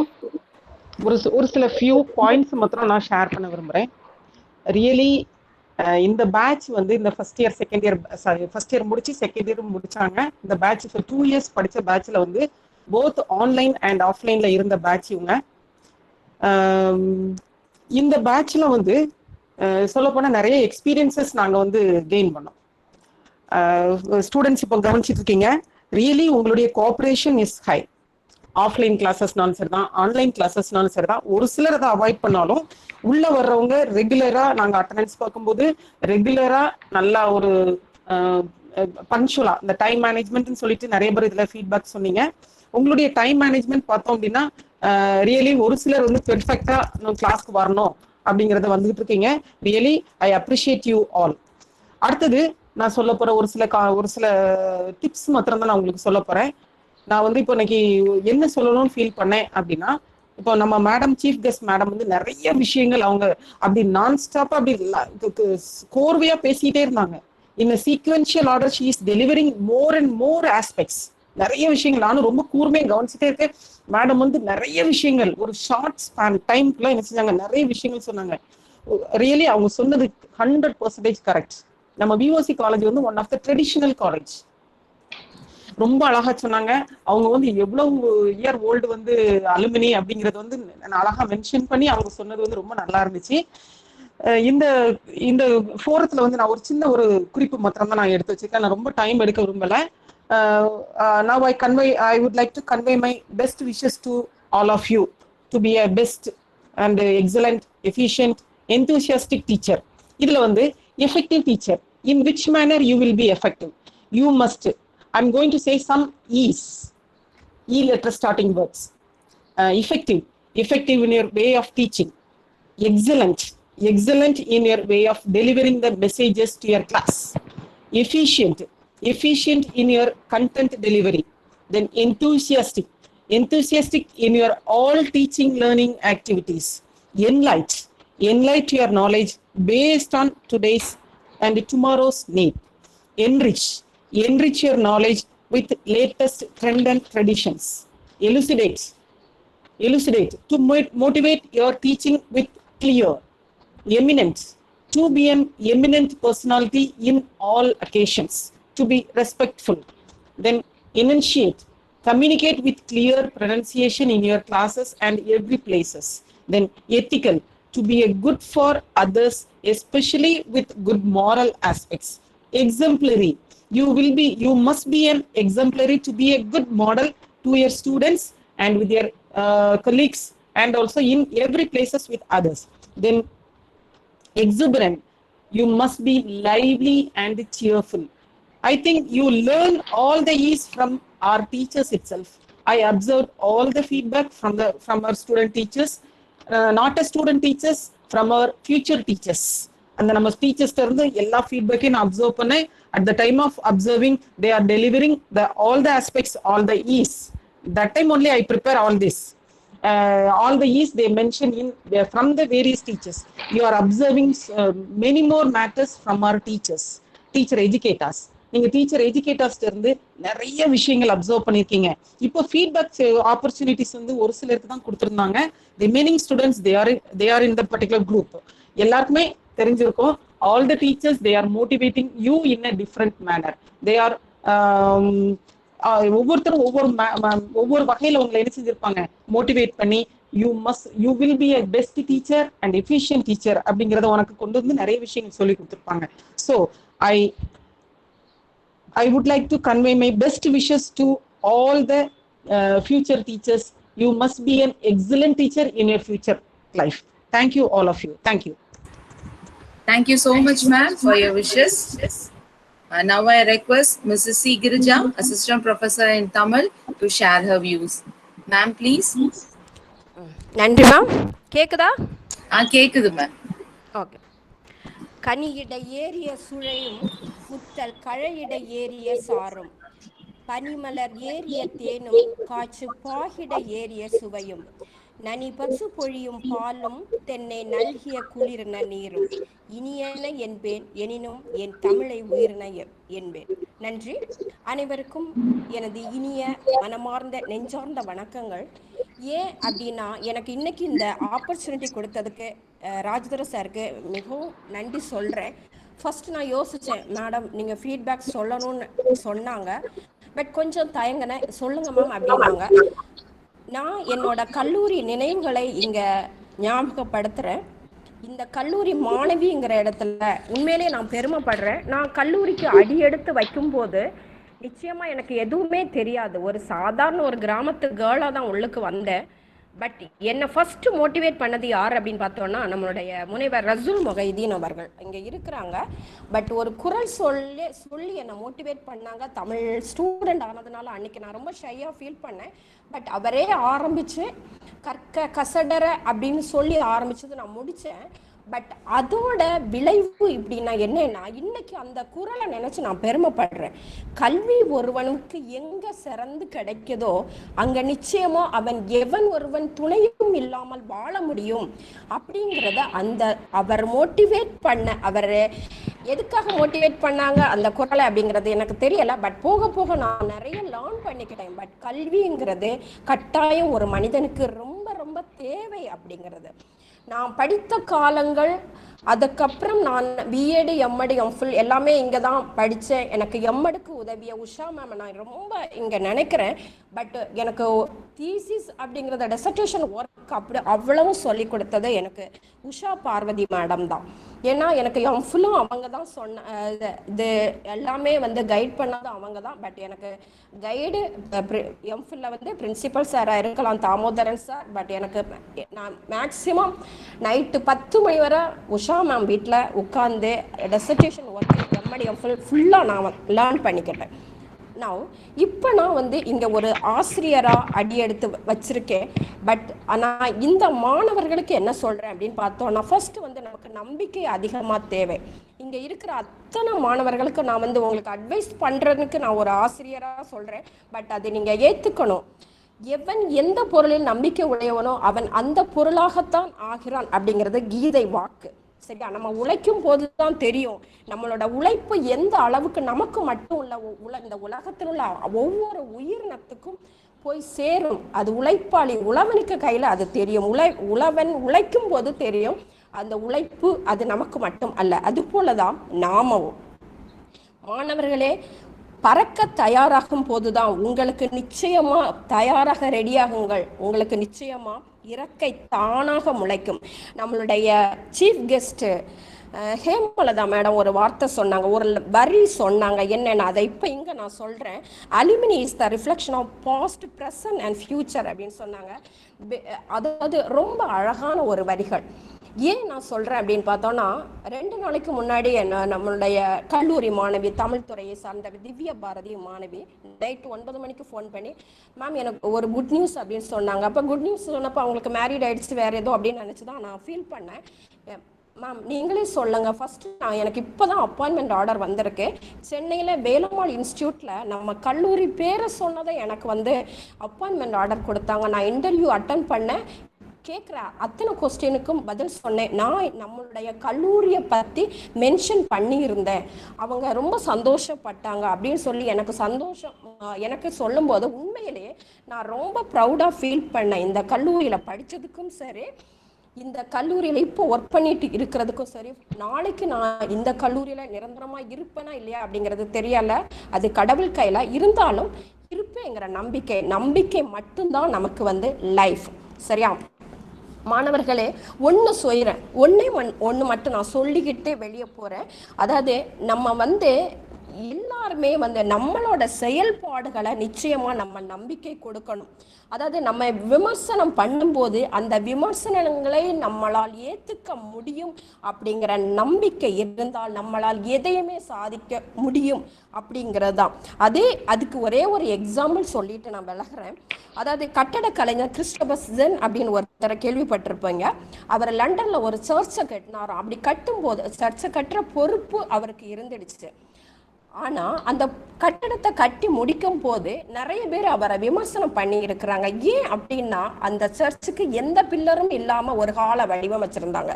ஒரு சில few points மாத்திரம் நான் share பண்ண விரும்புகிறேன். Really இந்த பேட்ச் வந்து இந்த ஃபர்ஸ்ட் இயர் முடிச்சு செகண்ட் இயர் முடிச்சாங்க. இந்த பேட்ச் 2 years படித்த பேட்ச்ல வந்து போத் ஆன்லைன் அண்ட் ஆஃப்லைன்ல இருந்த பேட்ச் இவங்க. இந்த பேட்ச்ல வந்து சொல்லப்போனால் நிறைய எக்ஸ்பீரியன்சஸ் நாங்கள் வந்து கெயின் பண்ணோம். ஸ்டூடெண்ட்ஸ் இப்போ கவனிச்சிட்டு இருக்கீங்க. ரியலி உங்களுடைய கோஆப்ரேஷன் இஸ் ஹை. ஆஃப்லைன் கிளாஸஸ்னாலும் சரி தான், ஆன்லைன் கிளாஸஸ்னாலும் சரி தான். ஒரு சிலர் அதை அவாய்ட் பண்ணாலும் உள்ள வர்றவங்க ரெகுலரா நாங்கள் அட்டண்டன்ஸ் பார்க்கும்போது ரெகுலரா நல்லா ஒரு பங்க்சுவலா இந்த டைம் மேனேஜ்மெண்ட்னு சொல்லிட்டு நிறைய பேர் இதுல ஃபீட்பேக் சொன்னீங்க. உங்களுடைய டைம் மேனேஜ்மெண்ட் பார்த்தோம் அப்படின்னா ரியலி ஒரு சிலர் வந்து பெர்ஃபெக்டா கிளாஸ்க்கு வரணும் அப்படிங்கறத வந்துகிட்டு இருக்கீங்க. Really I appreciate you all. அடுத்தது நான் சொல்ல போற ஒரு சில டிப்ஸ் மாத்திரம் தான் நான் உங்களுக்கு சொல்ல போறேன். நான் வந்து இப்போ இன்னைக்கு என்ன சொல்லணும்னு ஃபீல் பண்ணேன் அப்படின்னா, இப்போ நம்ம மேடம் சீஃப் கெஸ்ட் மேடம் வந்து நிறைய விஷயங்கள் அவங்க அப்படி நான் ஸ்டாப்பா அப்படி கோர்வையா பேசிக்கிட்டே இருந்தாங்க. இந்த sequential order she is delivering more and more aspects. நிறைய விஷயங்கள் நானும் ரொம்ப கூர்மையாக கவனிச்சுட்டே இருக்கேன். மேடம் வந்து நிறைய விஷயங்கள் ஒரு ஷார்ட் ஸ்பேன் டைம்க்குள்ள என்ன செஞ்சாங்க, நிறைய விஷயங்கள் சொன்னாங்க. ரியலி அவங்க சொன்னது 100% கரெக்ட். நம்ம விஓசி காலேஜ் வந்து one of the traditional college. ரொம்ப அழகா சொன்னாங்க. அவங்க வந்து எவ்வளவு இயர் ஓல்டு வந்து அலுமினி அப்படிங்கறது வந்து அழகா மென்ஷன் பண்ணி அவங்க சொன்னது வந்து ரொம்ப நல்லா இருந்துச்சு. இந்த ஃபோரத்துல வந்து நான் ஒரு சின்ன ஒரு குறிப்பு மாத்திரம் தான் நான் எடுத்து வச்சிருக்கேன். நான் ரொம்ப டைம் எடுக்க விரும்பல. Now I would like to convey my best wishes to all of you to be a best and excellent, efficient, enthusiastic teacher. இதுல வந்து effective teacher. In which manner you will be effective? You must. I'm going to say some E's. E letter starting words. Effective in your way of teaching. Excellent in your way of delivering the messages to your class. Efficient in your content delivery. Then enthusiastic in your all teaching learning activities. Enlight your knowledge based on today's and tomorrow's need. Enrich your knowledge with latest trend and traditions. Elucidate to motivate your teaching with clear. Eminent, to be an eminent personality in all occasions. To be respectful. Then enunciate, communicate with clear pronunciation in your classes and every places. Then ethical, to be a good for others, especially with good moral aspects. exemplary. You must be an exemplary to be a good model to your students and with your colleagues, and also in every places with others. Then exuberant, you must be lively and cheerful. I think you learn all the E's from our teachers itself. I observed all the feedback from our student teachers, not as student teachers, from our future teachers. And then our teachers இருந்து எல்லா ஃபீட்பேக்கையும் நான் observe பண்ணேன். At the time of observing, they are delivering all the aspects, all the E's. That time only I prepare all this. All the E's they mention from the various teachers. You are observing many more matters from our teachers, teacher educators. நீங்க teacher எஜுகேட்டர்ஸ்ல இருந்து நிறைய விஷயங்கள் observe பண்ணிருக்கீங்க. இப்போ feedback opportunities வந்து ஒரு சிலருக்கு தான் கொடுத்திருந்தாங்க. Remaining students they are in the particular group. எல்லாருக்குமே தெரிஞ்சிருக்கும். All the teachers, they are motivating you in a different manner. They are ஒவ்வொருத்தரும் ஒவ்வொரு வகையில உங்களை என்ன செஞ்சிருப்பாங்க, மோட்டிவேட் பண்ணி you will be a best teacher and efficient teacher அப்படிங்கறத உனக்கு கொண்டு வந்து நிறைய விஷயங்கள் சொல்லி கொடுத்திருப்பாங்க. So I would like to convey my best wishes to all the future teachers. You must be an excellent teacher in your future life. Thank you, all of you. Thank you. Thank you so much, ma'am, for your wishes. Now I request Mrs. C. Girija, Assistant Professor in Tamil, to share her views. Ma'am, please. நன்றி ma'am. கேக்குதா? கேக்குது ma'am. Okay. கனியிட ஏறிய சுழையும் முத்தல் கழையிட ஏறிய சாரும் பனிமலர் ஏறிய தேனும் காற்று பாகிட ஏறிய சுவையும் நனி பசு பொழியும் பாலும் தென்னை நல்கிய குளிர்ன நீரும் இனியன என்பேன் எனினும் என் தமிழை உயிரின என்பேன். நன்றி. அனைவருக்கும் எனது இனிய மனமார்ந்த நெஞ்சார்ந்த வணக்கங்கள். ஏன் அப்படின்னா, எனக்கு இன்னைக்கு இந்த ஆப்பர்ச்சுனிட்டி கொடுத்ததுக்கு ராஜதுரை சாருக்கு மிகவும் நன்றி சொல்கிறேன். ஃபர்ஸ்ட் நான் யோசித்தேன், மேடம் நீங்கள் ஃபீட்பேக் சொல்லணும்னு சொன்னாங்க, பட் கொஞ்சம் தயங்கினேன். சொல்லுங்க மேம் அப்படின்னாங்க. நான் என்னோட கல்லூரி நினைவுகளை இங்கே ஞாபகப்படுத்துகிறேன். இந்த கல்லூரி மாணவிங்கிற இடத்துல உண்மையிலே நான் பெருமைப்படுறேன். நான் கல்லூரிக்கு அடி எடுத்து வைக்கும்போது நிச்சயமா எனக்கு எதுவுமே தெரியாது. ஒரு சாதாரண ஒரு கிராமத்து கேர்ளாக தான் உள்ளுக்கு வந்தேன். பட் என்னை ஃபர்ஸ்ட் மோட்டிவேட் பண்ணது யார் அப்படின்னு பார்த்தோன்னா, நம்மளுடைய முனைவர் ரசூல் மொஹைதீன் அவர்கள் இங்கே இருக்கிறாங்க. பட் ஒரு குரல் சொல்லி என்னை மோட்டிவேட் பண்ணாங்க. தமிழ் ஸ்டூடெண்ட் ஆனதுனால அன்னைக்கு நான் ரொம்ப ஷையாக ஃபீல் பண்ணேன். பட் அவரே ஆரம்பித்து கற்க கசடர அப்படின்னு சொல்லி ஆரம்பிச்சது நான் முடித்தேன். பட் அதோட விளைவு இப்படின்னா என்னன்னா, இன்னைக்கு அந்த குரலை நினைச்சு நான் பெருமைப்படுறேன். கல்வி ஒருவனுக்கு எங்க சிறந்து கிடைக்குதோ அங்க நிச்சயமா அவன் எவன் ஒருவன் துணையும் இல்லாமல் வாழ முடியும் அப்படிங்கிறத அந்த அவர் மோட்டிவேட் பண்ண, அவர் எதுக்காக மோட்டிவேட் பண்ணாங்க அந்த குரலை அப்படிங்கிறது எனக்கு தெரியல. பட் போக போக நான் நிறைய லேர்ன் பண்ணிக்கிட்டேன். பட் கல்விங்கிறது கட்டாயம் ஒரு மனிதனுக்கு ரொம்ப ரொம்ப தேவை அப்படிங்கிறது. நான் படித்த காலங்கள், அதுக்கப்புறம் நான் பிஎட் எம்எட் எம்ஃபில் எல்லாமே இங்கே தான் படித்தேன். எனக்கு எம்எடுக்கு உதவிய உஷா மேம் நான் ரொம்ப இங்கே நினைக்கிறேன். பட் எனக்கு தீசிஸ் அப்படிங்கிறத டெசர்டேஷன் ஒர்க் அவ்வளவும் சொல்லி கொடுத்தது எனக்கு உஷா பார்வதி மேடம் தான். ஏன்னா எனக்கு எம்ஃபிலும் அவங்க தான் இது எல்லாமே கைட் பண்ணது அவங்க தான். பட் எனக்கு கைடு எம்ஃபில்ல பிரின்சிபல் சாராக இருக்கலாம் தாமோதரன் சார். பட் எனக்கு நான் மேக்சிமம் நைட்டு 10 மணி வரை உஷா மேம் வீட்டில் உட்காந்து டெசர்டேஷன் ஒர்க் எம்எட் எம்ஃபில் ஃபுல்லாக நான் லேர்ன் பண்ணிக்கிட்டேன். இப்போ நான் இங்கே ஒரு ஆசிரியராக அடி எடுத்து வச்சிருக்கேன். பட் ஆனால் இந்த மாணவர்களுக்கு என்ன சொல்கிறேன் அப்படின்னு பார்த்தோம்னா, ஃபர்ஸ்ட் நமக்கு நம்பிக்கை அதிகமாக தேவை. இங்கே இருக்கிற அத்தனை மாணவர்களுக்கு நான் உங்களுக்கு அட்வைஸ் பண்ணுறதுக்கு நான் ஒரு ஆசிரியராக சொல்கிறேன். பட் அதை நீங்கள் ஏற்றுக்கணும். எவன் எந்த பொருளில் நம்பிக்கை உடையவனோ அவன் அந்த பொருளாகத்தான் ஆகிறான் அப்படிங்கிறது கீதை வாக்கு. சரியா? நம்ம உழைக்கும் போதுதான் தெரியும் நம்மளோட உழைப்பு எந்த அளவுக்கு நமக்கு மட்டும் இந்த உலகத்தில் உள்ள ஒவ்வொரு உயிரினத்துக்கும் போய் சேரும். அது உழைப்பாளி உழவனுக்கு கையில அது தெரியும். உழவன் உழைக்கும் போது தெரியும் அந்த உழைப்பு அது நமக்கு மட்டும் அல்ல. அது போலதான் நாமவும். மாணவர்களே, பறக்க தயாராகும் போதுதான் உங்களுக்கு நிச்சயமா தயாராக ரெடியாகுங்கள். உங்களுக்கு நிச்சயமா இறக்கை தானாக முளைக்கும். நம்மளுடைய சீஃப் கெஸ்ட் ஹேமலதா மேடம் ஒரு வார்த்தை சொன்னாங்க, ஒரு வரி சொன்னாங்க. என்னென்ன அதை இப்போ இங்கே நான் சொல்கிறேன். Alumni is the reflection of past, present and future அப்படின்னு சொன்னாங்க. அதாவது ரொம்ப அழகான ஒரு வரிகள். ஏன் நான் சொல்கிறேன் அப்படின்னு பார்த்தோன்னா, 2 நாளைக்கு முன்னாடி நம்மளுடைய கல்லூரி மாணவி, தமிழ் துறையை சார்ந்த திவ்ய பாரதி மாணவி நைட்டு 9 மணிக்கு ஃபோன் பண்ணி, மேம் எனக்கு ஒரு குட் நியூஸ் அப்படின்னு சொன்னாங்க. அப்போ குட் நியூஸ் சொன்னப்போ அவங்களுக்கு மேரீட் ஆகிடுச்சு வேறு ஏதோ அப்படின்னு நினச்சி தான் நான் ஃபீல் பண்ணேன். மேம் நீங்களே சொல்லுங்கள், ஃபஸ்ட்டு எனக்கு இப்போ தான் அப்பாயின்மெண்ட் ஆர்டர் வந்திருக்கு. சென்னையில் வேலம்மாள் இன்ஸ்டியூட்டில் நம்ம கல்லூரி பேரை சொன்னதை எனக்கு அப்பாயின்மெண்ட் ஆர்டர் கொடுத்தாங்க. நான் இன்டர்வியூ அட்டன் பண்ணேன். கேட்குற அத்தனை கொஸ்டினுக்கும் பதில் சொன்னேன். நான் நம்மளுடைய கல்லூரியை பற்றி மென்ஷன் பண்ணியிருந்தேன். அவங்க ரொம்ப சந்தோஷப்பட்டாங்க அப்படின்னு சொல்லி எனக்கு சொல்லும்போது உண்மையிலேயே நான் ரொம்ப ப்ரௌடாக ஃபீல் பண்ணேன். இந்த கல்லூரியில் படித்ததுக்கும் சரி, இந்த கல்லூரியில் இப்போ ஒர்க் பண்ணிட்டு இருக்கிறதுக்கும் சரி, நாளைக்கு நான் இந்த கல்லூரியில் நிரந்தரமாக இருப்பேனா இல்லையா அப்படிங்கிறது தெரியலை, அது கடவுள் கையில். இருந்தாலும் இருப்பேங்கிற நம்பிக்கை மட்டும்தான் நமக்கு லைஃப். சரியா மாணவர்களே? ஒன்று மட்டும் நான் சொல்லிக்கிட்டு வெளியே போகிறேன். அதாவது நம்ம எல்லாருமே நம்மளோட செயல்பாடுகளை நிச்சயமாக நம்ம நம்பிக்கை கொடுக்கணும். அதாவது நம்ம விமர்சனம் பண்ணும்போது அந்த விமர்சனங்களை நம்மளால் ஏற்றுக்க முடியும் அப்படிங்கிற நம்பிக்கை இருந்தால் நம்மளால் எதையுமே சாதிக்க முடியும் அப்படிங்கிறது தான். அதுக்கு ஒரே ஒரு எக்ஸாம்பிள் சொல்லிட்டு நான் விலகிறேன். அதாவது கட்டட கலைஞர் கிறிஸ்டோபர் ஜென் அப்படின்னு ஒருத்தரை கேள்விப்பட்டிருப்பீங்க. அவர் லண்டனில் ஒரு சர்ச்சை கட்டினாராம். அப்படி கட்டும்போது சர்ச்சை கட்டுற பொறுப்பு அவருக்கு இருந்துடுச்சு. ஆனால் அந்த கட்டடத்தை கட்டி முடிக்கும் போது நிறைய பேர் அவரை விமர்சனம் பண்ணி இருக்கிறாங்க. ஏன் அப்படின்னா அந்த சர்ச்சுக்கு எந்த பில்லரும் இல்லாமல் ஒரு ஹாலை வடிவமைச்சிருந்தாங்க.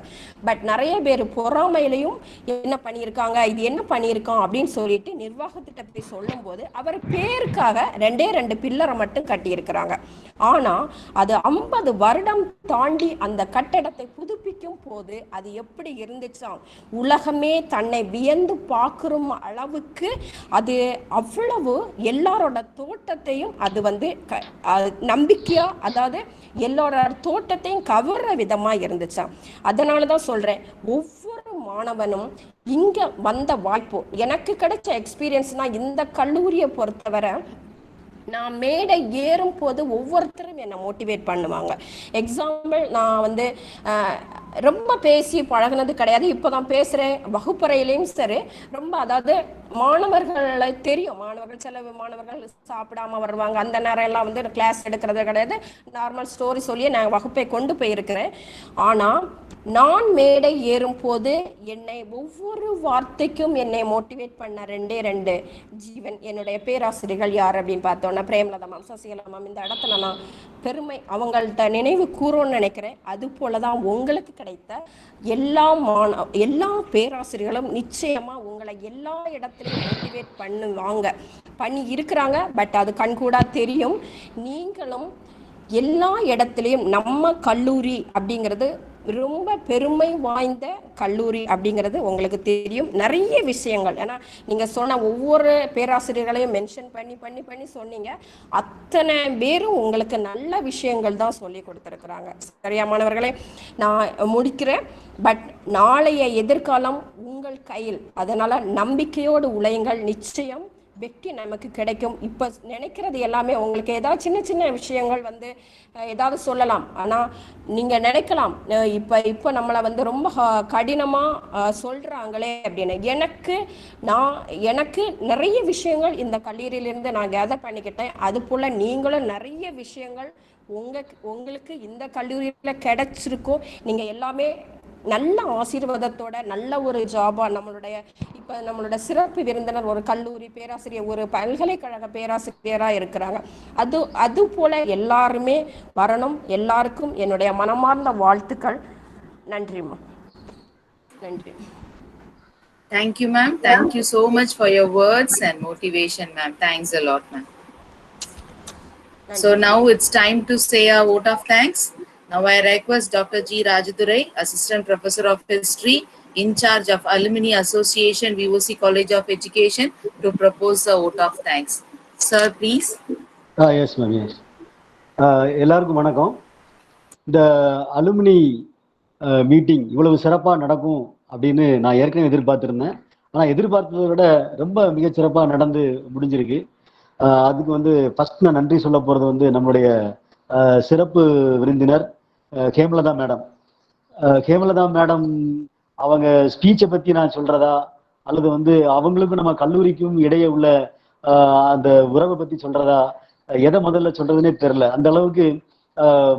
பட் நிறைய பேர் பொறாமையிலையும் என்ன பண்ணியிருக்காங்க, இது என்ன பண்ணியிருக்கோம் அப்படின்னு சொல்லிட்டு நிர்வாகத்திட்ட போய் சொல்லும் போது அவர் பேருக்காக 2 பில்லரை மட்டும் கட்டியிருக்கிறாங்க. ஆனால் அது 50 வருடம் தாண்டி அந்த கட்டடத்தை புதுப்பிக்கும் போது அது எப்படி இருந்துச்சாம், உலகமே தன்னை வியந்து பார்க்குற அளவுக்கு அது அவ்வளவு எல்லாரோட தோட்டத்தையும் அது நம்பிக்கையா, அதாவது எல்லாரோட தோட்டத்தையும் கவர்ற விதமா இருந்துச்சாம். அதனாலதான் சொல்றேன், ஒவ்வொரு மாணவனும் இங்க வந்த வாய்ப்பு, எனக்கு கிடைச்ச எக்ஸ்பீரியன்ஸ்னா இந்த கல்லூரியை பொறுத்தவரை நான் மேடை ஏறும் போது ஒவ்வொருத்தரும் என்னை மோட்டிவேட் பண்ணுவாங்க. எக்ஸாம்பிள், நான் ரொம்ப பேசி பழகினது கிடையாது, இப்போ தான் பேசுகிறேன். வகுப்பறையிலையும் சரி ரொம்ப, அதாவது மாணவர்களை தெரியும், சில மாணவர்கள் சாப்பிடாம வருவாங்க, அந்த நேரம் எல்லாம் கிளாஸ் எடுக்கிறது கிடையாது, நார்மல் ஸ்டோரி சொல்லியே நான் வகுப்பை கொண்டு போயிருக்கிறேன். ஆனால் நான் மேடை ஏறும் போது என்னை ஒவ்வொரு வார்த்தைக்கும் என்னை மோட்டிவேட் பண்ண 2 ஜீவன் என்னுடைய பேராசிரியர்கள் யார் அப்படின்னு பார்த்தோன்னா பிரேமலதா மேம், சசிகலா மேம். இந்த இடத்துல நான் பெருமை அவங்கள்ட்ட நினைவு கூறணும்னு நினைக்கிறேன். அது போல தான் உங்களுக்கு கிடைத்த எல்லா பேராசிரியர்களும் நிச்சயமா உங்களை எல்லா இடத்துலையும் மோட்டிவேட் பண்ணி இருக்கிறாங்க. பட் அது கண்கூடா தெரியும். நீங்களும் எல்லா இடத்துலையும் நம்ம கல்லூரி அப்படிங்கிறது ரொம்ப பெருமை வாய்ந்த கல்லூரி அப்படிங்கிறது உங்களுக்கு தெரியும். நிறைய விஷயங்கள், ஏன்னா நீங்கள் சொன்ன ஒவ்வொரு பேராசிரியர்களையும் மென்ஷன் பண்ணி சொன்னீங்க. அத்தனை பேரும் உங்களுக்கு நல்ல விஷயங்கள் தான் சொல்லி கொடுத்துருக்குறாங்க. சரியா மாணவர்களே? நான் முடிக்கிறேன். பட் நாளைய எதிர்காலம் உங்கள் கையில். அதனால் நம்பிக்கையோடு உழையுங்கள். நிச்சயம் வெற்றி நமக்கு கிடைக்கும். இப்போ நினைக்கிறது எல்லாமே உங்களுக்கு ஏதாவது சின்ன விஷயங்கள் ஏதாவது சொல்லலாம். ஆனால் நீங்கள் நினைக்கலாம், இப்போ நம்மளை ரொம்ப கடினமாக சொல்கிறாங்களே அப்படின்னு. எனக்கு நிறைய விஷயங்கள் இந்த கல்லூரியிலிருந்து நான் கேதர் பண்ணிக்கிட்டேன். அது போல் நீங்களும் நிறைய விஷயங்கள் உங்களுக்கு இந்த கல்லூரியில் கிடைச்சிருக்கோம். நீங்கள் எல்லாமே நல்ல ஆசீர்வாதத்தோட நல்ல ஒரு ஜாபா நம்மளோட சிறப்பு விருந்தினர் ஒரு கல்லூரி பேராசிரியர், ஒரு பல்கலைக்கழக பேராசிரியராக இருக்கிறாங்க. அது போல எல்லாருமே வரணும். எல்லாருக்கும் என்னுடைய மனமார்ந்த வாழ்த்துக்கள். நன்றிம்மா. நன்றி. Thank you, ma'am. Thank you so much for your words and motivation, ma'am. Thanks a lot, ma'am. So now it's time to say a vote of thanks. Now I request Dr. G. Rajadurai, Assistant Professor of History, in charge of Alumni Association, VOC College of Education, to propose a vote of thanks. Sir, please. Yes, ma'am. Yes. எல்லாருக்கும் வணக்கம். இந்த alumni meeting இவ்வளவு சிறப்பாக நடக்கும் அப்படின்னு நான் ஏற்கனவே எதிர்பார்த்திருந்தேன். ஆனா எதிர்பார்த்ததை விட ரொம்ப மிகச்சிறப்பா நடந்து முடிஞ்சிருக்கு. அதுக்கு வந்து ஃபர்ஸ்ட் நான் நன்றி சொல்ல போறது வந்து நம்மளுடைய சிறப்பு விருந்தினர் ஹேமலதா மேடம். ஹேமலதா மேடம் அவங்க ஸ்பீச்சை பத்தி நான் சொல்றதா அல்லது வந்து அவங்களுக்கும் நம்ம கல்லூரிக்கும் இடையே உள்ள அந்த உறவை பத்தி சொல்றதா, எதை முதல்ல சொல்றதுன்னே தெரியல. அந்த அளவுக்கு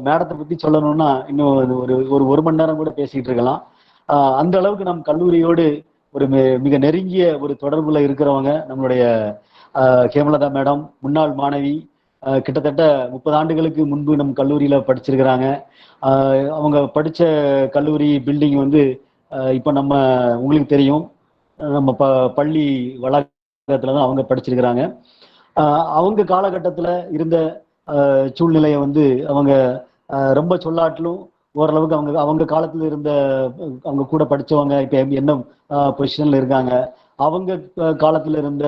மேடத்தை பத்தி சொல்லணும்னா இன்னும் ஒரு மணி நேரம் கூட பேசிட்டு இருக்கலாம். அந்த அளவுக்கு நம் கல்லூரியோடு ஒரு மிக நெருங்கிய ஒரு தொடர்புல இருக்கிறவங்க நம்மளுடைய ஹேமலதா மேடம். முன்னாள் மாணவி, கிட்டத்தட்ட 30 ஆண்டுகளுக்கு முன்பு நம் கல்லூரியில படிச்சிருக்கிறாங்க. அவங்க படிச்ச கல்லூரி பில்டிங் வந்து இப்ப நம்ம உங்களுக்கு தெரியும், நம்ம பள்ளி வளாகத்துல தான் அவங்க படிச்சிருக்கிறாங்க. அவங்க காலகட்டத்துல இருந்த சூழ்நிலையை வந்து அவங்க ரொம்ப சொல்லாட்டிலும் ஓரளவுக்கு அவங்க காலத்துல இருந்த அவங்க கூட படிச்சவங்க இப்ப என்ன பொசிஷன்ல இருக்காங்க, அவங்க காலத்துல இருந்த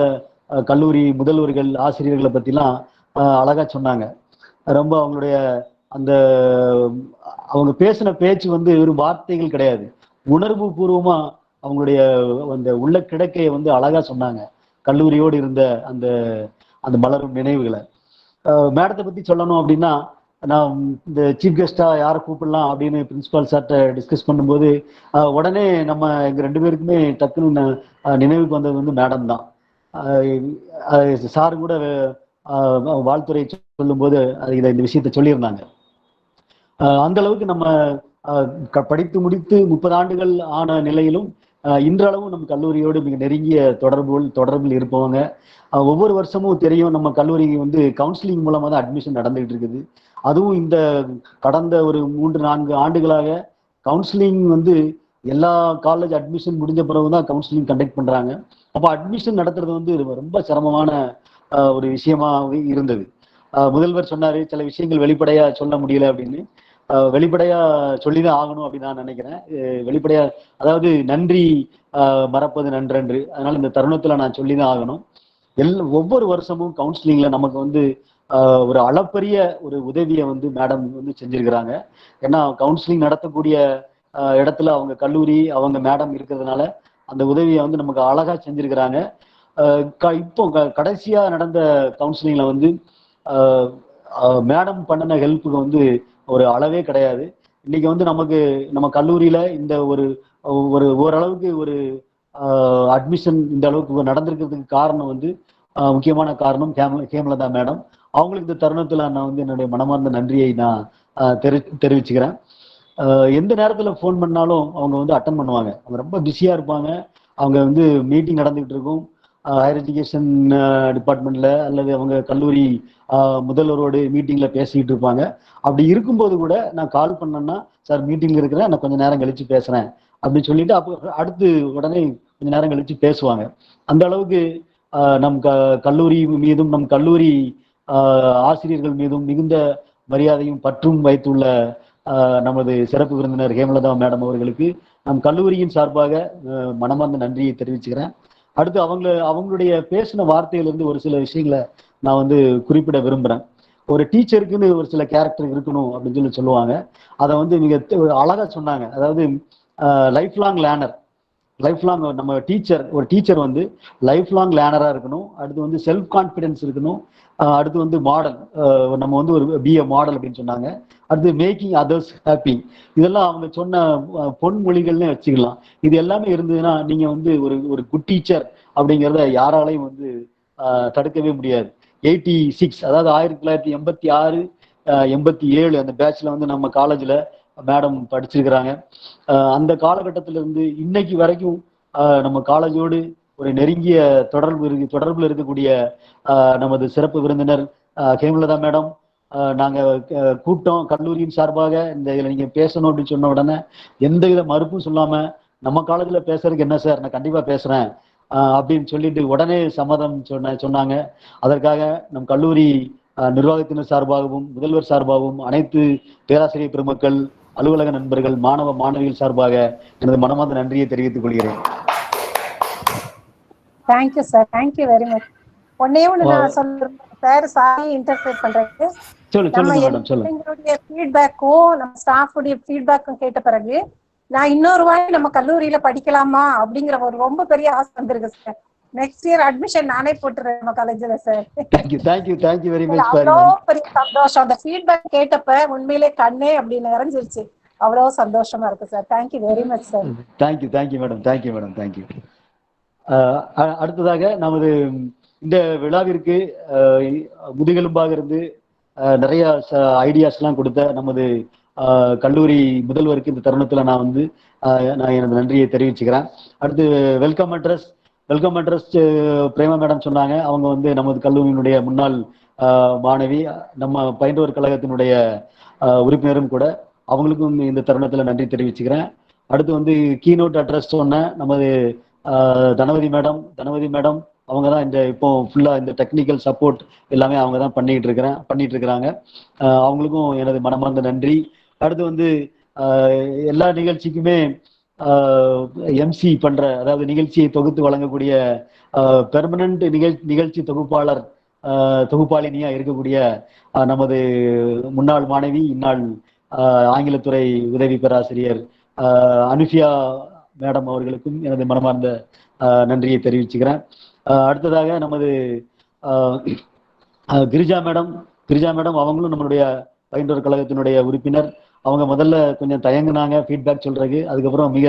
கல்லூரி முதல்வர்கள் ஆசிரியர்களை பத்திலாம் அழகா சொன்னாங்க. ரொம்ப அவங்களுடைய அந்த அவங்க பேசின பேச்சு வந்து வெறும் வார்த்தைகள் கிடையாது, உணர்வு பூர்வமா அவங்களுடைய அந்த உள்ள கிடக்கையை வந்து அழகா சொன்னாங்க. கல்லூரியோடு இருந்த அந்த அந்த மலரும் நினைவுகளை. மேடத்தை பத்தி சொல்லணும் அப்படின்னா, நான் இந்த சீஃப் கெஸ்டா யாரை கூப்பிடலாம் அப்படின்னு பிரின்சிபால் சார்ட்ட டிஸ்கஸ் பண்ணும்போது உடனே நம்ம எங்க 2 பேருக்குமே டக்குன்னு நினைவுக்கு வந்தது வந்து மேடம் தான். சாரு கூட வாழ்த்துறை சொல்லும்போது இந்த விஷயத்த சொல்லியிருந்தாங்க. அந்த அளவுக்கு நம்ம படித்து முடித்து 30 ஆண்டுகள் ஆன நிலையிலும் இன்றளவும் நம்ம கல்லூரியோடு மிக நெருங்கிய தொடர்பில் இருப்பவங்க. ஒவ்வொரு வருஷமும் தெரியும், நம்ம கல்லூரி வந்து கவுன்சிலிங் மூலமா தான் அட்மிஷன் நடந்துகிட்டு இருக்குது. அதுவும் இந்த கடந்த ஒரு 3-4 ஆண்டுகளாக கவுன்சிலிங் வந்து எல்லா காலேஜ் அட்மிஷன் முடிஞ்ச பிறகுதான் கவுன்சிலிங் கண்டக்ட் பண்றாங்க. அப்போ அட்மிஷன் நடத்துறது வந்து ரொம்ப சிரமமான ஒரு விஷயமா இருந்தது. முதல்வர் சொன்னாரு, சில விஷயங்கள் வெளிப்படையா சொல்ல முடியல அப்படின்னு. வெளிப்படையா சொல்லிதான் ஆகணும் அப்படின்னு நான் நினைக்கிறேன். வெளிப்படையா, அதாவது நன்றி மறப்பது நன்றன்று. அதனால இந்த தருணத்துல நான் சொல்லிதான் ஆகணும். ஒவ்வொரு வருஷமும் கவுன்சிலிங்ல நமக்கு வந்து ஒரு அளப்பரிய ஒரு உதவியை வந்து மேடம் வந்து செஞ்சிருக்கிறாங்க. ஏன்னா கவுன்சிலிங் நடத்தக்கூடிய இடத்துல அவங்க கல்லூரி அவங்க மேடம் இருக்கிறதுனால அந்த உதவியை வந்து நமக்கு அழகா செஞ்சிருக்கிறாங்க. இப்போ கடைசியா நடந்த கவுன்சிலிங்ல வந்து மேடம் பண்ணின ஹெல்ப்புக்கு வந்து ஒரு அளவே கிடையாது. இன்னைக்கு வந்து நமக்கு நம்ம கல்லூரியில இந்த ஓரளவுக்கு ஒரு அட்மிஷன் இந்த அளவுக்கு நடந்திருக்கிறதுக்கு காரணம் வந்து முக்கியமான காரணம் ஹேமலதா மேடம். அவங்களுக்கு இந்த தருணத்துல நான் வந்து என்னுடைய மனமார்ந்த நன்றியை நான் தெரிவிச்சுக்கிறேன். எந்த நேரத்துல ஃபோன் பண்ணாலும் அவங்க வந்து அட்டன் பண்ணுவாங்க. அவங்க ரொம்ப பிஸியா இருப்பாங்க. அவங்க வந்து மீட்டிங் நடந்துகிட்டு இருக்கும் ஹையர் எஜுகேஷன் டிபார்ட்மெண்ட்ல அல்லது அவங்க கல்லூரி முதல்வரோடு மீட்டிங்ல பேசிக்கிட்டு இருப்பாங்க. அப்படி இருக்கும்போது கூட நான் கால் பண்ணேன்னா, சார் மீட்டிங்ல இருக்கிறேன், நான் கொஞ்சம் நேரம் கழிச்சு பேசுறேன் அப்படின்னு சொல்லிட்டு அப்போ அடுத்து உடனே கொஞ்ச நேரம் கழிச்சு பேசுவாங்க. அந்த அளவுக்கு நம் கல்லூரி மீதும் நம் கல்லூரி ஆசிரியர்கள் மீதும் மிகுந்த மரியாதையும் பற்றும் வைத்துள்ள நமது சிறப்பு விருந்தினர் ஹேமலதா மேடம் அவர்களுக்கு நம் கல்லூரியின் சார்பாக மனமார்ந்த நன்றியை தெரிவிச்சுக்கிறேன். அடுத்து அவங்களுடைய பேசின வார்த்தையிலிருந்து ஒரு சில விஷயங்களை நான் வந்து குறிப்பிட விரும்புறேன். ஒரு டீச்சருக்குன்னு ஒரு சில கேரக்டர் இருக்கணும் அப்படின்னு சொல்லுவாங்க. அதை வந்து மிக அழகா சொன்னாங்க. அதாவது life long learner, life long நம்ம ஒரு டீச்சர் வந்து லைஃப் லாங் லேர்னரா இருக்கணும். அடுத்து வந்து செல்ஃப் கான்ஃபிடென்ஸ் இருக்கணும். அடுத்து வந்து மாடல், நம்ம வந்து ஒரு பிஏ மாடல் அப்படின்னு சொன்னாங்க. அடுத்து மேக்கிங் அதர்ஸ் ஹாப்பி, இதெல்லாம் அவங்க சொன்ன பொன்மொழிகள்னு வச்சுக்கலாம். இது எல்லாமே இருந்ததுன்னா நீங்க வந்து ஒரு குட் டீச்சர் அப்படிங்கிறத யாராலையும் வந்து தடுக்கவே முடியாது. 86, அதாவது 1986 87 அந்த பேட்ச்ல வந்து நம்ம காலேஜ்ல மேடம் படிச்சிருக்கிறாங்க. அந்த காலகட்டத்தில இருந்து இன்னைக்கு வரைக்கும் நம்ம காலேஜோடு ஒரு நெருங்கிய தொடர்புல இருக்கக்கூடிய நமது சிறப்பு விருந்தினர் ஹேமலதா மேடம். நாங்க கூட்டம் கல்லூரியின் சார்பாக இந்த இதுல நீங்க பேசணும் அப்படின்னு சொன்ன உடனே எந்தவித மறுப்பும் சொல்லாம, நம்ம காலேஜ்ல பேசுறதுக்கு என்ன சார், நான் கண்டிப்பா பேசுறேன் அப்படின்னு சொல்லிட்டு உடனே சம்மதம் சொன்னாங்க. அதற்காக நம் கல்லூரி நிர்வாகத்தினர் சார்பாகவும் முதல்வர் சார்பாகவும் அனைத்து பேராசிரியர் பெருமக்கள், அலுவலக நண்பர்கள், மாணவ மாணவிகள் சார்பாக எனது மனமார்ந்த நன்றியை தெரிவித்துக் கொள்கிறேன். Thank you sir, thank you very much. ஒன்னே ஒண்ணு நான் சொல்றேன் சார், சாரி இன்டர்ஃபியர் பண்றதுக்கு. நம்ம எங்களுடைய ஃபீட்பேக்கும் நம்ம ஸ்டாஃப் உடைய ஃபீட்பேக்கும் கேட்ட பிறகு நான் இன்னொரு வாய் நம்ம கல்லூரியில படிக்கலாமா அப்படிங்கிற ஒரு ரொம்ப பெரிய ஆசை வந்திருக்கு சார். நெக்ஸ்ட் இயர் அட்மிஷன் நானே போட்டுறேன் நம்ம காலேஜ்ல சார். Thank you very much. அவ்வளோ பெரிய சந்தோஷம். அந்த ஃபீட்பேக் கேட்டப்ப உண்மையிலே கண்ணே அப்படின்னு நிறைஞ்சிருச்சு. அவ்வளோ சந்தோஷமா இருக்கு sir. Thank you very much sir. Thank you madam. Thank you. அடுத்ததாக நமது இந்த விழாவிற்கு முதுகெலும்பாக இருந்து நிறைய ஐடியாஸ் எல்லாம் கொடுத்த நமது கல்லூரி முதல்வருக்கு இந்த தருணத்துல நான் எனது நன்றியை தெரிவிச்சுக்கிறேன். அடுத்து வெல்கம் அட்ரஸ் பிரேமா மேடம் சொன்னாங்க. அவங்க நமது கல்லூரியினுடைய முன்னாள் மாணவி, நம்ம பயின்றோர் கழகத்தினுடைய உறுப்பினரும் கூட. அவங்களுக்கும் இந்த தருணத்துல நன்றி தெரிவிச்சுக்கிறேன். அடுத்து கீனோட் அட்ரஸ் சொன்ன நமது தனவதி மேடம் அவங்க தான் இப்போ ஃபுல்லா இந்த டெக்னிக்கல் சப்போர்ட் எல்லாமே அவங்க தான் பண்ணிட்டு இருக்கிறாங்க. அவங்களுக்கும் எனது மனமார்ந்த நன்றி. அடுத்து எல்லா நிகழ்ச்சிக்குமே எம்சி பண்ற, அதாவது நிகழ்ச்சியை தொகுத்து வழங்கக்கூடிய பெர்மனன்ட் நிகழ்ச்சி தொகுப்பாளினியா இருக்கக்கூடிய நமது முன்னாள் மாணவி, இந்நாள் ஆங்கிலத்துறை உதவி பேராசிரியர் அனுஃபியா மேடம் அவர்களுக்கும் எனது மனமார்ந்த நன்றியை தெரிவிச்சுக்கிறேன். அடுத்ததாக நமது கிரிஜா மேடம் அவங்களும் நம்மளுடைய பயின்றோர் கழகத்தினுடைய உறுப்பினர். அவங்க முதல்ல கொஞ்சம் தயங்குனாங்க ஃபீட்பேக் சொல்றதுக்கு. அதுக்கப்புறம் மிக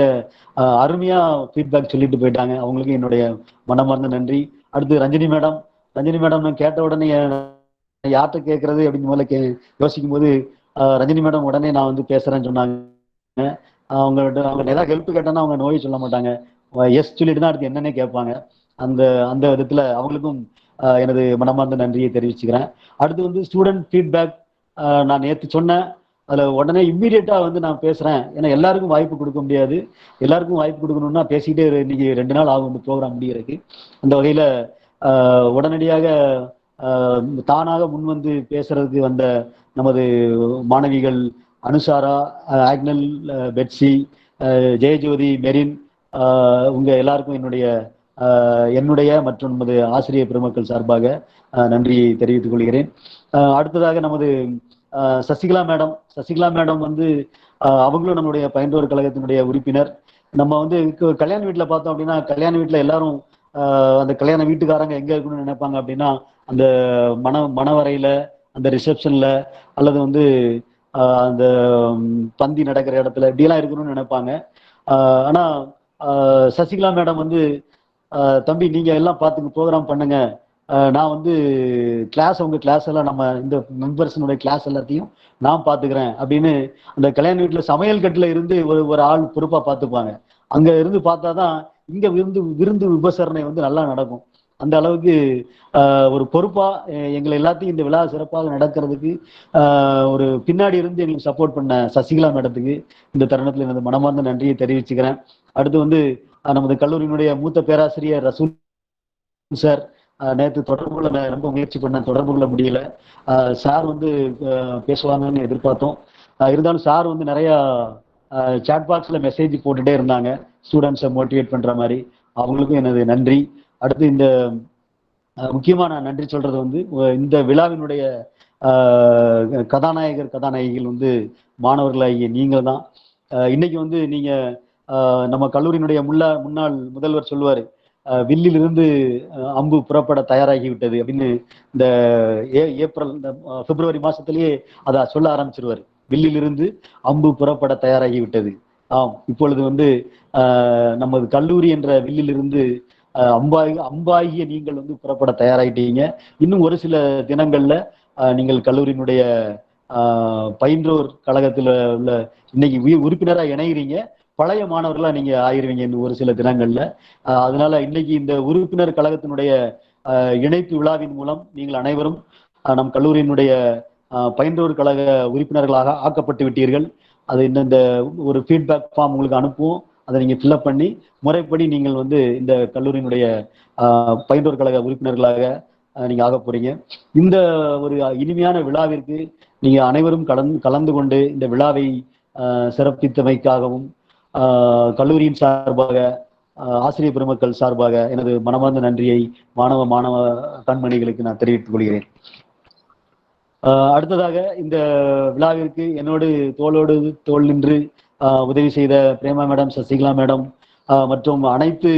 அருமையா ஃபீட்பேக் சொல்லிட்டு போயிட்டாங்க. அவங்களுக்கு என்னுடைய மனமார்ந்த நன்றி. அடுத்து ரஞ்சினி மேடம் நான் கேட்ட உடனே யார்கிட்ட கேட்கறது அப்படின்னு முதல்ல யோசிக்கும் போது ரஞ்சினி மேடம் உடனே நான் பேசுறேன்னு சொன்னாங்க. அவங்க ஏதாவது ஹெல்ப் கேட்டோன்னா அவங்க நோயை சொல்ல மாட்டாங்க, எஸ் சொல்லிட்டு தான் அடுத்து என்னன்னே கேட்பாங்க. அந்த விதத்துல அவங்களுக்கும் எனது மனமார்ந்த நன்றியை தெரிவிச்சுக்கிறேன். அடுத்து ஸ்டூடெண்ட் ஃபீட்பேக் நான் நேற்று சொன்னேன். அதுல உடனே இம்மீடியட்டா நான் பேசுறேன். ஏன்னா எல்லாருக்கும் வாய்ப்பு கொடுக்க முடியாது. எல்லாருக்கும் வாய்ப்பு கொடுக்கணும்னா பேசிக்கிட்டே இன்னைக்கு 2 நாள் ஆகும் ப்ரோக்ராம் முடியறதுக்கு. அந்த வகையில உடனடியாக தானாக முன் பேசுறதுக்கு வந்த நமது மாணவிகள் Anusara, Agnel, Betsy, Jayajothi, marine, உங்க எல்லாருக்கும் என்னுடைய மற்றும் நமது ஆசிரியர் பெருமக்கள் சார்பாக நன்றியை தெரிவித்துக் கொள்கிறேன். அடுத்ததாக நமது சசிகலா மேடம் அவங்களும் நம்மளுடைய பயின்றோர் கழகத்தினுடைய உறுப்பினர். நம்ம கல்யாண வீட்டுல பார்த்தோம் அப்படின்னா, கல்யாண வீட்டுல எல்லாரும் அந்த கல்யாண வீட்டுக்காரங்க எங்க இருக்கணும்னு நினைப்பாங்க அப்படின்னா, அந்த மணவரையில, அந்த ரிசப்ஷன்ல, அல்லது அந்த பந்தி நடக்கிற இடத்துல இப்படியெல்லாம் இருக்கணும்னு நினைப்பாங்க. ஆனா சசிகலா மேடம் தம்பி நீங்க எல்லாம் பார்த்து ப்ரோக்ராம் பண்ணுங்க, நான் உங்க கிளாஸ் எல்லாம் நம்ம இந்த மெம்பர்ஸினுடைய கிளாஸ் எல்லாத்தையும் நான் பாத்துக்கிறேன் அப்படின்னு அந்த கல்யாண வீட்டுல சமையல் கட்டுல இருந்து ஒரு ஆள் பொறுப்பா பார்த்துப்பாங்க. அங்க இருந்து பார்த்தாதான் இங்க விருந்து உபசரணை நல்லா நடக்கும். அந்த அளவுக்கு ஒரு பொறுப்பா எங்களை எல்லாத்தையும் இந்த விழா சிறப்பாக நடக்கிறதுக்கு ஒரு பின்னாடி இருந்து எங்களுக்கு சப்போர்ட் பண்ண சசிகலா மேடத்துக்கு இந்த தருணத்துல எனது மனமார்ந்த நன்றியை தெரிவிச்சுக்கிறேன். அடுத்து நமது கல்லூரியினுடைய மூத்த பேராசிரியர் ரசூல் சார், நேற்று தொடர்பு கொள்ள ரொம்ப முயற்சி பண்ண, தொடர்பு கொள்ள முடியல. சார் பேசுவாங்கன்னு எதிர்பார்த்தோம். இருந்தாலும் சார் நிறைய சாட் பாக்ஸ்ல மெசேஜ் போட்டுட்டே இருந்தாங்க, ஸ்டூடெண்ட்ஸை மோட்டிவேட் பண்ற மாதிரி. அவங்களுக்கும் எனது நன்றி. அடுத்து இந்த முக்கியமா நான் நன்றி சொல்றது இந்த விழாவினுடைய கதாநாயகிகள் மாணவர்களாகிய நீங்கள் தான். இன்னைக்கு நீங்க நம்ம கல்லூரியினுடைய முன்னாள் முதல்வர் சொல்லுவாரு, வில்லிலிருந்து அம்பு புறப்பட தயாராகி விட்டது அப்படின்னு. இந்த பிப்ரவரி மாசத்திலேயே அதை சொல்ல ஆரம்பிச்சிருவாரு, வில்லிலிருந்து அம்பு புறப்பட தயாராகி விட்டது. ஆம், இப்பொழுது நமது கல்லூரி என்ற வில்லிலிருந்து அம்பாகிய நீங்கள் புறப்பட தயாராகிட்டீங்க. இன்னும் ஒரு சில தினங்கள்ல நீங்கள் கல்லூரியினுடைய பயின்றோர் கழகத்துல உள்ள இன்னைக்கு உறுப்பினராக இணைகிறீங்க, பழைய மாணவர்களா நீங்க ஆயிருவீங்க இன்னும் ஒரு சில தினங்கள்ல. அதனால இன்னைக்கு இந்த உறுப்பினர் கழகத்தினுடைய இணைப்பு விழாவின் மூலம் நீங்கள் அனைவரும் நம் கல்லூரியினுடைய பயின்றோர் கழக உறுப்பினர்களாக ஆக்கப்பட்டு விட்டீர்கள். அது இந்த ஒரு ஃபீட்பேக் ஃபார்ம் உங்களுக்கு அனுப்புவோம், அதை நீங்க ஃபில்அப் பண்ணி முறைப்படி நீங்கள் இந்த கல்லூரியினுடைய பயின்றோர் கழக உறுப்பினர்களாக நீங்க ஆக போறீங்க. இந்த ஒரு இனிமையான விழாவிற்கு நீங்க அனைவரும் கலந்து கொண்டு இந்த விழாவை சிறப்பித்தமைக்காகவும் கல்லூரியின் சார்பாக, ஆசிரியர் பெருமக்கள் சார்பாக எனது மனமார்ந்த நன்றியை மாணவ கண்மணிகளுக்கு நான் தெரிவித்துக் கொள்கிறேன். அடுத்ததாக இந்த விழாவிற்கு என்னோடு தோளோடு தோள் நின்று உதவி செய்த பிரேமா மேடம், சசிகலா மேடம் மற்றும் அனைத்து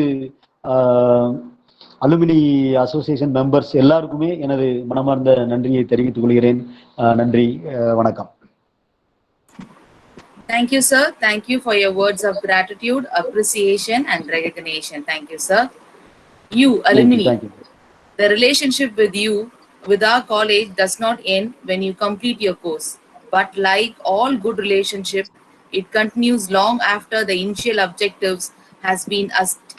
அலுமினி அசோசியேஷன் மெம்பர்ஸ் எல்லாருக்குமே எனது மனமார்ந்த நன்றியை தெரிவித்துக் கொள்கிறேன். நன்றி, வணக்கம். Thank you, sir. Thank you for your words of gratitude, appreciation, and recognition. Thank you, sir. You, alumni, thank you. The relationship with our college does not end when you complete your course. But like all good relationship, it continues long after the initial objectives has been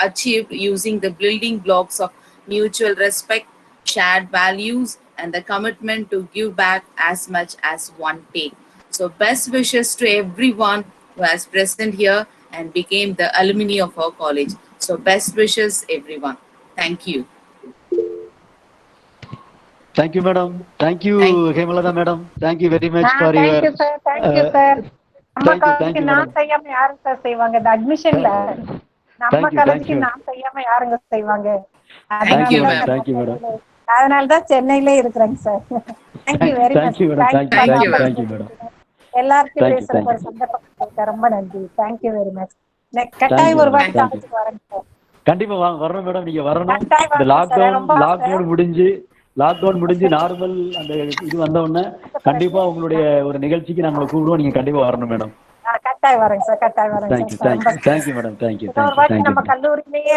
achieved using the building blocks of mutual respect, shared values, and the commitment to give back as much as one take. So best wishes to everyone who has present here and became the alumni of our college. So best wishes everyone. Thank you. Thank you, madam. Thank you, Hemalata madam. Thank you very much for thank your. you, sir. Thank you, sir. நம்ம Thank you, காலேஜ்க்கு நான் செய்யாம யாரும் sir செய்வாங்க? இந்த அட்மிஷன்ல நம்ம காலேஜ்க்கு நான் செய்யாம யாருங்க செய்வாங்க? Thank you, ma'am. Thank you, madam. அதனால தான் சென்னையில இருக்கிறேங்க sir. Thank you very much. Thank you, madam. Thank you, madam. எல்லாருக்கும் பேசுறதுக்கு ஒரு சந்தர்ப்பம் ரொம்ப நன்றி. Thank you very much. கட்டாயம் ஒரு வாட்டி காலேஜ்க்கு வரேன் சார். கண்டிப்பா வரணும் மேடம், நீங்க வரணும். இந்த லாக்டவுன் முடிஞ்சு நார்மல் அந்த இது வந்த உடனே கண்டிப்பா உங்களுடைய ஒரு நிகழ்ச்சிக்கு நாங்களை கூப்பிடுவோம். நீங்க கண்டிப்பா வரணும் மேடம். கட்டாயம் வரேன் சார், கட்டாயம் வரேன் சார். Thank you madam. தேங்க்யூ. ஒரு வாட்டி நம்ம கல்லூரியிலேயே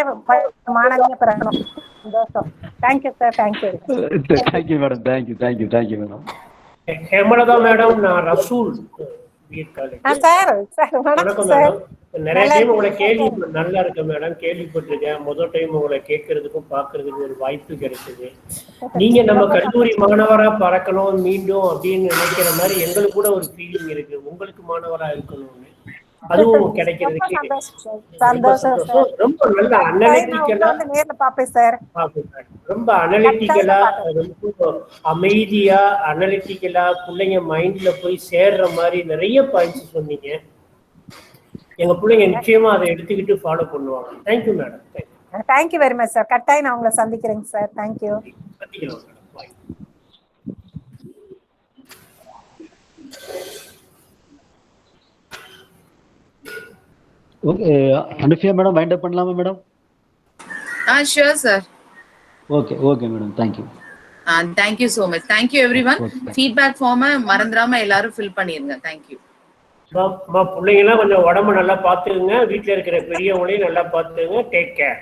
மாணவிய பிறக்கணும். சந்தோஷம். Thank you sir. Thank you madam. Thank you madam. Hemalatha madam, நான் ரசூல் சார். வணக்கம் மேடம். நிறைய டைம் உங்களை நல்லா இருக்கு மேடம், கேள்விப்பட்டிருக்கேன். முதல் டைம் உங்களை கேட்கறதுக்கும் பாக்குறதுக்கும் ஒரு வாய்ப்பு கிடைச்சது. நீங்க நம்ம கல்லூரி மாணவரா பறக்கணும் மீண்டும் அப்படின்னு நினைக்கிற மாதிரி எங்களுக்கு கூட ஒரு ஃபீலிங் இருக்கு. உங்களுக்கு மாணவரா இருக்கணும்னு, அதுவும் கிடைக்கிறதுக்கு ரொம்ப நல்ல அனலிட்டிக்கலா, ரொம்ப அனலிட்டிக்கலா, ரொம்ப அமைதியா அனலிட்டிக்கலா பிள்ளைங்க மைண்ட்ல போய் சேர்ற மாதிரி நிறைய பாயிண்ட்ஸ் சொன்னீங்க. எங்க பிள்ளைங்க நிச்சயமா அதை எடுத்துக்கிட்டு ஃபாலோ பண்ணுவாங்க. Thank you madam. Thank you very much sir. கட்டாயம் நான் உங்களை சந்திக்கிறேங்க சார். தேங்க்யூ. சந்திக்கலாம் மேடம். பாய். ஓகே, அனுஃபியா மேடம் வைண்ட் அப் பண்ணலாமா madam? Sure sir. Okay madam. Thank you. Thank you so much. Thank you everyone. Feedback form மறந்துடாம எல்லாரும் fill பண்ணிருங்க. Thank you. பிள்ளைங்களாம் கொஞ்சம் உடம்பு நல்லா பாத்துக்குங்க. வீட்டுல இருக்கிற பெரியவங்களையும் நல்லா பாத்துக்குங்க. Take care.